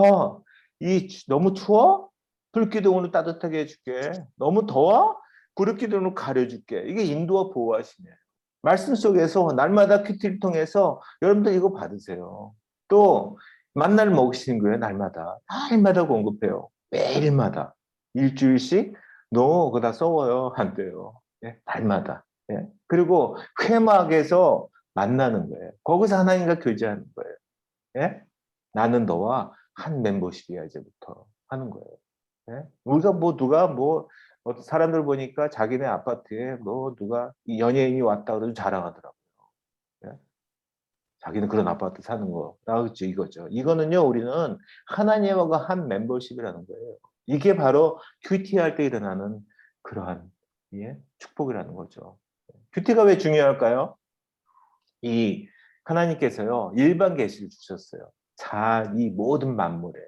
너무 추워? 불기둥으로 따뜻하게 해줄게. 너무 더워? 구름기둥으로 가려줄게. 이게 인도와 보호하심이에요. 말씀 속에서 날마다 큐티를 통해서 여러분들 이거 받으세요. 또 만나를 먹이시는 거예요. 날마다 공급해요. 매일마다 일주일씩. 너 그거 다 써워요. 안 돼요. 예? 날마다. 예? 그리고 회막에서 만나는 거예요. 거기서 하나님과 교제하는 거예요. 예? 나는 너와 한 멤버십이야 이제부터 하는 거예요. 예? 우리가 누가 사람들 보니까 자기네 아파트에 누가 연예인이 왔다 그러면 자랑하더라고요. 예? 자기는 그런 아파트 사는 거라고 이거죠. 이거는요, 우리는 하나님과 한 멤버십이라는 거예요. 이게 바로 큐티할 때 일어나는 그러한 축복이라는 거죠. 큐티가 왜 중요할까요? 이 하나님께서요, 일반 계시를 주셨어요. 이 모든 만물에,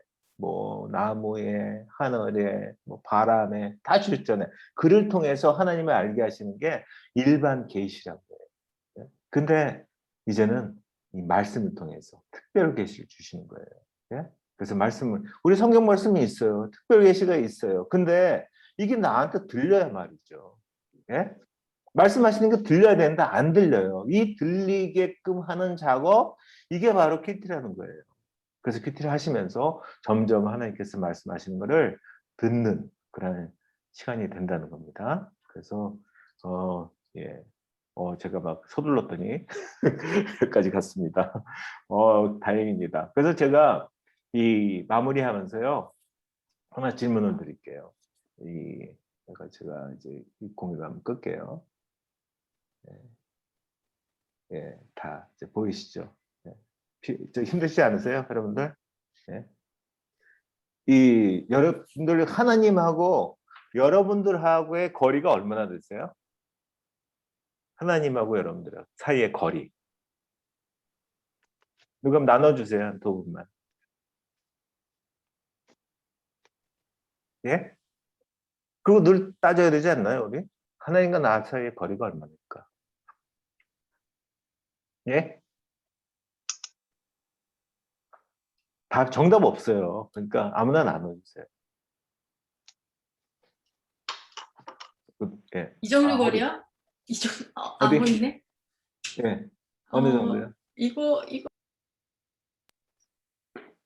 나무에, 하늘에, 바람에 다 주셨잖아요. 그를 통해서 하나님을 알게 하시는 게 일반 계시라고 해요. 근데 이제는 이 말씀을 통해서 특별 계시를 주시는 거예요. 예? 그래서 우리 성경 말씀이 있어요. 특별 계시가 있어요. 근데 이게 나한테 들려야 말이죠. 예? 말씀하시는 게 들려야 되는데 안 들려요. 이 들리게끔 하는 작업, 이게 바로 큐티라는 거예요. 그래서 큐티를 하시면서 점점 하나님께서 말씀하시는 것을 듣는 그런 시간이 된다는 겁니다. 그래서 제가 막 서둘렀더니 여기까지 갔습니다. 다행입니다. 그래서 제가 이 마무리하면서요, 하나 질문을 드릴게요. 제가 이제 이 공유를 한번 끌게요. 다 이제 보이시죠? 힘드시지 않으세요, 여러분들? 여러분들 하나님하고 여러분들하고의 거리가 얼마나 되세요? 하나님하고 여러분들 사이의 거리. 누가 나눠주세요, 한 2분만. 예? 그리고 늘 따져야 되지 않나요, 우리? 하나님과 나 사이의 거리가 얼마입니까? 예? 다 정답 없어요. 그러니까 아무나 나눠주세요. 예. 이 정도 거리요? 안 어디? 보이네? 예. 어느 정도요? 이거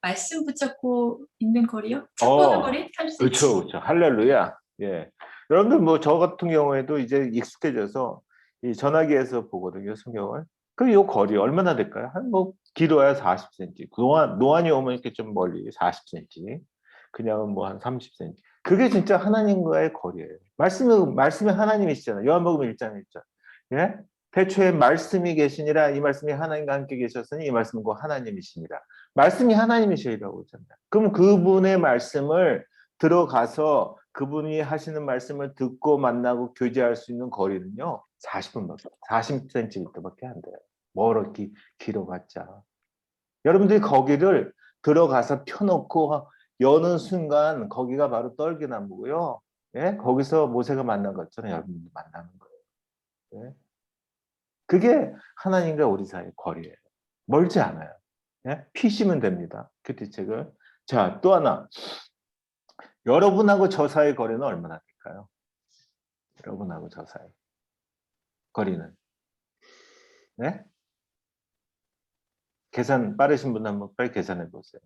말씀 붙잡고 있는 거리요? 찾고는 거리? 30cm. 그렇죠. 할렐루야. 예. 여러분들 저 같은 경우에도 이제 익숙해져서 이 전화기에서 보거든요, 성경을. 그럼 이 거리 얼마나 될까요? 길어야 40cm. 노안이 오면 이렇게 좀 멀리 40cm. 그냥은 한 30cm. 그게 진짜 하나님과의 거리예요. 말씀이 하나님이시잖아요. 요한복음 1장 1절. 예? 태초에 말씀이 계시니라. 이 말씀이 하나님과 함께 계셨으니 이 말씀은 곧 하나님이시니라. 말씀이 하나님이시라고 했잖아요. 그럼 그분의 말씀을 들어가서 그분이 하시는 말씀을 듣고 만나고 교제할 수 있는 거리는요, 40cm밖에 안 돼요. 멀었기 길어봤자. 여러분들이 거기를 들어가서 펴놓고 여는 순간 거기가 바로 떨기나무고요. 예? 거기서 모세가 만난 것처럼 여러분들 만나는 거예요. 예? 그게 하나님과 우리 사이의 거리예요. 멀지 않아요. 예? 피시면 됩니다. 큐티 책을. 자, 또 하나. 여러분하고 저 사이 거리는 얼마나 될까요? 여러분하고 저 사이 거리는. 네? 계산 빠르신 분 한번 빨리 계산해 보세요.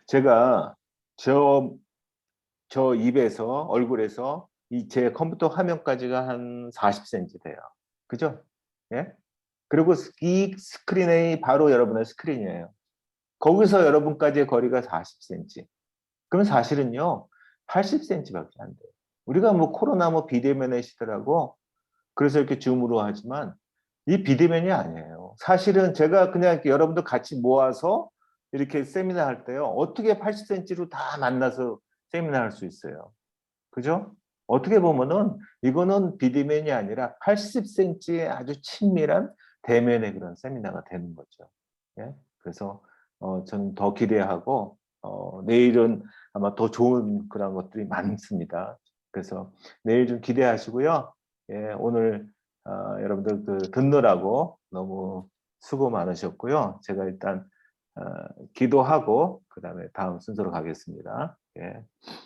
제가 저 입에서 얼굴에서 제 컴퓨터 화면까지가 한 40cm 돼요. 그죠? 예? 그리고 이 스크린이 바로 여러분의 스크린이에요. 거기서 여러분까지의 거리가 40cm. 그럼 사실은요, 80cm밖에 안 돼요. 우리가 뭐 코로나 뭐 비대면의 시대라고 그래서 이렇게 줌으로 하지만 이 비대면이 아니에요. 사실은 제가 그냥 이렇게 여러분들 같이 모아서 이렇게 세미나 할 때요. 어떻게 80cm로 다 만나서 세미나 할 수 있어요. 그죠? 어떻게 보면은 이거는 비대면이 아니라 80cm의 아주 친밀한 대면의 그런 세미나가 되는 거죠. 예? 그래서 저는 더 기대하고 내일은 아마 더 좋은 그런 것들이 많습니다. 그래서 내일 좀 기대하시고요. 예, 오늘 여러분들 그 듣느라고 너무 수고 많으셨고요. 제가 일단 기도하고 그 다음에 다음 순서로 가겠습니다. 예.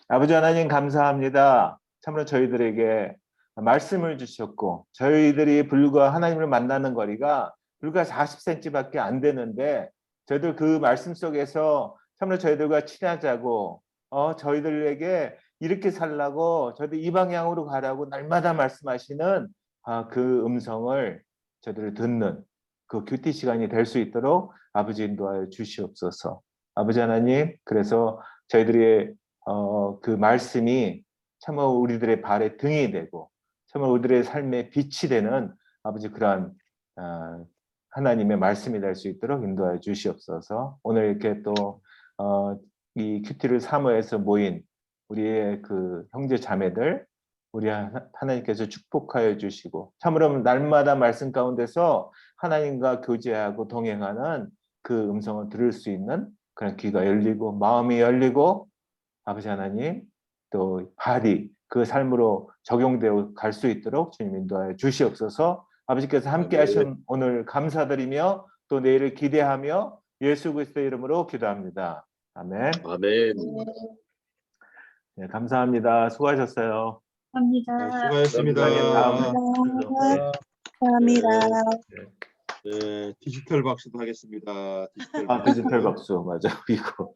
아버지 하나님 감사합니다. 참으로 저희들에게 말씀을 주셨고 저희들이 불과 하나님을 만나는 거리가 불과 40cm밖에 안 되는데 저희들 그 말씀 속에서 참으로 저희들과 친하자고 저희들에게 이렇게 살라고 저희들 이 방향으로 가라고 날마다 말씀하시는 그 음성을 저희들이 듣는 그 큐티 시간이 될 수 있도록 아버지 인도하여 주시옵소서. 아버지 하나님, 그래서 저희들의 그 말씀이 참으로 우리들의 발의 등이 되고 참으로 우리들의 삶의 빛이 되는 아버지 그러한 하나님의 말씀이 될 수 있도록 인도하여 주시옵소서. 오늘 이렇게 또 이 큐티를 사모해서 모인 우리의 그 형제 자매들 우리 하나님께서 축복하여 주시고 참으로 날마다 말씀 가운데서 하나님과 교제하고 동행하는 그 음성을 들을 수 있는 그런 귀가 열리고 마음이 열리고 아버지 하나님 또 발이 그 삶으로 적용되어 갈 수 있도록 주님 인도하여 주시옵소서. 아버지께서 함께 하신 오늘 감사드리며 또 내일을 기대하며 예수 그리스도의 이름으로 기도합니다. 아멘. 아멘. 네, 감사합니다. 수고하셨어요. 감사합니다. 수고하셨습니다. 감사합니다. 네, 디지털 박수도 하겠습니다. 디지털 박수 맞아. 이거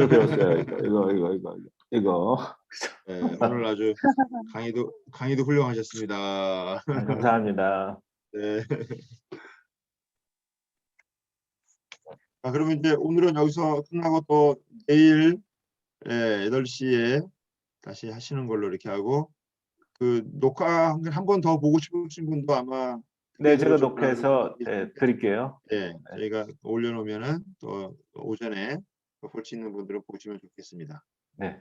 배웠어요. 이거. 네, 오늘 아주 강의도 훌륭하셨습니다. 감사합니다. 네. 자, 그러면 이제 오늘은 여기서 끝나고 또 내일 8시에 다시 하시는 걸로 이렇게 하고 그 녹화 한 번 더 보고 싶으신 분도 아마 네, 제가 녹화해서 드릴게요. 네, 저희가 올려놓으면은 또 오전에 볼 수 있는 분들은 보시면 좋겠습니다. 네.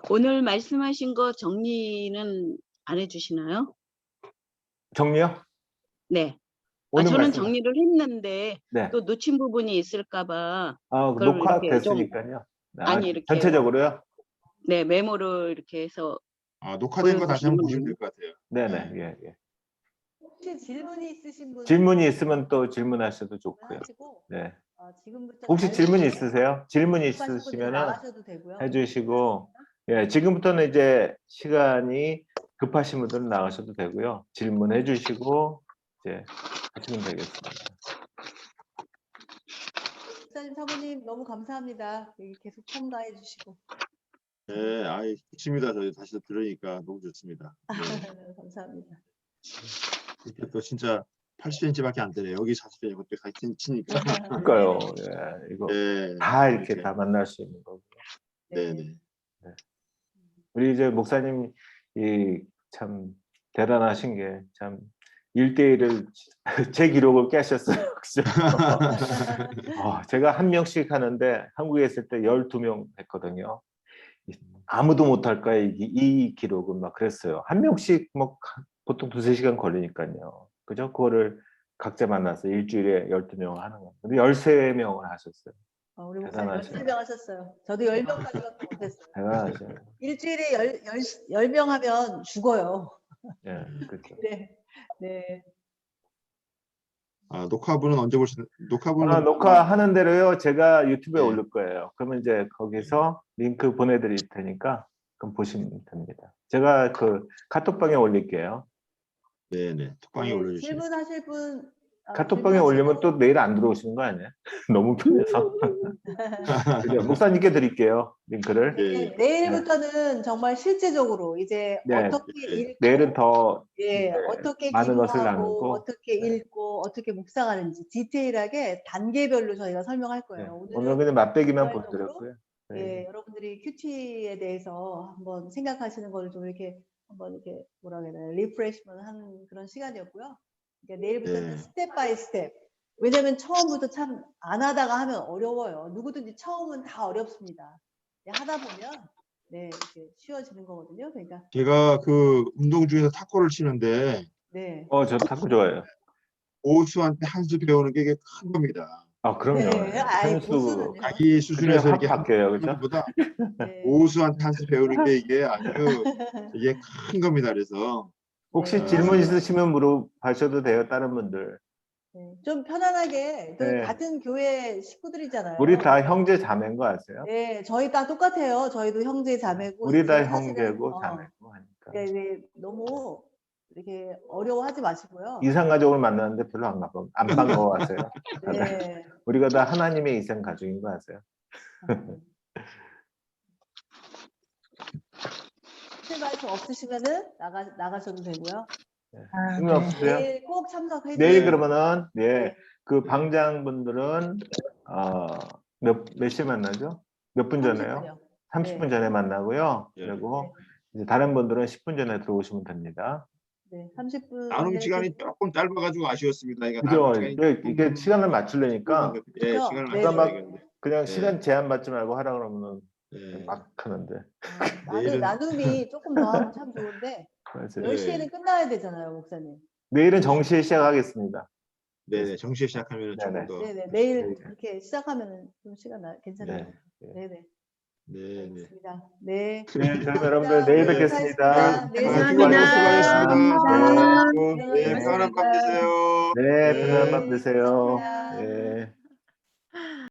오늘 말씀하신 거 정리는 안 해주시나요? 정리요? 네. 오늘 저는 말씀... 정리를 했는데 네. 또 놓친 부분이 있을까봐. 녹화됐으니까요. 아니 이렇게 전체적으로요? 네, 메모를 이렇게 해서. 녹화된 거 다시 한번 보시면 될 것 같아요. 네네. 예. 혹시 질문이 있으신 분? 질문이 있으면 또 질문하셔도 좋고요. 네. 혹시 질문 있으세요? 질문 있으시면은 해주시고, 예, 지금부터는 이제 시간이 급하신 분들은 나가셔도 되고요. 질문해 주시고 이제 하시면 되겠습니다. 목사님, 사모님 너무 감사합니다. 여기 계속 참가해 주시고. 네, 좋습니다. 저희 다시 들으니까 너무 좋습니다. 네. 감사합니다. 이렇게 또 진짜 80cm밖에 안 되네요. 여기 40cm, 그때 40cm니까. 그러니까요. 예, 이거 다 이렇게 다 만날 수 있는 거고요. 네네. 네. 우리 이제 목사님이 참 대단하신 게 참 1대1을 제 기록을 깨셨어요. 그죠? 제가 한 명씩 하는데 한국에 있을 때 12명 했거든요. 아무도 못할 거야 이 기록은 막 그랬어요. 한 명씩 뭐 보통 2-3시간 걸리니까요. 그죠? 그거를 각자 만나서 일주일에 12명 하는 거. 근데 13명을 하셨어요. 우리 목사님 13명 하셨어요. 저도 10명까지밖에 못했어요. 대단하죠. 일주일에 10명 하면 죽어요. 네, 그렇죠. 네. 녹화분은 언제 녹화분은 녹화하는 대로요. 제가 유튜브에 네. 올릴 거예요. 그러면 이제 거기서 링크 보내드릴 테니까 그럼 보시면 됩니다. 제가 그 카톡방에 올릴게요. 네네 톡방에 올려주시면 질문하실 분 카톡방에 올리면 또 내일 안 들어오시는 거 아니에요? 너무 편해서. 그죠? 목사님께 드릴게요. 링크를. 네. 내일부터는 정말 실제적으로 이제 네. 어떻게 읽고 내일은 더 예, 어떻게 많은 것을 기도하고 나누고 어떻게 읽고 어떻게 묵상하는지 디테일하게 단계별로 저희가 설명할 거예요. 오늘 그냥 맛배기만 개괄적으로, 보여드렸고요. 예, 여러분들이 큐티에 대해서 한번 생각하시는 거를 좀 이렇게 한번 이렇게 뭐라 그래야 되나 리프레시먼트 하는 그런 시간이었고요. 그러니까 내일부터는 네. 스텝 바이 스텝. 왜냐면 처음부터 참 안 하다가 하면 어려워요. 누구든지 처음은 다 어렵습니다. 하다 보면 네, 이렇게 쉬워지는 거거든요. 그러니까 제가 그 운동 중에서 탁구를 치는데 네. 저 탁구 좋아해요. 고수한테 한 수 배우는 게 이게 큰 겁니다. 아, 그럼요. 네, 아이, 선수 고수는요. 자기 수준에서 확 이렇게 바뀌어요, 그죠? 보다 네. 고수한테 한 수 배우는 게 이게 아주 이게 큰 겁니다. 그래서 혹시 네, 질문 맞습니다. 있으시면 물어봐셔도 돼요, 다른 분들. 네, 좀 편안하게 그 네. 같은 교회 식구들이잖아요. 우리 다 형제 자매인 거 아세요? 네, 저희 다 똑같아요. 저희도 형제 자매고 우리 다 이제 사실은, 형제고 자매고 하니까. 네, 네, 너무 이렇게 어려워하지 마시고요. 이상 가족을 만나는데 별로 안 반가워하세요. 네. 우리가 다 하나님의 이상 가족인 거 아세요? 할 말씀 없으시면은 나가셔도 되고요. 질문 없으세요? 내일 꼭 참석해 내일 주세요. 그러면은 네. 그 방장분들은 몇 시에 만나죠? 몇 분 전에요? 30분 네. 전에 만나고요. 그리고 이제 다른 분들은 10분 전에 들어오시면 됩니다. 네, 30분. 나눔 시간이 조금 짧아가지고 아쉬웠습니다. 그러니까 그죠? 나눔 시간이 이게 시간을 맞추려니까 예, 그죠? 시간을 네, 아까 맞춰야 막 되겠는데. 그냥 네. 시간 제한 받지 말고 하라 그러면 네. 막 하는데. 내일은- 나눔이 조금 더 하면 참 좋은데 맞아요. 10시에는 끝나야 되잖아요, 목사님. 내일은 정시에 시작하겠습니다. 네네 정시에 시작하면 조금 더. 네네, 내일 이렇게 시작하면 좀 시간 괜찮아요. 네. 네네. 네네. 알겠습니다. 네. 네, 저희 여러분들 내일 네. 뵙겠습니다. 네, 수고하셨습니다. 감사합니다. 네, 편안한 밤 되세요. 네, 편안한 밤 되세요. 감사합니다. 네.